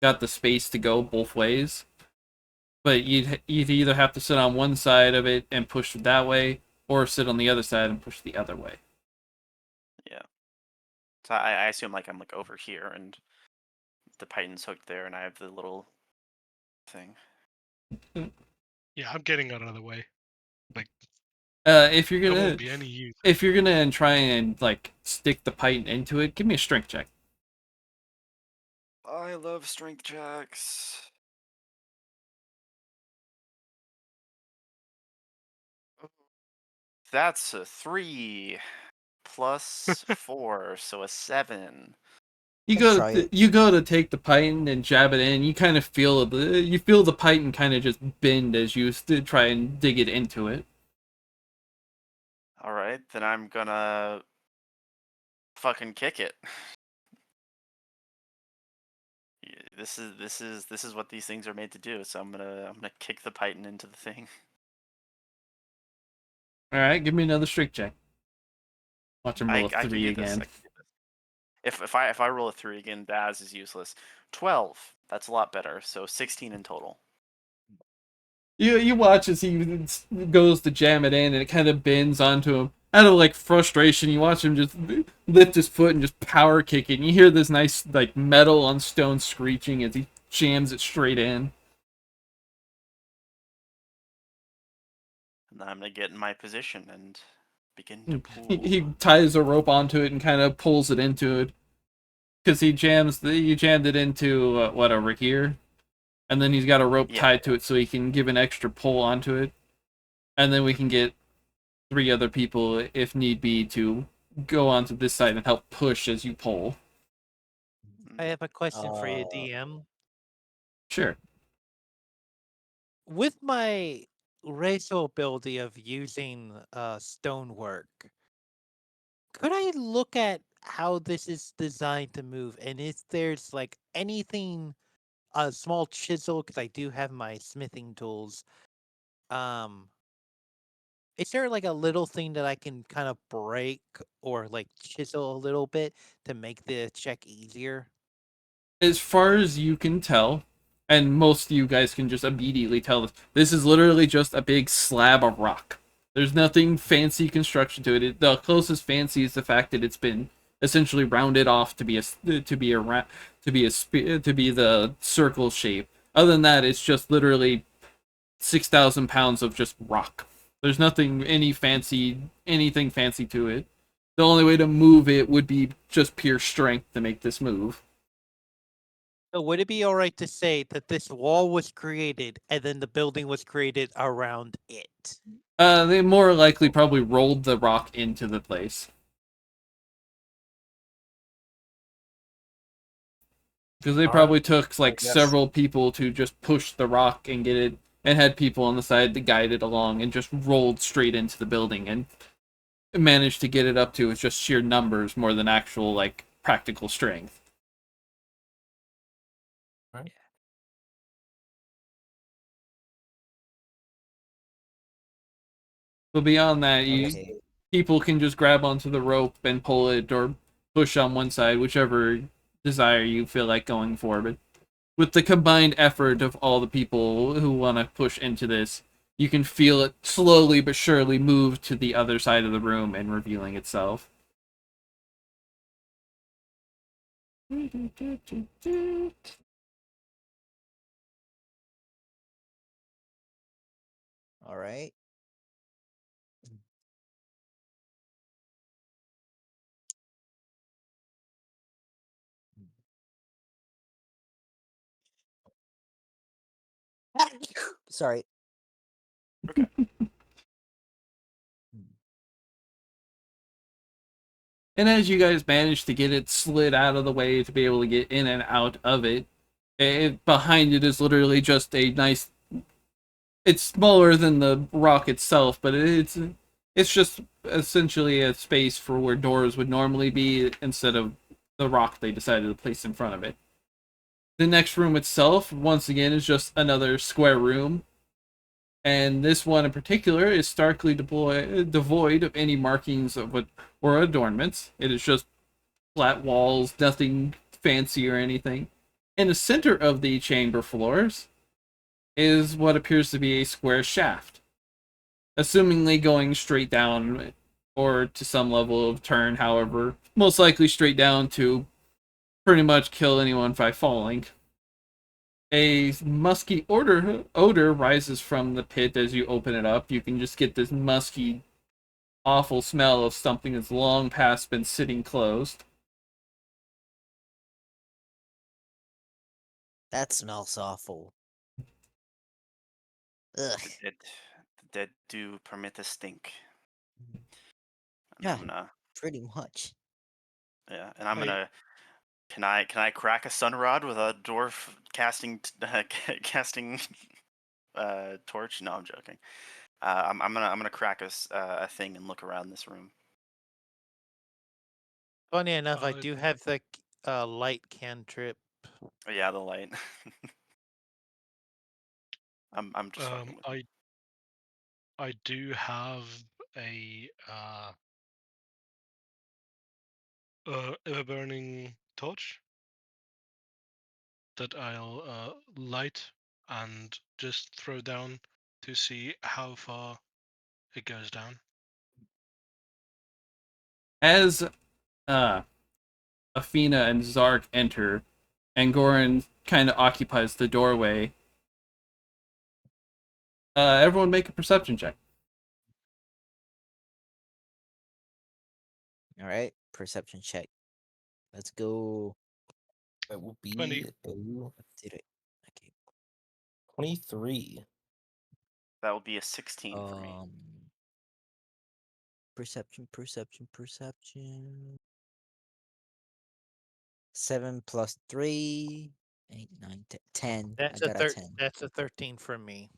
got the space to go both ways. But you'd either have to sit on one side of it and push that way, or sit on the other side and push the other way. Yeah. So I assume like I'm like over here, and the python's hooked there, and I have the little thing. Yeah, I'm getting out of the way. Like, If you're there gonna won't be any use. if you're gonna try and like stick the python into it, give me a strength check. I love strength checks. That's a 3 plus 4, so a 7. You Can go try it. you go to take the python and jab it in. You kind of feel the python kind of just bend as you try and dig it into it. All right, then I'm gonna fucking kick it. This is what these things are made to do. So I'm gonna kick the python into the thing. All right, give me another strength check. Watch him roll a I can 3 do this. again. I can do this. If I roll a 3 again, Baz is useless. 12. That's a lot better. So 16 in total. You watch as he goes to jam it in, and it kind of bends onto him. Out of like frustration, you watch him just lift his foot and just power kick it. And you hear this nice like metal on stone screeching as he jams it straight in. And then I'm gonna get in my position and begin to pull. He ties a rope onto it and kind of pulls it into it because you jammed it into what, over here, and then he's got a rope Yeah. tied to it so he can give an extra pull onto it, and then we can get 3 other people if need be to go onto this side and help push as you pull. I have a question for you, Uh, DM. Sure. With my racial ability of using stonework, could I look at how this is designed to move? And if there's like anything, a small chisel, because I do have my smithing tools. Um, is there like a little thing that I can kind of break or like chisel a little bit to make the check easier? As far as you can tell, and most of you guys can just immediately tell this is literally just a big slab of rock. There's nothing fancy construction to it. The closest fancy is the fact that it's been essentially rounded off to be the circle shape. Other than that, it's just literally 6,000 pounds of just rock. There's anything fancy to it. The only way to move it would be just pure strength to make this move. So would it be all right to say that this wall was created and then the building was created around it? They more likely probably rolled the rock into the place. Because they probably took like yes. several people to just push the rock and get it, and had people on the side to guide it along, and just rolled straight into the building and managed to get it up to. It's just sheer numbers more than actual like practical strength. Right. But beyond that, okay. people can just grab onto the rope and pull it or push on one side, whichever desire you feel like going for. But with the combined effort of all the people who want to push into this, you can feel it slowly but surely move to the other side of the room and revealing itself. All right. Sorry. Okay. And as you guys manage to get it slid out of the way to be able to get in and out of it, behind it is literally just a nice. It's smaller than the rock itself, but it's just essentially a space for where doors would normally be instead of the rock they decided to place in front of it. The next room itself, once again, is just another square room, and this one in particular is starkly devoid of any markings of what or adornments. It is just flat walls, nothing fancy or anything. In the center of the chamber floors is what appears to be a square shaft, assumingly going straight down or to some level of turn, however. Most likely straight down to pretty much kill anyone by falling. A musky odor rises from the pit as you open it up. You can just get this musky, awful smell of something that's long past been sitting closed. That smells awful. Ugh. The dead do permit the stink. And Yeah, I'm gonna, pretty much. yeah, and I'm I gonna. Can I crack a sun rod with a dwarf casting torch? No, I'm joking. I'm gonna crack a thing and look around this room. Funny enough, I uh, do have the light cantrip. Oh, yeah, the light. I'm just fucking with you. I do have a burning torch that I'll light and just throw down to see how far it goes down. As uh, Athena and Zark enter, and Goran kind of occupies the doorway, everyone make a perception check. All right, perception check. Let's go. It will 20. be Did it? Okay. 23. That will be a 16 for me. Perception. 7 plus 3, 8, 9, 10. I got a 10. That's a 13 from me.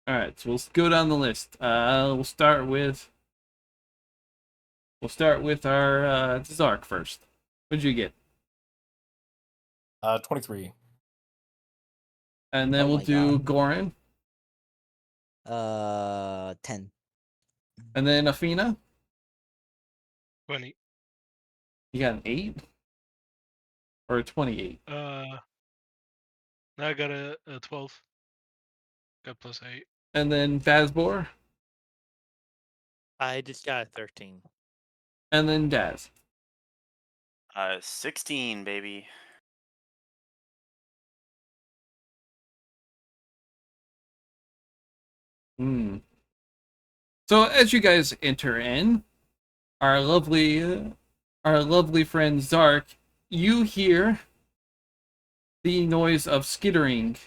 All right, so we'll go down the list. We'll start with our Zark first. What'd you get? 23. And then Oh we'll my do god. Goran, 10. and then Athena. 20. You got an 8 or a 28, Now I got a 12. Got plus 8. and then Fazbor, I just got a 13. and then Daz. 16, baby. Hmm. So as you guys enter in, our lovely friend Zark, you hear the noise of skittering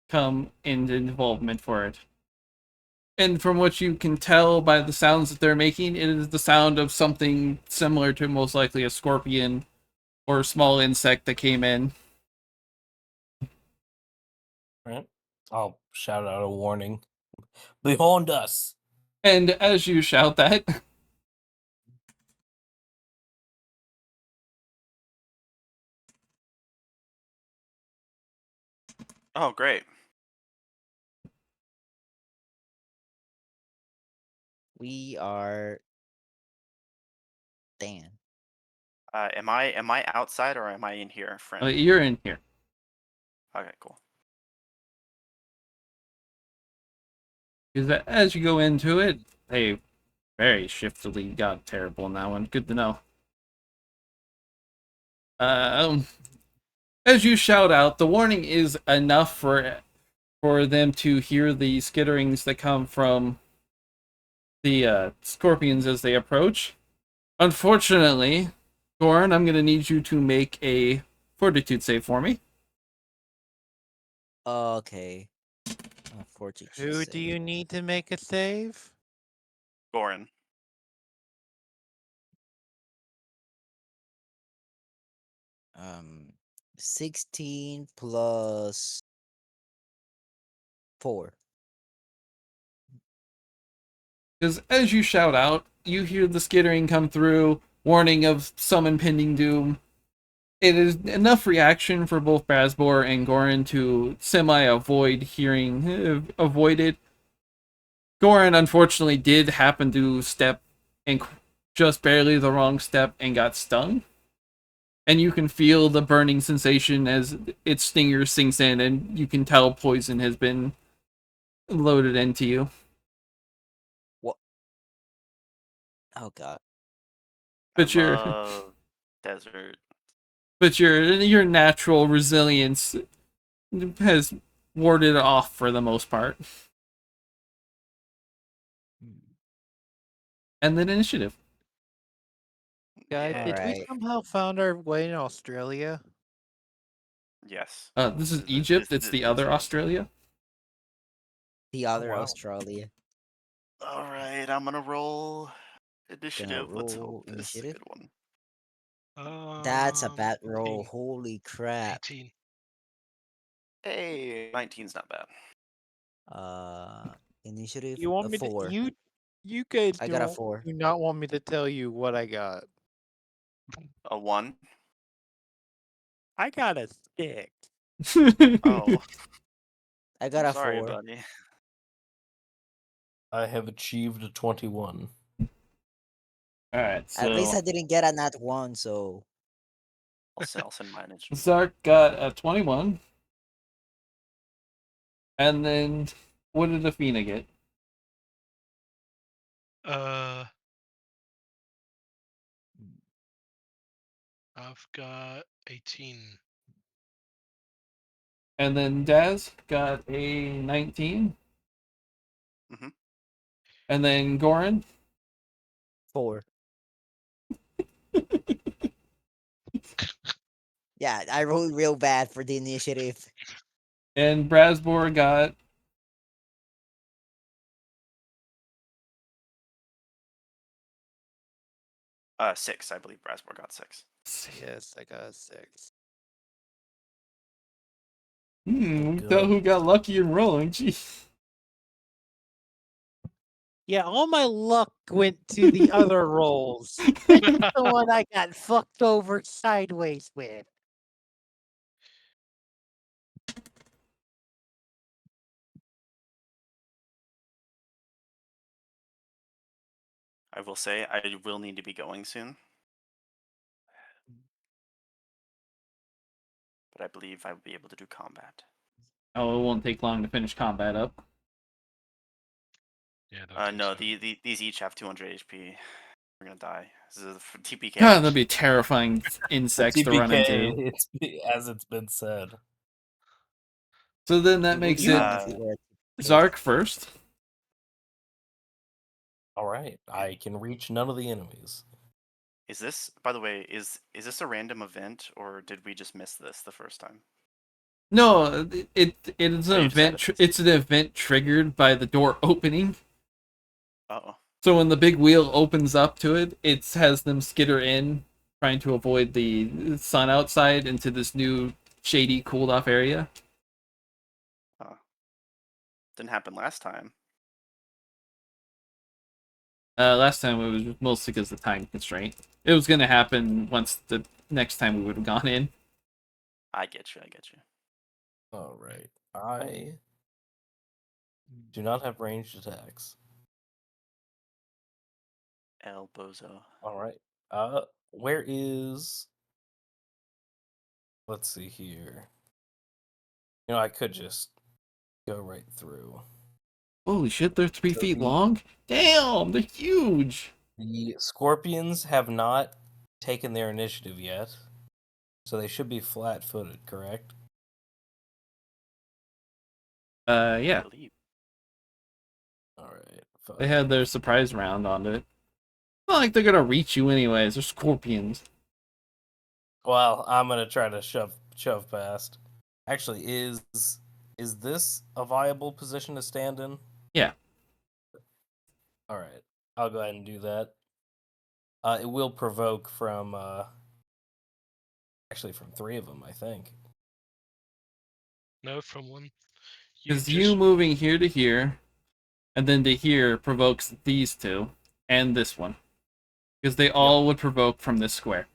come into involvement for it. And from what you can tell by the sounds that they're making, it is the sound of something similar to most likely a scorpion or a small insect that came in. Right? I'll shout out a warning. Behind us. And as you shout that, Oh, great. We are. Dan. Am I outside or am I in here, friend? you're in here. Okay, cool. Because as you go into it, they very shiftily got terrible in that one. Good to know. Um, as you shout out, the warning is enough for them to hear the skitterings that come from the scorpions as they approach. Unfortunately, Goran, I'm going to need you to make a fortitude save for me. Okay. Fortitude Who do save. you need to make a save? Goran. Um, 16 plus 4. Because as you shout out, you hear the skittering come through, warning of some impending doom. It is enough reaction for both Brasbor and Goran to avoid it. Goran unfortunately did happen to step in just barely the wrong step and got stung. and you can feel the burning sensation as its stinger sinks in, and you can tell poison has been loaded into you. What? Oh god. I But your love desert. your natural resilience has warded it off for the most part. And then initiative. Guys, Yeah. did we Alright. somehow found our way in Australia? Yes. This is This, Egypt. It's this, the this other is. Australia. The Oh other wow. Australia. All right, I'm gonna roll Gonna initiative. Let's hope roll this is a initiative. good one. That's a bad roll. 18. Holy crap. 18. Hey, 19's not bad. Uh, initiative You want a me to 4. you guys I got a 4. do not want me to tell you what I got. A 1. I got a 6. Oh, I got I'm a sorry, 4. buddy. I have achieved a 21. All right, At least so I didn't get a nat 1, so I'll send my initiative. Zark got a 21, and then what did Athena get? Uh, I've got 18. And then Daz got a 19, Mm-hmm. and then Goran 4. Yeah, I rolled real bad for the initiative. and Brasbor got 6. I believe Brasmore got 6. Yes, I got a 6. Tell who got lucky in rolling. Jeez. Yeah, all my luck went to the other rolls. This is the one I got fucked over sideways with. I will say I will need to be going soon, but I believe I will be able to do combat. Oh, it won't take long to finish combat up. Yeah, I don't think No, so. these each have 200 HP. We're gonna die. This is for TPK. God, that'd be terrifying insects to run into. TPK, as it's been said. So then that It would makes be it fun if it were a Zark first. All right, I can reach none of the enemies. Is this, by the way, is this a random event or did we just miss this the first time? No, it's Oh, an you just event. added this. It's an event triggered by the door opening. Uh-oh. So when the big wheel opens up to it, it has them skitter in, trying to avoid the sun outside into this new shady, cooled off area. Didn't happen last time. Last time it was mostly because of the time constraint. It was gonna happen once the next time we would have gone in. I get you. I get you. All right, I do not have ranged attacks. El Bozo. All right, where is? Let's see here. You know, I could just go right through. Holy shit, they're 3 feet The long? Damn, they're huge! the scorpions have not taken their initiative yet, so they should be flat-footed, correct? I Yeah. believe. All right. They had their 5. surprise round on it. Not like they're gonna reach you anyways, they're scorpions. Well, I'm gonna try to shove past. Actually, is this a viable position to stand in? Yeah. All right, I'll go ahead and do that. It will provoke from actually from 3 of them, I think. No, from one. You Because you just. moving here to here, and then to here provokes these two, and this one. Because they all would provoke from this square.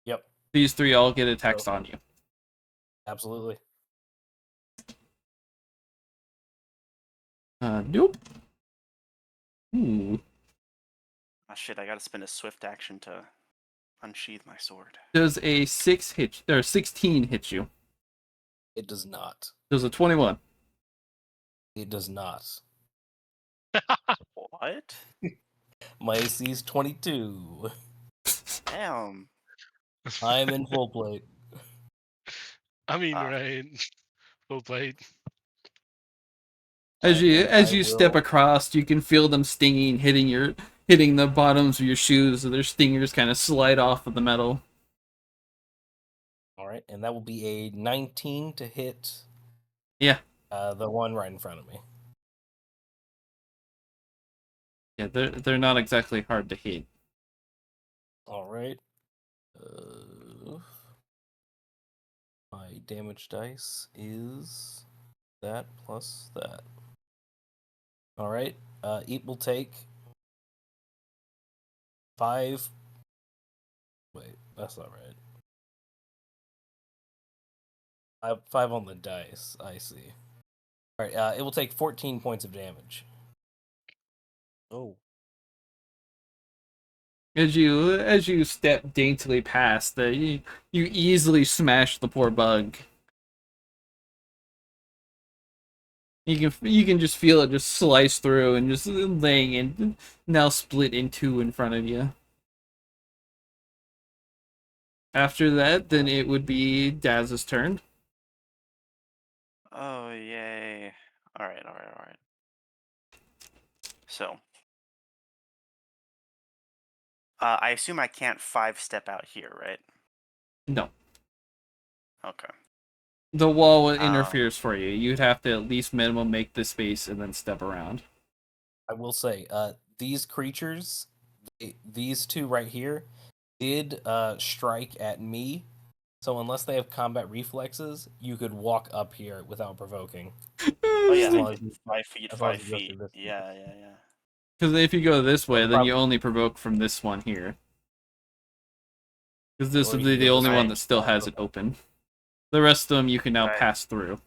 Yep, These 3 all get attacks on you. absolutely. Nope. Ooh. Oh shit! I gotta spend a swift action to unsheathe my sword. Does a 6 hit or 16 hit you? It does not. Does a 21? It does not. What? My AC is 22. Damn. I'm in full plate. I mean, Ah. right. Full plate. As I you step will. across, you can feel them stinging, hitting the bottoms of your shoes, so their stingers kind of slide off of the metal. All right, and that will be a 19 to hit Yeah, the one right in front of me. yeah, they're not exactly hard to hit. All right. My damage dice is that plus that. All right. It will take 5. Wait, that's not right. I have 5 on the dice. I see. All right. It will take 14 points of damage. Oh. As you step daintily past, you easily smash the poor bug. You can just feel it just slice through and just laying in, now split in two in front of you. After that, then it would be Daz's turn. Oh, yay. Alright. So. I assume I can't 5-step out here, right? No, Okay. the wall interferes for you. You'd have to at least minimum make the space and then step around. I will say, these creatures, these two right here, did strike at me. So unless they have combat reflexes, you could walk up here without provoking. Oh, yeah, As they long as did you, 5 feet, as long 5 as you go feet. through this. Yeah. Because if you go this way, Or then you probably- only provoke from this one here. Because this or would you be could the go only this one way. that still has it open. The rest of them you can now Could I, pass through.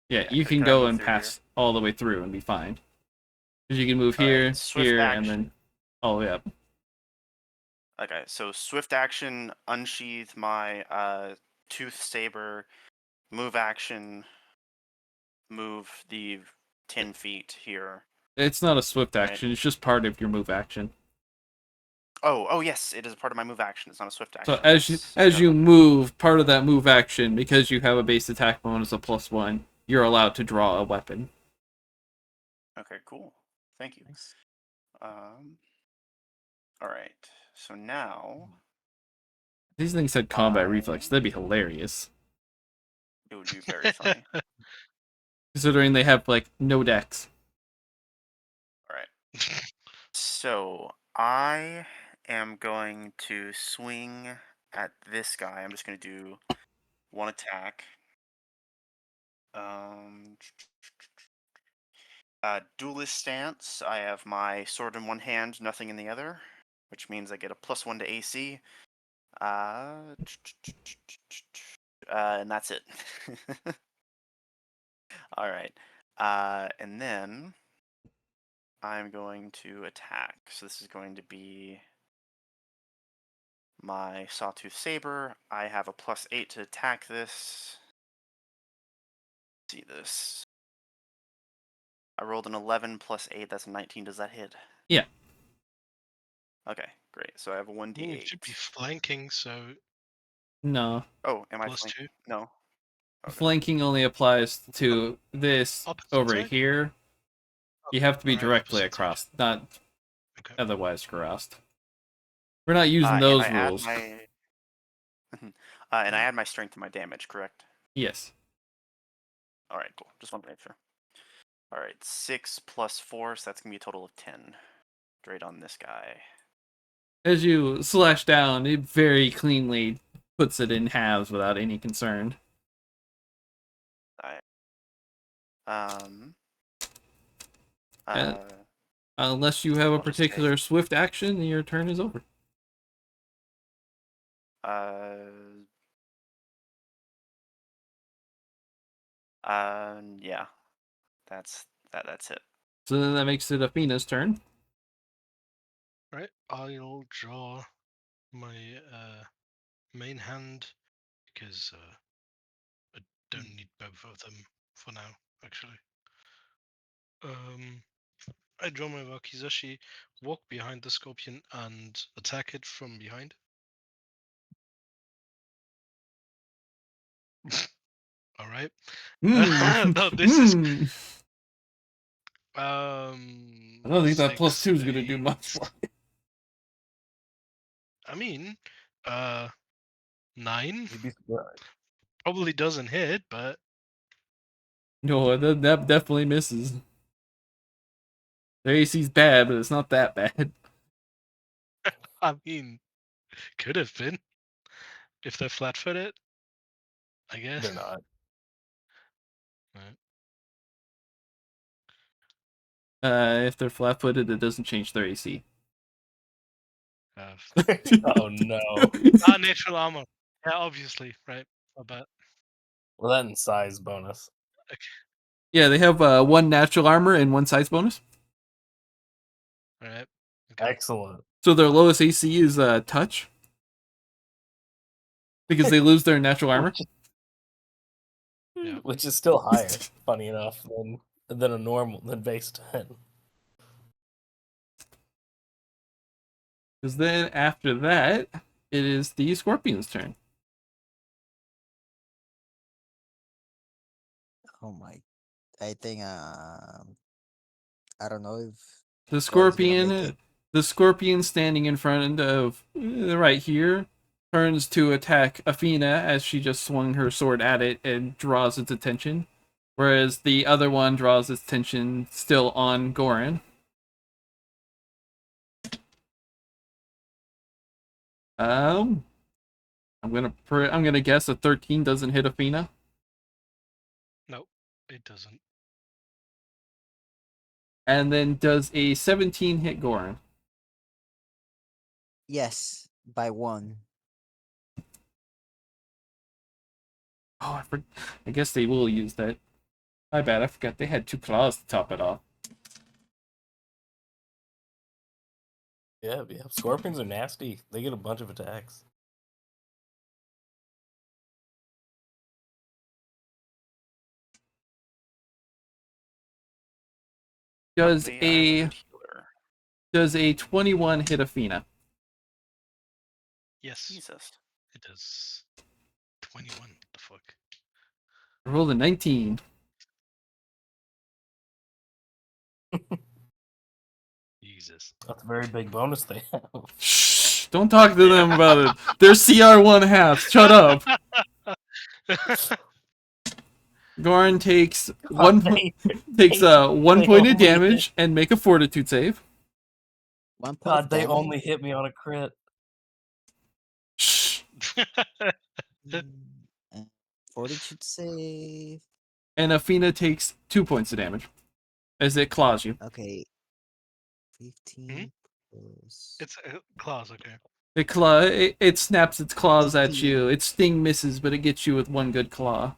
Yeah, you can could I go move and through here? pass all the way through and be fine. Because you can move Alright, here, swift here, and action. then all the way up. Okay, so swift action, unsheath my tooth saber, move action, move the 10 feet here, It's not a swift right? action, it's just part of your move action. Oh, yes, it is a part of my move action. It's not a swift So action. Yes, I as forgot you about move, part of that move action, because you have a base attack bonus of +1, you're allowed to draw a weapon. that. Okay, cool. Thank you. Nice. All right. So now These things had combat reflex, that'd be hilarious. it would be very funny. Considering they have like no decks. All right. So I am going to swing at this guy. I'm just going to do one attack. Duelist stance. I have my sword in one hand, nothing in the other, which means I get a +1 to AC. And that's it. All right. And then I'm going to attack. So this is going to be my Sawtooth Saber. I have a +8 to attack this. Let's see this. I rolled an 11 plus 8. That's a 19. Does that hit? Yeah. Okay, great. So I have a I mean, it 1d8. should be flanking, so No. Oh, am I +2. flanking? No. Okay. Flanking only applies to this Opposite over side? here. You have to be Alright, directly opposite side. across, not Okay. otherwise crossed. We're not using And those I add rules. my and I add my strength to my damage, correct? Yes. All right, cool. Just want to make sure. All right, 6 plus 4, so that's gonna be a total of 10. Straight on this guy. As you slash down, it very cleanly puts it in halves without any concern. I, um. And Uh. unless you have a I'll just take. particular swift action, your turn is over. Uh. Yeah. That's it. So then that makes it Athena's turn. Right, I'll draw my main hand because I don't need both of them for now. Actually, um, I draw my Wakizashi, walk behind the scorpion, and attack it from behind. All right. Mm. No, this is I don't think that plus six, two is gonna do eight. much for it. I mean, uh, 9 You'd be surprised. probably doesn't hit, but No, that definitely misses. Their AC's bad, but it's not that bad. I mean, could have been if they're flat-footed. I guess. They're not. Right. If they're flat-footed, it doesn't change their AC. Oh no. Natural armor. Yeah, obviously, right? I bet. Well, that and size bonus. Okay. Yeah, they have one natural armor and one size bonus. All right. Okay. Excellent. So their lowest AC is touch because they lose their natural armor. Yeah. Which is still higher, funny enough, than a normal than base 10. Because then after that, it is the scorpion's turn. Oh my! I think I don't know if The Goran's gonna make it. scorpion standing in front of right here turns to attack Athena as she just swung her sword at it and draws its attention, whereas the other one draws its attention still on Goran. Um, I'm gonna guess a 13 doesn't hit Athena, No, it doesn't. and then does a 17 hit Goran? Yes, by one. Oh, I guess they will use that. My bad, I forgot they had two claws to top it off. Yeah. Scorpions are nasty. They get a bunch of attacks. Does Luckily, I have a a good healer. does a 21 hit Athena? Yes, Jesus. it does. 21. The fuck? I rolled a 19. Jesus. That's a very big bonus they have. Shh! Don't talk to them about it. They're CR one half. Shut up. Goran takes God, takes one they point of only hit, damage and make a fortitude save. 1 point of God, they damage. only hit me on a crit. Shh. And fortitude save. And Athena takes 2 points of damage as it claws you. Okay. Hmm? 15 plus It's claws, okay. It snaps its claws at 18. you. Its sting misses, but it gets you with one good claw.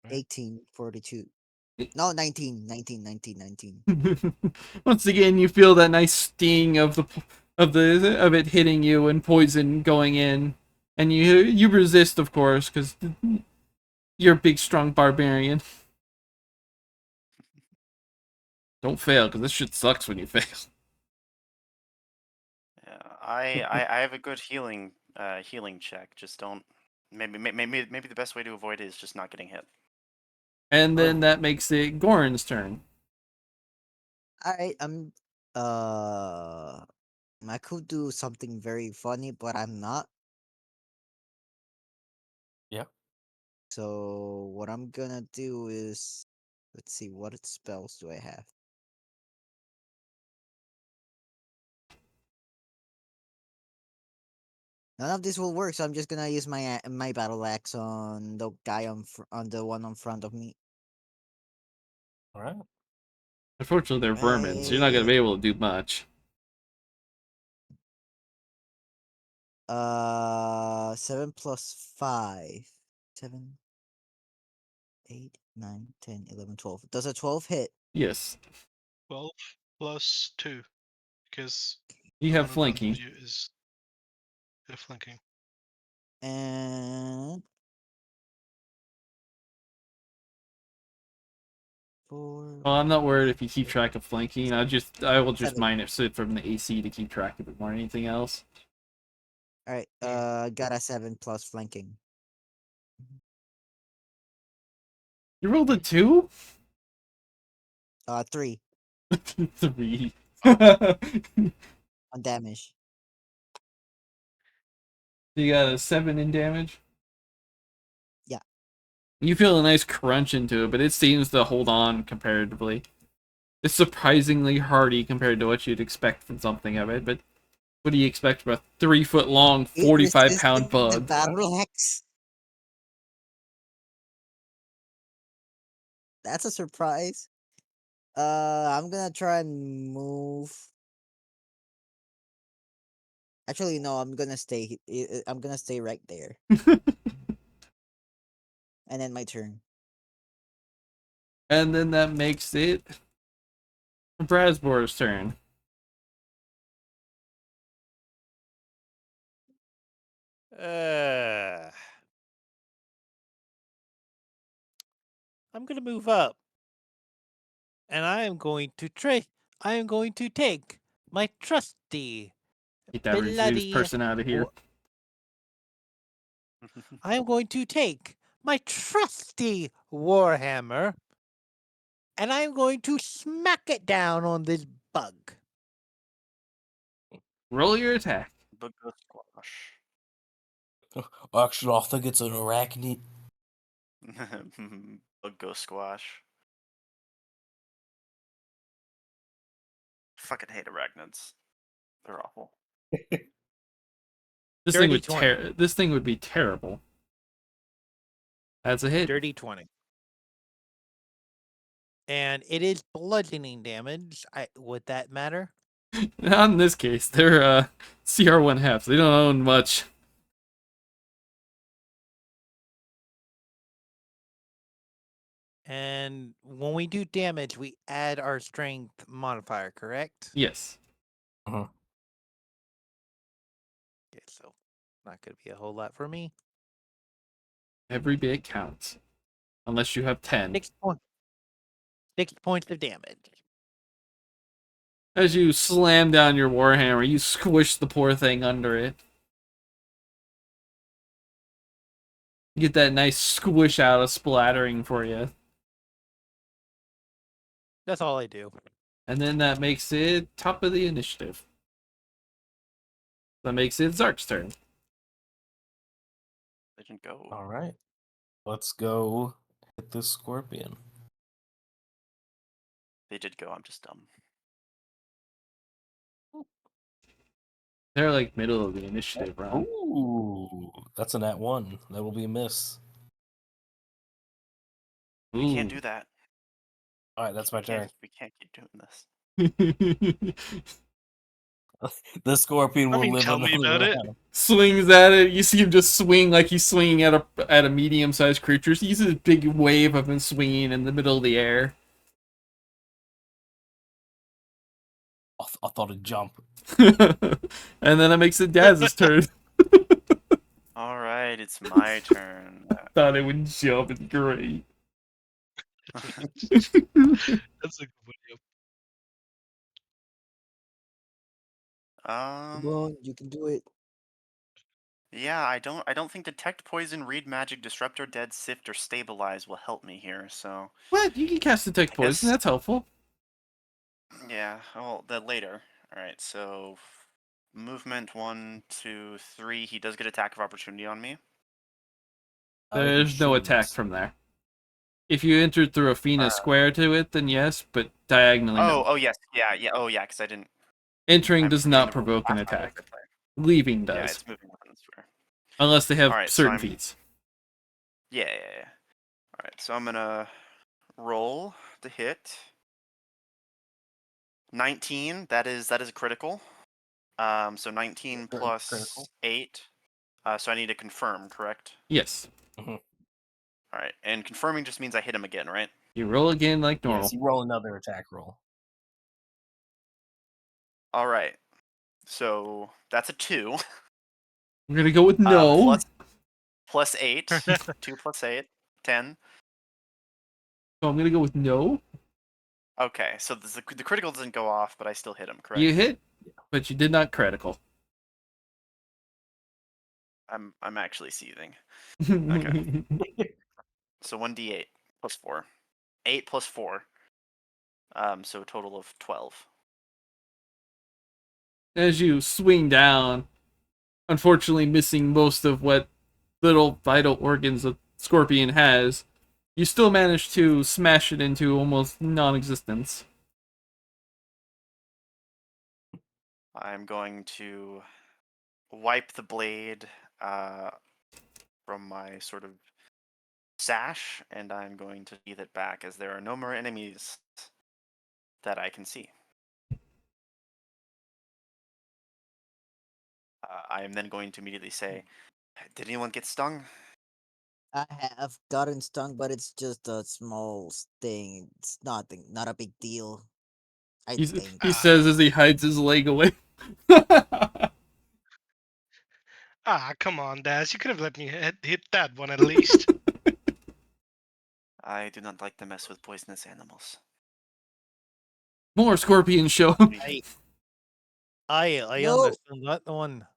18, 42. No, 19, 19, 19, 19. Once again, you feel that nice sting of of it hitting you and poison going in, and you resist, of course, because you're a big, strong barbarian. Don't fail, because this shit sucks when you fail. Yeah, I have a good healing check. Just don't. Maybe the best way to avoid it is just not getting hit. And then that makes it Goran's turn. Alright, uh I could do something very funny, but I'm not. Yeah. So what I'm gonna do is, let's see, what spells do I have? None of this will work, so I'm just gonna use my battle axe on the guy on the one in front of me. All right. Unfortunately, they're vermin, so you're not gonna Right. be able to do much. 7 plus 5. 7, 8, 9, 10, 11, 12. Does a 12 hit? Yes, 12 plus 2, because you the have one in front of flanking. you is. Yeah, flanking. And 4, Well, I'm not worried if you keep track of flanking. I will just 7. minus it from the AC to keep track of it more than anything else. All right. Got a 7 plus flanking. You rolled a 2? 3 3. on damage. You got a 7 in damage? Yeah. You feel a nice crunch into it, but it seems to hold on comparatively. It's surprisingly hardy compared to what you'd expect from something of it, but what do you expect from a 3-foot long, It 45-pound resisted the bug? battle axe. That's a surprise. I'm gonna try and move. Actually, no. I'm gonna stay right there, and then my turn. And then that makes it Brasbor's turn. I'm gonna move up, and I am going to I am going to take my trusty Get that Zeus bloody. person out of here. I am going to take my trusty warhammer, and I am going to smack it down on this bug. Roll your attack. Bug squash. Actually, I think it's an arachnid. Bug squash. Fucking hate arachnids. They're awful. Dirty 20. This thing would be terrible. That's a hit. Dirty 20. And it is bludgeoning damage. Would that matter? Not in this case. They're CR1 half. They don't own much. And when we do damage, we add our strength modifier, correct? Yes. Okay, so not going to be a whole lot for me. Every bit counts. Unless you have 10. 6 points. 6 points of damage. As you slam down your warhammer, you squish the poor thing under it. You get that nice squish out of splattering for you. That's all I do. And then that makes it top of the initiative. That makes it Zark's turn. They didn't go. All right. Let's go hit this scorpion. They did go. I'm just dumb. They're like middle of the initiative round. Ooh, that's a nat 1. That will be a miss. We can't Ooh. do that. All right, that's my turn. We can't keep doing this. The scorpion will I mean, live tell me another about it. round. Swings at it. You see him just swing like he's swinging at a medium-sized creature. So he uses a big wave of him swinging in the middle of the air. I thought it'd jump. And then it makes it Daz's turn. All right, it's my turn. Thought it would jump. It's great. That's a good video. Come on, you can do it. Yeah, I don't think detect poison, read magic, disrupt or dead, sift or stabilize will help me here. So What? You can cast Detect I Poison. guess That's helpful. yeah. Oh, that later. All right. So movement 1, 2, 3. He does get attack of opportunity on me. He There's no attack shouldn't. from there. If you entered through a Fina square to it, then yes, but diagonally, no. Oh yes, yeah, yeah. Oh yeah, because I didn't. Entering I'm does forgetting not the rules provoke an last time I attack. played. Leaving Yeah, does. it's moving weapons square. Unless they have All right, so certain I'm. feats. Yeah, yeah, yeah. All right, so I'm gonna roll the hit. 19. That is a critical. So 19 Very plus critical. 8. So I need to confirm, correct? Yes. All right, and confirming just means I hit him again, right? You roll again like normal. Yes, you roll another attack roll. All right. So that's a 2. I'm gonna go with no. Plus 8. 2 plus 8. 10. So I'm gonna go with no. Okay, so the critical doesn't go off, but I still hit him, You correct? hit, but you did not critical. I'm actually seething. Okay. So 1d8 plus 4. 8 plus 4. So a total of 12. As you swing down, unfortunately missing most of what little vital organs a scorpion has, you still manage to smash it into almost non-existence. I'm going to wipe the blade uh, from my sort of sash, and I'm going to sheath it back as there are no more enemies that I can see. I am then going to immediately say, "Did anyone get stung?" I have gotten stung, but it's just a small sting. It's nothing, not a big deal. I think. He says as he hides his leg away. Come on, Daz. You could have let me hit that one at least. I do not like to mess with poisonous animals. More scorpions show. I No, understand that one.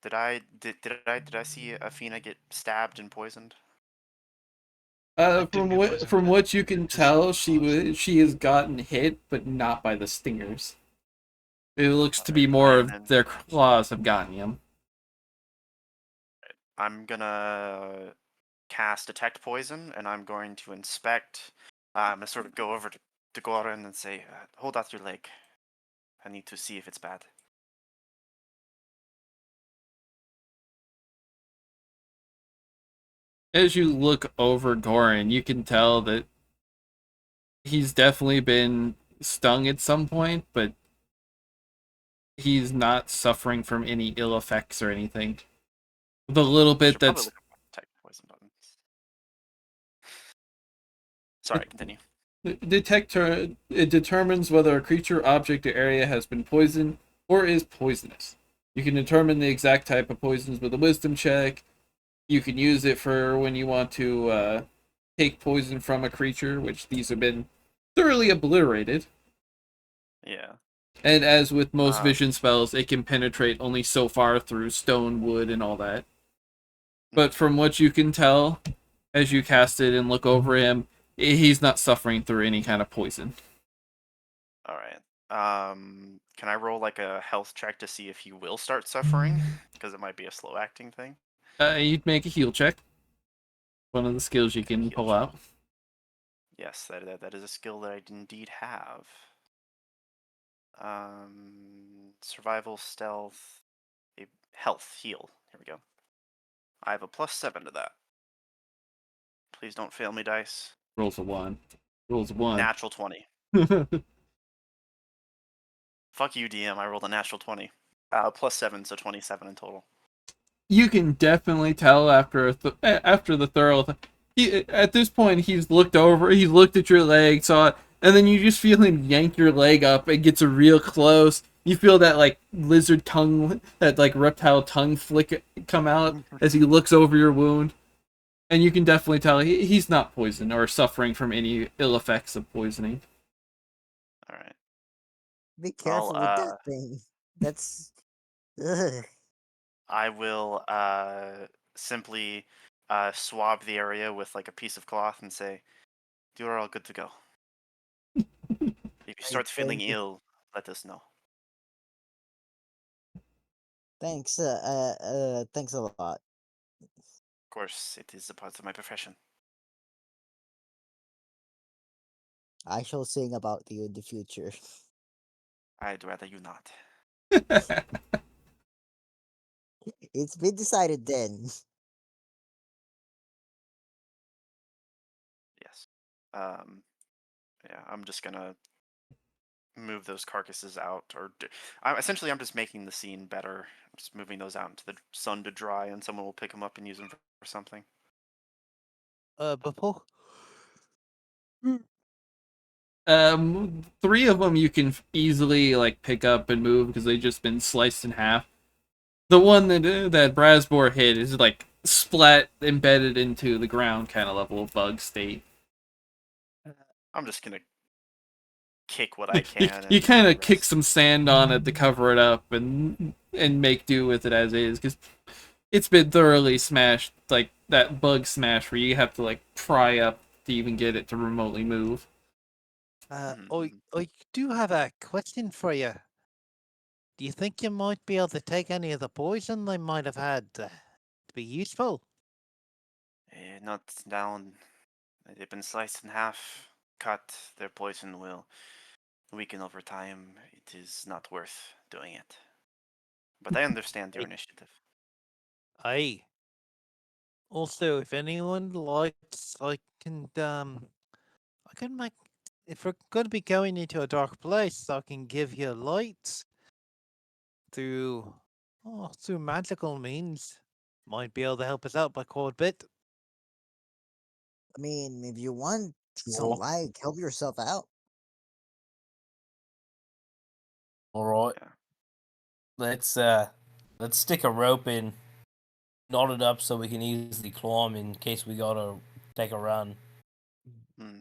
Did I see Athena get stabbed and poisoned? I didn't get poisoned. From what you can Just tell, claws. she has gotten hit, but not by the stingers. It looks to be Alright, more of their claws have gotten him. I'm gonna cast Detect Poison, and I'm going to inspect. I'm gonna sort of go over to Goran and say, "Hold out your leg. I need to see if it's bad." As you look over Goran, you can tell that he's definitely been stung at some point, but he's not suffering from any ill effects or anything. The little I bit should probably that's look up the Detect Poison button. Sorry, continue. detector, it determines whether a creature, object, or area has been poisoned or is poisonous. You can determine the exact type of poisons with a wisdom check. You can use it for when you want to take poison from a creature, which these have been thoroughly obliterated. Yeah. And as with most Uh, vision spells, it can penetrate only so far through stone, wood, and all that. But from what you can tell, as you cast it and look over him, he's not suffering through any kind of poison. all right. Can I roll like a health check to see if he will start suffering? Because it might be a slow acting thing. You'd make a heal check. One of the skills you Make a can heal pull check. out. Yes, that is a skill that I indeed have. Survival, stealth, health, heal. Here we go. I have a +7 to that. Please don't fail me, dice. Rolls a 1. Rolls a 1. Natural 20. Fuck you, DM. I rolled a natural 20. +7, so 27 in total. You can definitely tell after the thorough. At this point, he's looked over, he's looked at your leg, saw it, and then you just feel him yank your leg up. It gets real close. You feel that like lizard tongue, that like reptile tongue flick come out as he looks over your wound, and you can definitely tell he's not poisoned or suffering from any ill effects of poisoning. All right. be Well, careful with that thing. That's. Ugh. I will simply swab the area with like a piece of cloth and say, "You're all good to go. If you I start feeling thank you. ill, let us know." Thanks. Thanks a lot. Of course, it is a part of my profession. I shall sing about you in the future. I'd rather you not. It's been decided then. Yes. Um, yeah, I'm just gonna move those carcasses out, essentially I'm just making the scene better. I'm just moving those out into the sun to dry, and someone will pick them up and use them for something. Before Three of them you can easily like pick up and move because they've just been sliced in half. The one that Brasbor hit is like splat embedded into the ground kind of level of bug state. I'm just gonna kick what I You, can you and kind of kick rest. some sand on it to cover it up and make do with it as is because it's been thoroughly smashed, like that bug smash where you have to like pry up to even get it to remotely move. Mhm. I do have a question for you. Do you think you might be able to take any of the poison they might have had to be useful? Not down. They've been sliced in half, cut. Their poison will weaken over time. It is not worth doing it. But I understand your I, initiative. Aye. Also, if anyone likes, I can make. If we're going to be going into a dark place, I can give you lights through, through magical means. Might be able to help us out by quite a bit. I mean, if you want some Well, light, help yourself out. all right. Yeah. Let's stick a rope in, knot it up so we can easily climb in case we gotta take a run. Hmm.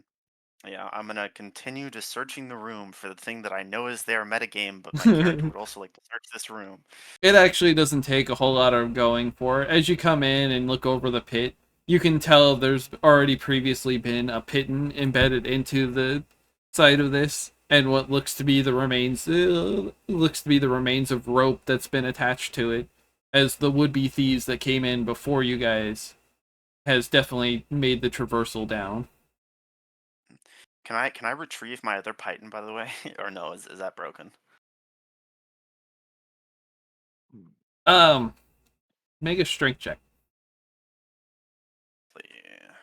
Yeah, I'm gonna continue just searching the room for the thing that I know is there metagame, but my character would also like to search this room. It actually doesn't take a whole lot of going for it. As you come in and look over the pit, you can tell there's already previously been a piton embedded into the side of this, and what looks to be the remains of rope that's been attached to it, as the would-be thieves that came in before you guys has definitely made the traversal down. Can I retrieve my other Python, by the way? Or no, is that broken? Um, make a strength check. Yeah.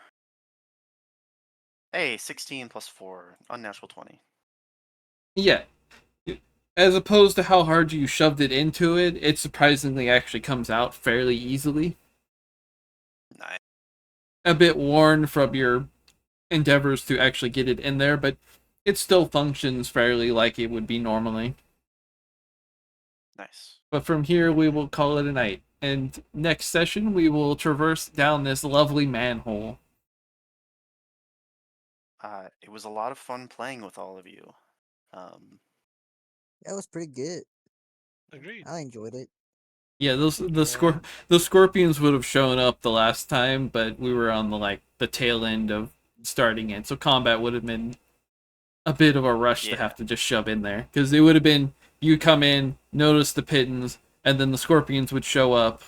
Hey, 16 plus 4, unnatural 20. Yeah, as opposed to how hard you shoved it into it, it surprisingly actually comes out fairly easily. Nice. A bit worn from your endeavors to actually get it in there, but it still functions fairly like it would be normally. Nice. But from here, we will call it a night. And next session, we will traverse down this lovely manhole. It was a lot of fun playing with all of you. Um, That was pretty good. Agreed. I enjoyed it. Yeah, Yeah. the scorpions would have shown up the last time, but we were on the tail end of starting it, so combat would have been a bit of a rush to yeah. have to just shove in there because it would have been you come in, notice the pitons, and then the scorpions would show up,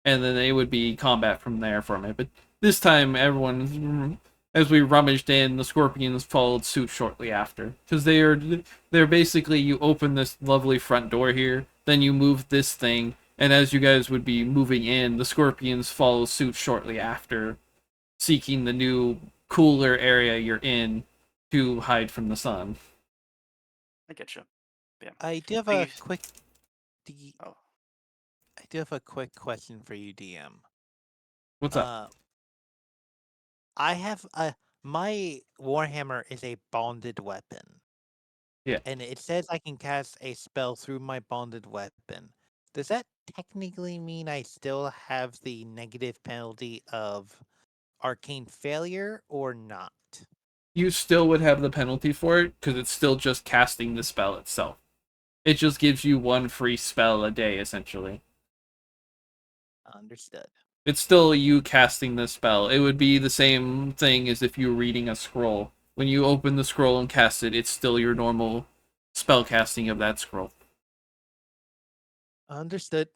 and then it would be combat from there from it. But this time, everyone, as we rummaged in, the scorpions followed suit shortly after because they're basically you open this lovely front door here, then you move this thing, and as you guys would be moving in, the scorpions follow suit shortly after, seeking the new cooler area you're in to hide from the sun. I get you. Yeah. I do have Thank a you. quick. D- Oh, I do have a quick question for you, DM. What's up? Uh, I have a my Warhammer is a bonded weapon, Yeah. and it says I can cast a spell through my bonded weapon. Does that technically mean I still have the negative penalty of arcane failure or not? You still would have the penalty for it because it's still just casting the spell itself. It just gives you one free spell a day, essentially. Understood. It's still you casting the spell. It would be the same thing as if you were reading a scroll. When you open the scroll and cast it, it's still your normal spell casting of that scroll. Understood.